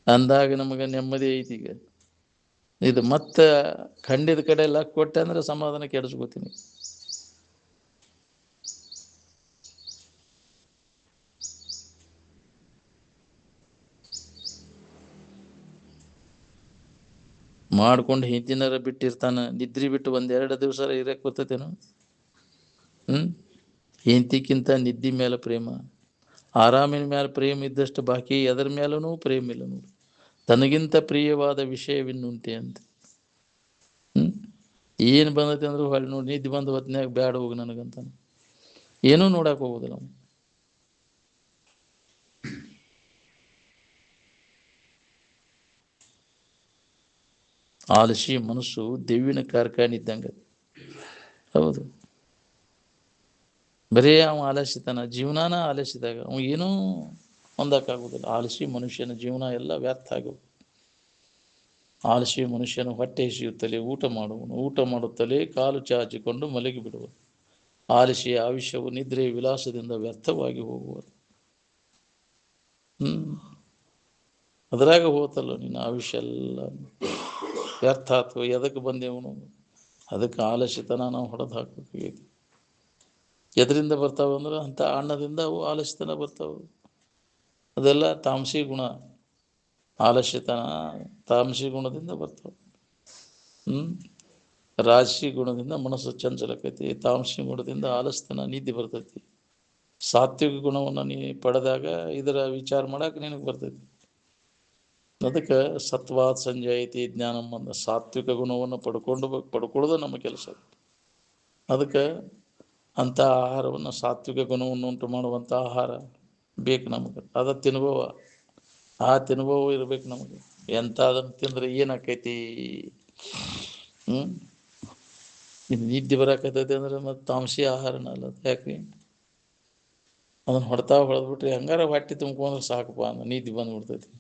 ಅಂದಾಗ ನಮಗೆ ನೆಮ್ಮದಿ ಐತಿ. ಈಗ ಇದು ಮತ್ತೆ ಖಂಡಿದ ಕಡೆ ಎಲ್ಲ ಕೊಟ್ಟೆ ಅಂದ್ರೆ ಸಮಾಧಾನ ಕೆಡಿಸ್ಕೋತೀನಿ. ಮಾಡ್ಕೊಂಡು ಹಿಂದಿನರ ಬಿಟ್ಟಿರ್ತಾನ, ನಿದ್ರಿ ಬಿಟ್ಟು 1-2 ದಿವಸ ಇರಕ್ಕೆ ಬರ್ತೈತೇನು? ಹೆಂಡತಿಗಿಂತ ನಿದ್ದಿ ಮೇಲೆ ಪ್ರೇಮ, ಆರಾಮಿನ ಮೇಲೆ ಪ್ರೇಮ ಇದ್ದಷ್ಟು ಬಾಕಿ ಎದರ ಮೇಲೂ ಪ್ರೇಮ ಇಲ್ಲ ನೋಡಿ. ತನಗಿಂತ ಪ್ರಿಯವಾದ ವಿಷಯವಿನ್ನುಂಟೆ ಅಂತ. ಏನು ಬಂದೈತೆ ಅಂದ್ರೆ ಹೊಳ್ಳಿ ನೋಡಿ, ನಿದ್ದೆ ಬಂದು ಹೊತ್ತಿನಾಗ ಬ್ಯಾಡ ಹೋಗಿ ನನಗಂತ ಏನೂ ನೋಡಕ್ಕೆ ಹೋಗೋದಿಲ್ಲ ನಾವು. ಆಲಸಿ ಮನಸ್ಸು ದೆವ್ವಿನ ಕಾರ್ಖಾನೆ ಇದ್ದಂಗೆ. ಹೌದು, ಬರೀ ಅವ ಆಲಸಿತನ, ಜೀವನಾನ ಆಲಸಿದಾಗ ಅವ ಏನೂ ಹೊಂದಕ್ಕಾಗೋದಿಲ್ಲ. ಆಲಸಿ ಮನುಷ್ಯನ ಜೀವನ ಎಲ್ಲ ವ್ಯರ್ಥ ಆಗುವುದು. ಆಲಸಿ ಮನುಷ್ಯನ ಹೊಟ್ಟೆ ಎಸೆಯುತ್ತಲೇ ಊಟ ಮಾಡುವನು, ಊಟ ಮಾಡುತ್ತಲೇ ಕಾಲು ಚಾಚಿಕೊಂಡು ಮಲಗಿ ಬಿಡುವುದು. ಆಲಸಿಯ ಆಯುಷ್ಯವು ನಿದ್ರೆ ವಿಲಾಸದಿಂದ ವ್ಯರ್ಥವಾಗಿ ಹೋಗುವುದು. ಅದ್ರಾಗ ಹೋತಲ್ಲ ನಿನ್ನ ಆಯುಷ್ಯ ಎಲ್ಲ ವ್ಯರ್ಥ ಆತು. ಎದಕ್ಕೆ ಬಂದೇವನು? ಅದಕ್ಕೆ ಆಲಸಿತನ ನಾವು ಹೊಡೆದು ಹಾಕಬೇಕಾಗೈತಿ. ಎದರಿಂದ ಬರ್ತಾವ ಅಂದ್ರೆ ಅಂಥ ಅನ್ನದಿಂದ ಅವು ಆಲಸ್ಯತನ ಬರ್ತಾವೆ. ಅದೆಲ್ಲ ತಾಮಸಿ ಗುಣ. ಆಲಸ್ಯತನ ತಾಮಸಿ ಗುಣದಿಂದ ಬರ್ತಾವೆ. ರಾಜಸಿ ಗುಣದಿಂದ ಮನಸ್ಸು ಚಂಚಲಕೈತಿ, ತಾಮಸಿ ಗುಣದಿಂದ ಆಲಸ್ಯತನ ನಿದ್ದೆ ಬರ್ತೈತಿ. ಸಾತ್ವಿಕ ಗುಣವನ್ನು ನೀ ಪಡೆದಾಗ ಇದರ ವಿಚಾರ ಮಾಡಕ್ಕೆ ನಿನಗೆ ಬರ್ತೈತಿ. ಅದಕ್ಕೆ ಸತ್ವಾತ್ ಸಂಜಾಯತಿ ಜ್ಞಾನಂ ಅಂದ. ಸಾತ್ವಿಕ ಗುಣವನ್ನು ಪಡ್ಕೊಳ್ಳೋದು ನಮ್ಮ ಕೆಲಸ. ಅದಕ್ಕೆ ಅಂಥ ಆಹಾರವನ್ನು, ಸಾತ್ವಿಕ ಗುಣವನ್ನು ಉಂಟು ಮಾಡುವಂಥ ಆಹಾರ ಬೇಕು ನಮಗೆ. ಅದ ತಿನ್ನುವ ಆ ತಿನ್ನುವ ಇರ್ಬೇಕು ನಮಗೆ. ಎಂಥದನ್ನು ತಿಂದ್ರೆ ಏನಾಕೈತಿ? ಇದು ನಿದ್ದೆ ಬರಾಕತ್ತೈತಿ ಅಂದ್ರೆ ಮತ್ತು ತಾಮಸಿ ಆಹಾರನ ಅಲ್ಲ. ಯಾಕ್ರಿ? ಅದನ್ನು ಹೊಡೆದ್ಬಿಟ್ರಿ ಹಂಗಾರ ಹೊಟ್ಟೆ ತುಂಬ್ಕೊಂಡ್ರೆ ಸಾಕಪ್ಪ ಅಂದ್ರೆ ನಿದ್ದೆ ಬಂದ್ಬಿಡ್ತೈತಿ.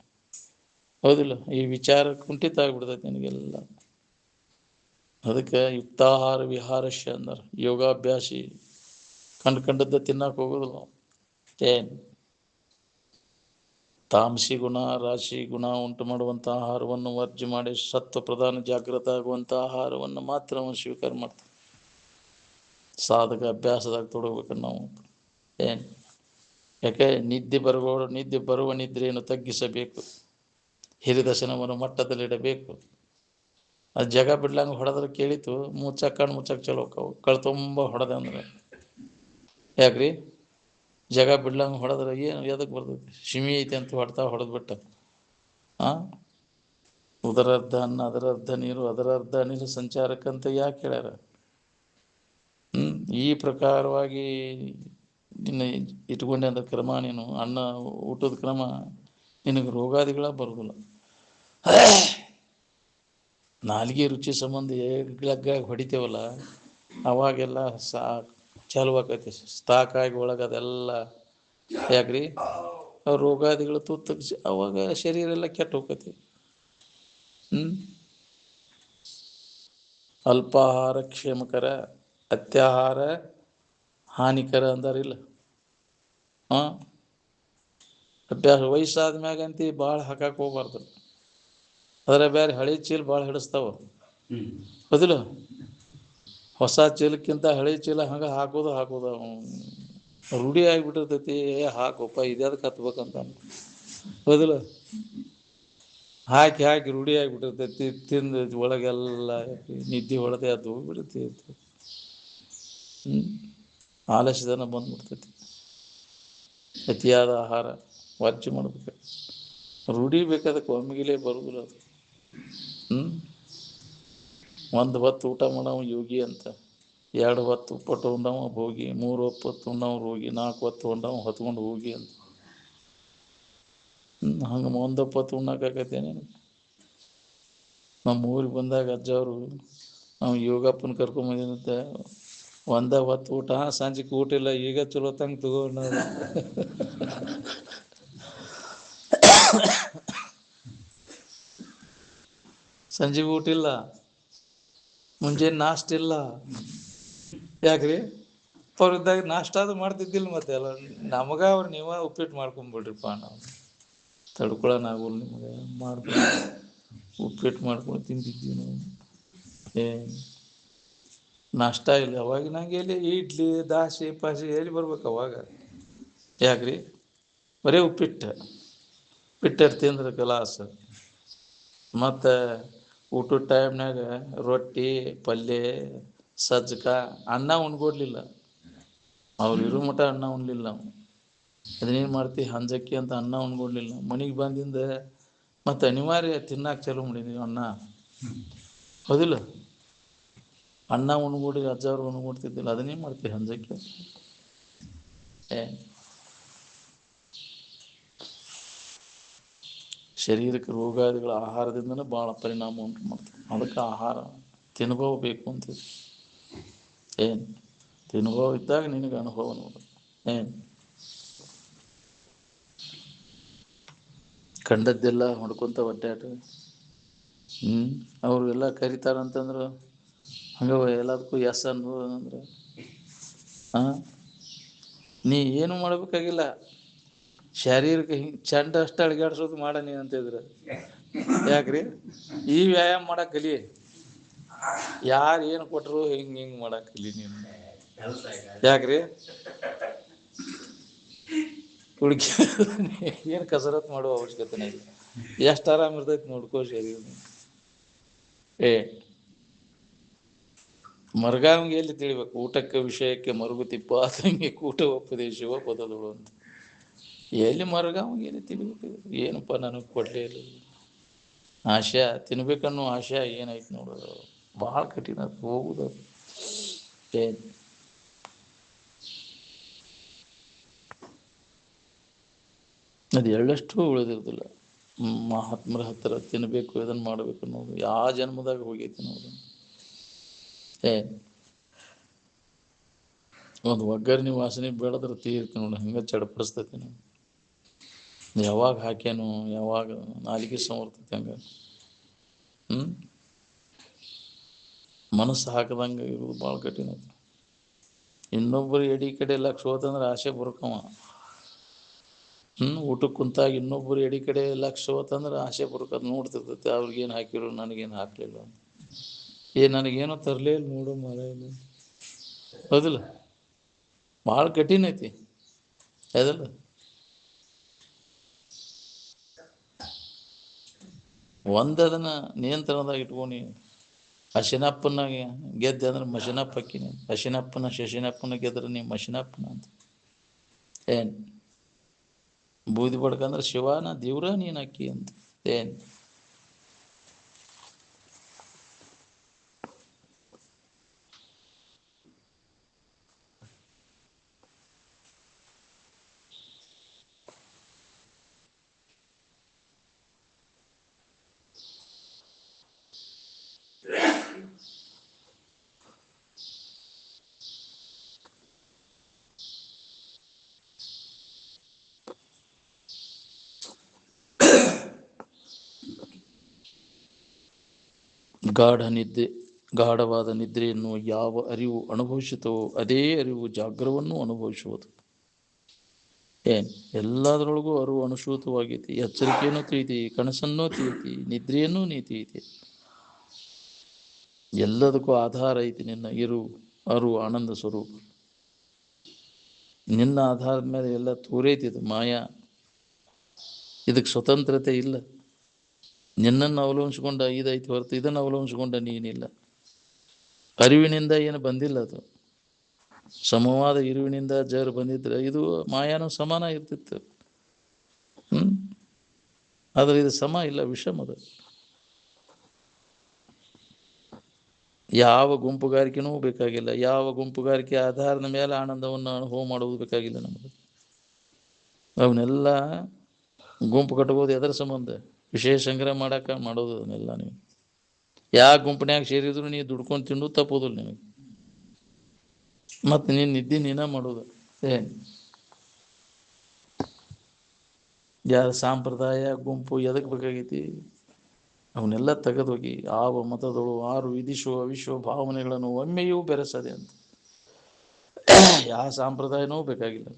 ಹೌದಿಲ್ಲ? ಈ ವಿಚಾರ ಕುಂಠಿತ ಆಗಿಬಿಡ್ತೈತಿ ನಿನಗೆಲ್ಲ. ಅದಕ್ಕೆ ಯುಕ್ತಾಹಾರ ವಿಹಾರಶ್ಯ ಅಂದ್ರೆ ಯೋಗಾಭ್ಯಾಸಿ ಕಂಡದ್ದ ತಿನ್ನಕ್ಕೆ ಹೋಗೋದಿಲ್ಲ. ಏನು ತಾಮಸಿ ಗುಣ ರಾಶಿ ಗುಣ ಉಂಟು ಮಾಡುವಂಥ ಆಹಾರವನ್ನು ವರ್ಜ್ಯ ಮಾಡಿ ಸತ್ವ ಪ್ರಧಾನ ಜಾಗೃತ ಆಗುವಂಥ ಆಹಾರವನ್ನು ಮಾತ್ರ ಅವನು ಸ್ವೀಕಾರ ಮಾಡ್ತಾನೆ. ಸಾಧಕ ಅಭ್ಯಾಸದಾಗ ತೊಡಗಬೇಕು ನಾವು. ಏನು ಯಾಕೆ? ನಿದ್ದೆ ಬರುವ ನಿದ್ರೆಯನ್ನು ತಗ್ಗಿಸಬೇಕು, ಹಿರಿದಶನವನ್ನು ಮಟ್ಟದಲ್ಲಿಡಬೇಕು. ಅದು ಜಗ ಬಿಡ್ಲಂಗೆ ಹೊಡೆದ್ರೆ ಕೇಳಿತು, ಮುಚ್ಚಕ್ಕೆ ಚಲೋ ಕಳ್ತುಂಬ ಹೊಡೆದ ಅಂದ್ರೆ ಯಾಕ್ರಿ? ಜಗ ಬಿಡ್ಲಂಗೆ ಹೊಡೆದ್ರೆ ಏನು ಎದಕ್ಕೆ ಬರ್ತೈತಿ? ಶಿಮಿ ಐತೆ ಅಂತ ಹೊಡೆದ್ಬಿಟ್ಟ. ಉದರರ್ಧ ಅನ್ನ ಅದರರ್ಧ ನೀರು ಅದರರ್ಧ ಅನಿಲ ಸಂಚಾರಕ್ಕಂತ ಯಾಕೆ ಹೇಳ್ಯಾರ? ಈ ಪ್ರಕಾರವಾಗಿ ನಿನ್ನ ಇಟ್ಕೊಂಡೆ ಅಂತ ಕ್ರಮ, ನೀನು ಅನ್ನ ಊಟದ ಕ್ರಮ, ನಿನಗೆ ರೋಗಾದಿಗಳ ಬರೋದಿಲ್ಲ. ನಾಲಿಗೆ ರುಚಿ ಸಂಬಂಧ ಎಗ್ಲಗ್ಗಾಗಿ ಹೊಡಿತೇವಲ್ಲ, ಅವಾಗೆಲ್ಲ ಚಾಲು ಆಕೈತಿ. ಸ್ಟಾಕಾಗಿ ಒಳಗೆ ಅದೆಲ್ಲ ಯಾಕ್ರಿ? ರೋಗಾದಿಗಳು ತುತ್ತಗಿಸಿ ಅವಾಗ ಶರೀರ ಎಲ್ಲ ಕೆಟ್ಟು ಹೋಗ್ತೈತಿ. ಹ್ಮ್ ಅಲ್ಪಾಹಾರ ಕ್ಷೇಮಕರ, ಅತ್ಯಾಹಾರ ಹಾನಿಕರ ಅಂದಾರಿಲ್ಲ. ಹಾಂ ಅಭ್ಯಾಸ ವಯಸ್ಸಾದ ಮ್ಯಾಗಂತಿ ಭಾಳ ಹಾಕಕ್ಕೆ ಹೋಗ್ಬಾರ್ದು. ಅದ್ರ ಬೇರೆ ಹಳೆ ಚೀಲ ಭಾಳ ಹಿಡಿಸ್ತಾವ. ಹೌದಿಲ್ಲ, ಹೊಸ ಚೀಲಕ್ಕಿಂತ ಹಳೆ ಚೀಲ ಹಂಗೆ ಹಾಕೋದು ರೂಢಿ ಆಗಿಬಿಟ್ಟಿರ್ತೈತಿ. ಹಾಕಪ್ಪ ಇದ್ಯಾವ್ದಕ್ಕೆ ಹತ್ಬೇಕಂತ. ಹೌದಿಲ್ಲ, ಹಾಕಿ ಹಾಕಿ ರೂಢಿ ಆಗಿಬಿಟ್ಟಿರ್ತೈತಿ. ತಿಂದು ಒಳಗೆಲ್ಲ ನಿದ್ದೆ ಹೊಡೆದೇ ಅದು ಹೋಗ್ಬಿಡ್ತೈತಿ. ಆಲಸ್ಯತನ ಬಂದ್ಬಿಡ್ತೈತಿ. ಅತಿಯಾದ ಆಹಾರ ವರ್ಜ್ಯ ಮಾಡ್ಬೇಕು. ರೂಢಿ ಬೇಕಾದಕ್ಕೆ ಒಮ್ಮಿಗಿಲೇ ಬರುವುದಿಲ್ಲ ಅದು. ಒಂದು ಹೊತ್ತು ಊಟ ಮಾಡವ ಯೋಗಿ ಅಂತ, 2 ಹೊತ್ತು ಉಪ್ಪಟ್ಟು ಉಂಡವ ಭೋಗಿ, 3 ಹೊತ್ತು ಉಣ್ಣವ ರೋಗಿ, 4 ಹೊತ್ತು ಉಂಡವ ಹೊತ್ಕೊಂಡು ಹೋಗಿ ಅಂತ. ಹಂಗೆ 1 ಹೊತ್ತು ಉಣ್ಣಕ್ಕಾಗತ್ತೇನೆ. ನಮ್ಮ ಊರಿಗೆ ಬಂದಾಗ ಅಜ್ಜವರು ನಾವು ಯೋಗಪ್ಪನ ಕರ್ಕೊಂಬಂದಿನಂತೆ, 1 ಹೊತ್ತು ಊಟ, ಸಂಜೆಗೆ ಊಟ ಇಲ್ಲ, ಈಗ ಚಲೋ ತಂಗ ತಗೊಂಡ ಸಂಜೆಗೆ ಊಟ ಇಲ್ಲ, ಮುಂಜಾನೆ ನಾಷ್ಟ ಇಲ್ಲ. ಯಾಕ್ರಿ ಅವ್ರಿದ್ದಾಗ ನಾಷ್ಟ ಅದು ಮಾಡ್ತಿದ್ದಿಲ್ಲ. ಮತ್ತೆ ಅಲ್ಲ ನಮಗ ಅವ್ರು ನೀವ ಉಪ್ಪಿಟ್ಟು ಮಾಡ್ಕೊಂಬಿಡ್ರಿಪ್ಪ, ನಾವು ತಡ್ಕೊಳನಾಗಲ್ಲ ನಿಮಗೆ ಮಾಡ್ಕೊಂಡು ಉಪ್ಪಿಟ್ಟು ಮಾಡ್ಕೊಂಡು ತಿಂತಿದ್ವಿ ನಾವು. ನಾಷ್ಟ ಇಲ್ಲ ಅವಾಗ. ನಂಗೆ ಎಲ್ಲಿ ಇಡ್ಲಿ ದಾಸೆ ಪಾಸೆ ಎಲ್ಲಿ ಬರ್ಬೇಕು ಅವಾಗ. ಯಾಕ್ರಿ ಬರೀ ಉಪ್ಪಿಟ್ಟು ತಿಂದ್ರೆ ಕಲಾಸ. ಮತ್ತು ಊಟದ ಟೈಮ್ನಾಗ ರೊಟ್ಟಿ ಪಲ್ಯ ಸಜ್ಜಕ ಅನ್ನ ಉಣ್ಕೊಡ್ಲಿಲ್ಲ. ಅವ್ರು ಇರೋ ಮಠ ಅನ್ನ ಉಣ್ಲಿಲ್ಲ ನಾವು. ಅದನ್ನೇನು ಮಾಡ್ತೀವಿ, ಹಂಜಕ್ಕಿ ಅಂತ ಅನ್ನ ಉಣ್ಕೊಡ್ಲಿಲ್ಲ. ಮನೆಗೆ ಬಂದಿಂದ ಮತ್ತು ಅನಿವಾರ್ಯ ತಿನ್ನಾಕ ಚಾಲೂ ಮಾಡಿದ್ವಿ ಅನ್ನ. ಹೌದಿಲ್ಲ, ಅನ್ನ ಉಣ್ಕೊಡಿ ಅಜ್ಜವ್ರು ಉಣ್ಕೊಡ್ತಿದ್ದಿಲ್ಲ. ಅದನ್ನೇ ಮಾಡ್ತೀವಿ ಹಂಜಕ್ಕಿ. ಶರೀರಕ್ಕೆ ರೋಗಾದಿಗಳ ಆಹಾರದಿಂದನೇ ಭಾಳ ಪರಿಣಾಮ ಉಂಟು ಮಾಡ್ತದೆ. ಅದಕ್ಕೆ ಆಹಾರ ತಿನ್ನುಭವ ಬೇಕು ಅಂತೀವಿ. ತಿನ್ನುಭವ ಇದ್ದಾಗ ನಿನಗೆ ಅನುಭವ ನೋಡು. ಕಂಡದ್ದೆಲ್ಲ ಹೊಡ್ಕೊತ ಒಡ್ಡಾಟ. ಅವರು ಎಲ್ಲ ಕರಿತಾರಂತಂದ್ರೆ ಹಂಗೆ ಎಲ್ಲದಕ್ಕೂ ಎಸ್ ಅಂದ್ರೆ ನೀ ಏನು ಮಾಡ್ಬೇಕಾಗಿಲ್ಲ. ಶಾರೀರಿಕ ಚಂಡ ಅಷ್ಟು ಅಳಿಗಾಡ್ಸೋದು ಮಾಡ ನೀ ಅಂತಿದ್ರು. ಯಾಕ್ರಿ ಈ ವ್ಯಾಯಾಮ ಮಾಡಕ್ ಕಲಿ. ಯಾರು ಏನು ಕೊಟ್ಟರು ಹಿಂಗೆ ಮಾಡಕ್ ಕಲಿ ನೀನು. ಯಾಕ್ರಿ ಹುಡುಕಿ ಏನು ಕಸರತ್ ಮಾಡುವ ಅವಶ್ಯಕತೆನೇ ಇಲ್ಲ. ಎಷ್ಟು ಆರಾಮ ಇರ್ತೈತಿ ನೋಡ್ಕೋ ಶರೀರ. ಮರ್ಗಾವಿಗೆ ಎಲ್ಲಿ ತಿಳಿಬೇಕು, ಊಟಕ್ಕೆ ವಿಷಯಕ್ಕೆ ಮರುಗುತಿಪ್ಪ ಅದಂಗೆ ಕೂಟ ಉಪದೇಶವ ಪದದಳು ಅಂತ. ಎಲ್ಲಿ ಮರ್ಗಾವಿಗೆ ಎಲ್ಲಿ ತಿಳಿಬೇಕು. ಏನಪ್ಪ ನನಗೆ ಕೊಡಲೇ ಇಲ್ಲ. ಆಶೆ ತಿನ್ಬೇಕನ್ನೋ ಆಶೆ ಏನಾಯ್ತು ನೋಡೋದು. ಭಾಳ ಕಠಿಣ ಹೋಗುದು. ಅದು ಎಳ್ಳಷ್ಟು ಉಳಿದಿರೋದಿಲ್ಲ. ಮಹಾತ್ಮರ ಹತ್ತಿರ ತಿನ್ನಬೇಕು, ಇದನ್ನು ಮಾಡಬೇಕು ಅನ್ನೋದು ಯಾವ ಜನ್ಮದಾಗ ಹೋಗೈತಿ ನೋಡು. ಒಂದು ಒಗ್ಗರಣೆ ವಾಸನೆ ಬೆಳೆದ್ರೆ ತೀರ್ತಿ ನೋಡಿ, ಹಂಗೆ ಚಡಪಡಿಸ್ತೈತಿ ನಾವು. ಯಾವಾಗ ಹಾಕ್ಯಾನು, ಯಾವಾಗ ನಾಲಿಗೆ ಸಂವರ್ತೈತಿ ಹಂಗೆ. ಮನಸ್ಸು ಹಾಕದಂಗೆ ಇರೋದು ಭಾಳ ಕಠಿಣ. ಇನ್ನೊಬ್ಬರು ಎಡಿ ಕಡೆ ಲಕ್ಷ ಹೋತಂದ್ರೆ ಆಸೆ ಬರುಕವ. ಊಟಕ್ಕೆ ಕುಂತಾಗ ಇನ್ನೊಬ್ಬರು ಎಡಿ ಕಡೆ ಲಕ್ಷ ಹೋತಂದ್ರೆ ಆಸೆ ಬರುಕದು ನೋಡ್ತಿರ್ತೈತಿ. ಅವ್ರಿಗೇನು ಹಾಕಿರು, ನನಗೇನು ಹಾಕಲಿಲ್ಲ. ನನಗೇನೋ ತರಲೇ ಇಲ್ಲ ನೋಡು ಇಲ್ಲ. ಹೌದಿಲ್ಲ, ಭಾಳ ಕಠಿಣ ಐತಿ ಅದಲ್ಲ. ಅದನ್ನ ನಿಯಂತ್ರಣದಾಗ ಇಟ್ಕೊಂಡು ಅಶಿನಪ್ಪನ ಗೆದ್ದೆ ಅಂದ್ರೆ ಮಶಿನಪ್ಪ ಹಾಕಿನಿ. ಅಶಿನಪ್ಪನ ಶಶಿನಪ್ಪನ ಗೆದ್ರೆ ನೀವು ಮಶಿನಪ್ಪನ ಅಂತ. ಬೂದಿ ಬಡ್ಕಂದ್ರೆ ಶಿವನ ದೇವ್ರ ನೀನು ಹಾಕಿ ಅಂತ. ಗಾಢವಾದ ನಿದ್ರೆಯನ್ನು ಯಾವ ಅರಿವು ಅನುಭವಿಸುತ್ತೋ ಅದೇ ಅರಿವು ಜಾಗ್ರವನ್ನು ಅನುಭವಿಸುವುದು. ಎಲ್ಲದರೊಳಗೂ ಅರಿವು ಅನುಸೂತವಾಗೈತಿ. ಎಚ್ಚರಿಕೆಯನ್ನು ತಿಳಿತಿ, ಕನಸನ್ನೂ ತಿಳಿತಿ, ನಿದ್ರೆಯನ್ನೂ ನೀ ತಿಳಿತಿ. ಎಲ್ಲದಕ್ಕೂ ಆಧಾರ ಐತಿ ನಿನ್ನ ಅರಿವು ಆನಂದ ಸ್ವರೂಪ. ನಿನ್ನ ಆಧಾರದ ಮೇಲೆ ಎಲ್ಲ ತೋರೈತಿ. ಇದು ಮಾಯಾ, ಇದಕ್ಕೆ ಸ್ವತಂತ್ರತೆ ಇಲ್ಲ. ನಿನ್ನನ್ನು ಅವಲಂಬಿಸ್ಕೊಂಡ ಇದೈತಿ ಹೊರತು ಇದನ್ನು ಅವಲಂಬಿಸ್ಕೊಂಡ ನೀನಿಲ್ಲ. ಅರಿವಿನಿಂದ ಏನು ಬಂದಿಲ್ಲ. ಅದು ಸಮವಾದ ಇರುವಿನಿಂದ ಜರ್ ಬಂದಿದ್ರೆ ಇದು ಮಾಯಾನು ಸಮಾನ ಇರ್ತಿತ್ತು. ಆದ್ರೆ ಇದು ಸಮ ಇಲ್ಲ, ವಿಷಮದ. ಯಾವ ಗುಂಪುಗಾರಿಕೆನೂ ಬೇಕಾಗಿಲ್ಲ. ಯಾವ ಗುಂಪುಗಾರಿಕೆ ಆಧಾರದ ಮೇಲೆ ಆನಂದವನ್ನು ಅನುಭವ ಮಾಡುವುದು ಬೇಕಾಗಿಲ್ಲ ನಮಗೆ. ಅವನ್ನೆಲ್ಲ ಗುಂಪು ಕಟ್ಬೋದು ಎದರ ಸಂಬಂಧ? ವಿಷಯ ಸಂಗ್ರಹ ಮಾಡೋದು. ಅದನ್ನೆಲ್ಲ ನೀವು ಯಾವ ಗುಂಪಿನ್ಯಾಗ ಸೇರಿದ್ರು ನೀವು ದುಡ್ಕೊಂಡು ತಿಂದು ತಪ್ಪೋದಿಲ್ಲ ನಿನಗೆ. ಮತ್ತು ನೀನು ನಿದ್ದೆ ನೀನ ಮಾಡೋದು. ಯಾವ ಸಾಂಪ್ರದಾಯ ಗುಂಪು ಎದಕ್ಕೆ ಬೇಕಾಗೈತಿ? ಅವನ್ನೆಲ್ಲ ತೆಗೆದೋಗಿ ಆವ ಮತದಳು ಆರು ವಿಧಿಸುವ ವಿಶ್ವ ಭಾವನೆಗಳನ್ನು ಒಮ್ಮೆಯೂ ಬೆರೆಸದೆ ಅಂತ. ಯಾವ ಸಂಪ್ರದಾಯನೂ ಬೇಕಾಗಿಲ್ಲ.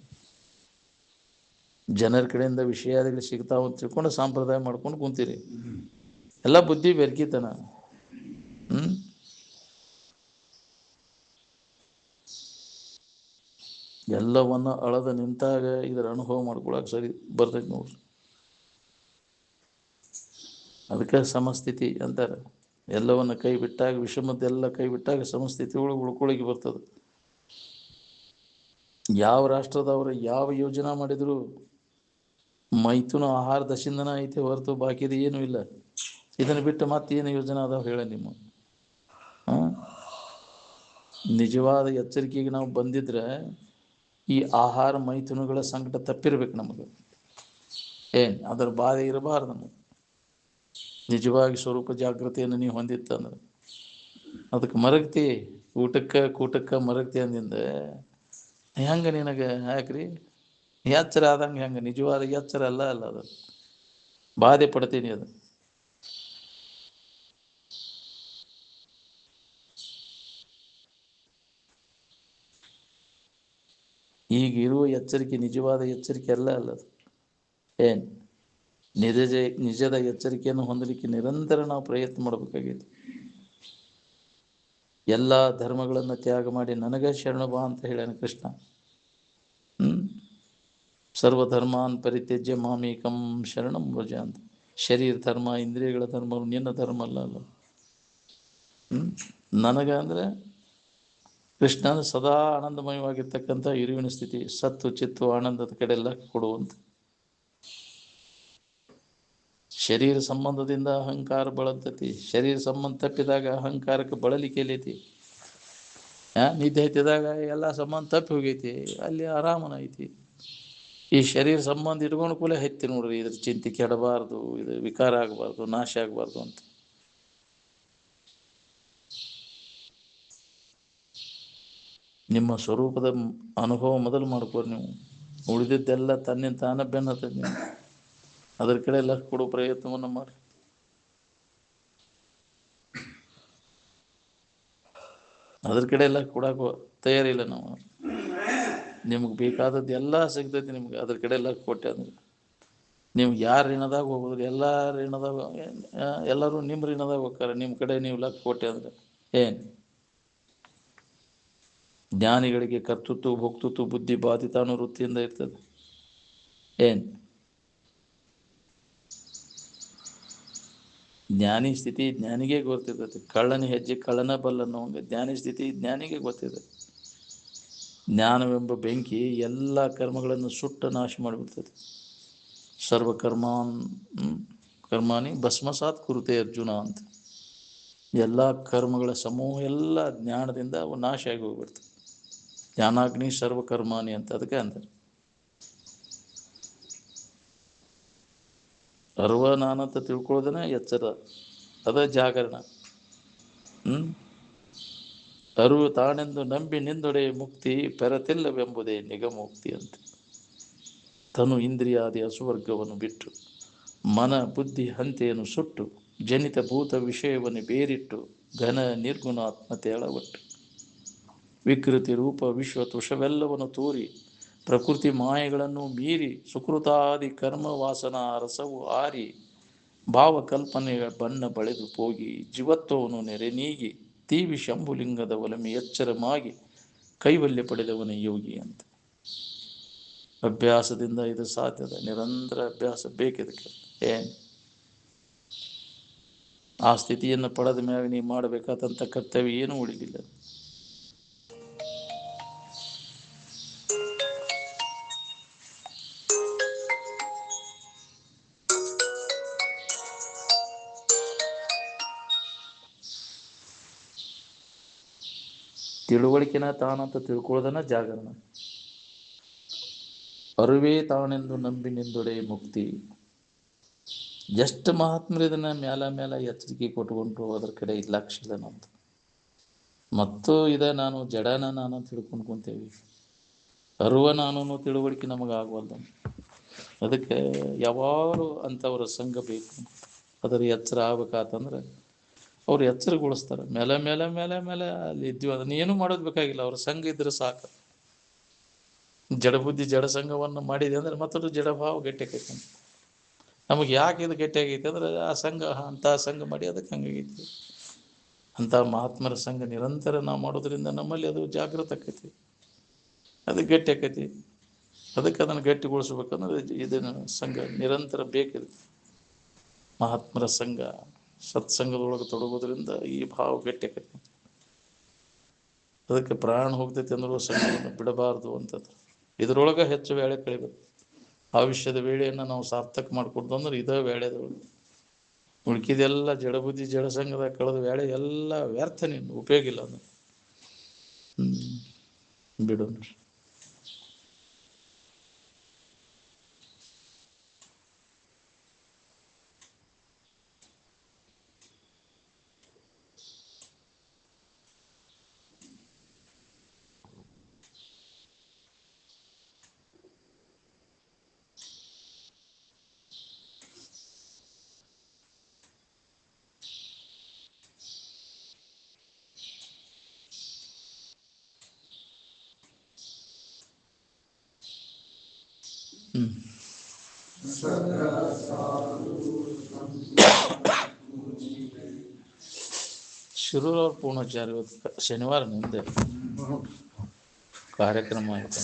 ಜನರ ಕಡೆಯಿಂದ ವಿಷಯಾದಿಗಳು ಸಿಗ್ತಾವ ಅಂತ ತಿಳ್ಕೊಂಡು ಸಂಪ್ರದಾಯ ಮಾಡ್ಕೊಂಡು ಕುಂತೀರಿ. ಎಲ್ಲ ಬುದ್ಧಿ ಬೆರ್ಕಿತನ. ಎಲ್ಲವನ್ನ ಅಳದ ನಿಂತಾಗ ಇದರ ಅನುಭವ ಮಾಡ್ಕೊಳಕ್ ಸರಿ ಬರ್ತೈತಿ ನೋಡ್ರಿ. ಅದಕ್ಕೆ ಸಮಸ್ಥಿತಿ ಅಂತಾರೆ. ಎಲ್ಲವನ್ನ ಕೈ ಬಿಟ್ಟಾಗ, ವಿಷಮದ್ದೆಲ್ಲ ಕೈ ಬಿಟ್ಟಾಗ ಸಮಸ್ಥಿತಿ ಒಳಗೆ ಉಳ್ಕೊಳಿಗೆ ಬರ್ತದೆ. ಯಾವ ರಾಷ್ಟ್ರದವರು ಯಾವ ಯೋಜನಾ ಮಾಡಿದ್ರು ಮೈಥುನ ಆಹಾರ ದಶಿಂದನ ಐತೆ ಹೊರತು ಬಾಕಿದು ಏನೂ ಇಲ್ಲ. ಇದನ್ನು ಬಿಟ್ಟು ಮತ್ತೇನು ಯೋಜನೆ ಅದಾವ ಹೇಳ ನಿಮ್ಮ? ನಿಜವಾದ ಎಚ್ಚರಿಕೆಗೆ ನಾವು ಬಂದಿದ್ರೆ ಈ ಆಹಾರ ಮೈಥುನಗಳ ಸಂಕಟ ತಪ್ಪಿರ್ಬೇಕು ನಮಗೆ. ಅದರ ಬಾಧೆ ಇರಬಾರ್ದು ನಮಗೆ. ನಿಜವಾಗಿ ಸ್ವರೂಪ ಜಾಗೃತಿಯನ್ನು ನೀವು ಹೊಂದಿತ್ತಂದ್ರೆ ಅದಕ್ಕೆ ಮರಗ್ತಿ. ಕೂಟಕ್ಕೆ ಮರಗ್ತಿ ಅಂದಿಂದ ಹೆಂಗ ನಿನಗೆ ಯಾಕ್ರಿ ಎಚ್ಚರ ಆದಂಗೆ? ಹೆಂಗೆ ನಿಜವಾದ ಎಚ್ಚರ ಅಲ್ಲ ಅದು. ಬಾಧೆ ಪಡ್ತೀನಿ ಅದು. ಈಗ ಇರುವ ಎಚ್ಚರಿಕೆ ನಿಜವಾದ ಎಚ್ಚರಿಕೆ ಅಲ್ಲ ಅದು. ನಿಜದ ಎಚ್ಚರಿಕೆಯನ್ನು ಹೊಂದಲಿಕ್ಕೆ ನಿರಂತರ ನಾವು ಪ್ರಯತ್ನ ಮಾಡಬೇಕಾಗಿದೆ. ಎಲ್ಲ ಧರ್ಮಗಳನ್ನು ತ್ಯಾಗ ಮಾಡಿ ನನಗ ಶರಣ ಬಾ ಅಂತ ಹೇಳ್ಯಾನ ಕೃಷ್ಣ. ಸರ್ವಧರ್ಮಾನ್ ಪರಿತ್ಯಜ್ಯ ಮಾಮೇಕಂ ಶರಣಂ ವ್ರಜ ಅಂತ. ಶರೀರ ಧರ್ಮ, ಇಂದ್ರಿಯಗಳ ಧರ್ಮ ನಿನ್ನ ಧರ್ಮ ಅಲ್ಲ. ನನಗ ಅಂದ್ರೆ ಕೃಷ್ಣ ಸದಾ ಆನಂದಮಯವಾಗಿರ್ತಕ್ಕಂಥ ಇರುವಿನ ಸ್ಥಿತಿ, ಸತ್ತು ಚಿತ್ತು ಆನಂದದ ಕಡೆಲ್ಲ ಕೊಡುವಂತ. ಶರೀರ ಸಂಬಂಧದಿಂದ ಅಹಂಕಾರ ಬಳಲ್ತತಿ. ಶರೀರ ಸಂಬಂಧ ತಪ್ಪಿದಾಗ ಅಹಂಕಾರಕ್ಕೆ ಬಳಲಿಕೆ ಐತಿ. ನಿದ್ದೆ ಹತ್ತಿದಾಗ ಎಲ್ಲ ಸಂಬಂಧ ತಪ್ಪಿ ಹೋಗೈತಿ, ಅಲ್ಲಿ ಆರಾಮನ ಐತಿ. ಈ ಶರೀರ ಸಂಬಂಧ ಇಟ್ಕೊಂಡು ಕೂಲೆ ಹತ್ತಿ ನೋಡ್ರಿ, ಇದ್ರ ಚಿಂತೆ ಕೆಡಬಾರ್ದು, ಇದು ವಿಕಾರ ಆಗಬಾರ್ದು, ನಾಶ ಆಗಬಾರ್ದು ಅಂತ. ನಿಮ್ಮ ಸ್ವರೂಪದ ಅನುಭವ ಮೊದಲು ಮಾಡ್ಕೋರಿ ನೀವು. ಉಳಿದಿದ್ದೆಲ್ಲ ತನ್ನಿಂದ ತಾನ ಬೆನ್ನತ್ತದ. ನೀವು ಅದ್ರ ಕಡೆ ಲಕ್ಷ ಕೊಡೋ ಪ್ರಯತ್ನವನ್ನು ಮಾಡಿ. ಅದ್ರ ಕಡೆ ಎಲ್ಲ ಕೊಡಕ್ಕೆ ತಯಾರಿಲ್ಲ ನಾವು. ನಿಮ್ಗೆ ಬೇಕಾದದ್ದು ಎಲ್ಲ ಸಿಗ್ತೈತಿ ನಿಮ್ಗೆ. ಅದ್ರ ಕಡೆ ಎಲ್ಲ ಕೊಟ್ಟೆ ಅಂದ್ರೆ ನಿಮ್ಗೆ ಯಾರು ಋಣದಾಗ ಹೋಗೋದ್ರು, ಎಲ್ಲರೂ ನಿಮ್ಮ ಋಣದಾಗ ಹೋಗ್ತಾರೆ. ನಿಮ್ಮ ಕಡೆ ನೀವು ಲಕ್ಷ ಕೊಟ್ಟೆ ಅಂದ್ರೆ ಜ್ಞಾನಿಗಳಿಗೆ ಕರ್ತೃತ್ವ ಭೋಕ್ತೃತ್ವ ಬುದ್ಧಿ ಬಾಧಿತಾನುವೃತ್ತಿಯಿಂದ ಇರ್ತದೆ. ಜ್ಞಾನಿ ಸ್ಥಿತಿ ಜ್ಞಾನಿಗೆ ಗೊತ್ತಿರ್ತೈತಿ. ಕಳ್ಳನ ಹೆಜ್ಜೆ ಕಳ್ಳನ ಬಲ್ಲನ್ನು ಜ್ಞಾನಿ ಸ್ಥಿತಿ ಜ್ಞಾನಿಗೆ ಗೊತ್ತಿದೆ. ಜ್ಞಾನವೆಂಬ ಬೆಂಕಿ ಎಲ್ಲ ಕರ್ಮಗಳನ್ನು ಸುಟ್ಟ ನಾಶ ಮಾಡಿಬಿಡ್ತದೆ. ಕರ್ಮಾನಿ ಭಸ್ಮಸಾತ್ ಕುರುತೆ ಅರ್ಜುನ ಅಂತ. ಎಲ್ಲ ಕರ್ಮಗಳ ಸಮೂಹ ಎಲ್ಲ ಜ್ಞಾನದಿಂದ ಅವು ನಾಶ ಆಗಿ ಹೋಗ್ಬಿಡ್ತದೆ. ಜ್ಞಾನಾಗ್ನಿ ಸರ್ವಕರ್ಮಾನಿ ಅಂತ ಅದಕ್ಕೆ ಅಂತಾರೆ. ನಾನಂತ ತಿಳ್ಕೊಳ್ಳೋದನ್ನ ಎಚ್ಚರ, ಅದ ಜಾಗರಣ. ಅರಿವು ತಾನೆಂದು ನಂಬಿ ನಿಂದೊಡೆ ಮುಕ್ತಿ ಪೆರತಿಲ್ಲವೆಂಬುದೇ ನಿಗಮುಕ್ತಿ ಅಂತ. ತನು ಇಂದ್ರಿಯಾದಿ ಅಸುವರ್ಗವನ್ನು ಬಿಟ್ಟು ಮನ ಬುದ್ಧಿ ಹಂತೆಯನ್ನು ಸುಟ್ಟು ಜನಿತ ಭೂತ ವಿಷಯವನ್ನು ಬೇರಿಟ್ಟು ಘನ ನಿರ್ಗುಣ ಆತ್ಮತೆ ಅಳವಟ್ಟು ವಿಕೃತಿ ರೂಪ ವಿಶ್ವ ತುಷವೆಲ್ಲವನ್ನು ತೋರಿ ಪ್ರಕೃತಿ ಮಾಯೆಗಳನ್ನು ಮೀರಿ ಸುಕೃತಾದಿ ಕರ್ಮ ವಾಸನಾ ರಸವು ಆರಿ ಭಾವಕಲ್ಪನೆಯ ಬಣ್ಣ ಬಳೆದು ಹೋಗಿ ಜೀವತ್ವವನ್ನು ನೆರೆ ನೀಗಿ ತೀವಿ ಶಂಭುಲಿಂಗದ ಒಲಮೆ ಎಚ್ಚರಮಾಗಿ ಕೈವಲ್ಯ ಪಡೆದವನೇ ಯೋಗಿ ಅಂತ. ಅಭ್ಯಾಸದಿಂದ ಇದು ಸಾಧ್ಯದ, ನಿರಂತರ ಅಭ್ಯಾಸ ಬೇಕಿದಕ್ಕೆ. ಏನು ಆ ಸ್ಥಿತಿಯನ್ನು ಪಡೆದ ಮೇಲೆ ನೀವು ಮಾಡಬೇಕಾದಂಥ ಕರ್ತವ್ಯ ಏನೂ ಉಳಿದಿಲ್ಲ. ತಿಳುವಳಿಕೆನ ತಾನಂತ ತಿಳ್ಕೊಳ್ಳೋದನ್ನ ಜಾಗರಣ. ಅರುವೇ ತಾನೆಂದು ನಂಬಿ ನಿಂದೊಡೆ ಮುಕ್ತಿ. ಎಷ್ಟು ಮಹಾತ್ಮರು ಇದನ್ನ ಮೇಲ ಎಚ್ಚರಿಕೆ ಕೊಟ್ಕೊಂಡು ಅದ್ರ ಕಡೆ ಲಕ್ಷ್ಯ ಇಲ್ಲ ನಮ್ದು. ಮತ್ತು ನಾನು ಜಡನ ನಾನು ತಿಳ್ಕೊಂಡು ಕುಂತೇವಿ. ಅರುವ ನಾನು ತಿಳುವಳಿಕೆ ನಮಗಾಗವಲ್ದು. ಅದಕ್ಕೆ ಯಾವಾರು ಅಂಥವ್ರ ಸಂಘ ಬೇಕು. ಅದರ ಎಚ್ಚರ ಆಗ್ಬೇಕಾತಂದ್ರೆ ಅವ್ರು ಎಚ್ಚರಗೊಳಿಸ್ತಾರೆ. ಮೇಲೆ ಅಲ್ಲಿ ಇದ್ವಿ ಅದನ್ನ ಏನು ಮಾಡೋದು ಬೇಕಾಗಿಲ್ಲ, ಅವ್ರ ಸಂಘ ಇದ್ರೆ ಸಾಕು. ಜಡಬುದ್ಧಿ ಜಡ ಸಂಘವನ್ನು ಮಾಡಿದೆ ಅಂದ್ರೆ ಮತ್ತೊಂದು ಜಡಭಾವ ಗಟ್ಟಿಯಾಗೈತೆ. ನಮಗೆ ಯಾಕೆ ಇದು ಗಟ್ಟಿಯಾಗೈತೆ ಅಂದ್ರೆ ಆ ಸಂಘ ಅಂಥ ಸಂಘ ಮಾಡಿ ಅದಕ್ಕೆ ಹಂಗಾಗೈತಿ. ಅಂಥ ಮಹಾತ್ಮರ ಸಂಘ ನಿರಂತರ ನಾವು ಮಾಡೋದ್ರಿಂದ ನಮ್ಮಲ್ಲಿ ಅದು ಜಾಗೃತ ಆಕೈತಿ, ಅದು ಗಟ್ಟಿ ಆಕೈತಿ. ಅದಕ್ಕೆ ಅದನ್ನು ಗಟ್ಟಿಗೊಳಿಸ್ಬೇಕಂದ್ರೆ ಇದನ್ನು ಸಂಘ ನಿರಂತರ ಬೇಕಿದೆ. ಮಹಾತ್ಮರ ಸಂಘ ಸತ್ಸಂಗದೊಳಗೆ ತೊಡಗೋದ್ರಿಂದ ಈ ಭಾವ ಗಟ್ಟಿ ಆಕೈತಿ. ಅದಕ್ಕೆ ಪ್ರಾಣ ಹೋಗ್ತೈತಿ ಅಂದ್ರೂ ಸಂಘವನ್ನು ಬಿಡಬಾರ್ದು ಅಂತಂದ್ರೆ ಇದರೊಳಗೆ ಹೆಚ್ಚು ವೇಳೆ ಕಳಿಬೇಕು. ಭವಿಷ್ಯದ ವೇಳೆಯನ್ನು ನಾವು ಸಾರ್ಥಕ ಮಾಡಿಕೊಡ್ದು ಅಂದ್ರೆ ಇದೇ ವೇಳೆದೊಳಗೆ. ಉಳ್ಕಿದೆಲ್ಲ ಜಡಬುದ್ಧಿ ಜಡ ಸಂಘದ ಕಳೆದ ವೇಳೆ ಎಲ್ಲ ವ್ಯರ್ಥ, ನೀನು ಉಪಯೋಗ ಇಲ್ಲ ಅದು. ಬಿಡು. ಶಿರೂರವ್ರ ಪೂರ್ಣಾಚಾರ್ಯ ಇವತ್ತು ಶನಿವಾರ ನಿಂದೆ ಕಾರ್ಯಕ್ರಮ ಆಯ್ತು.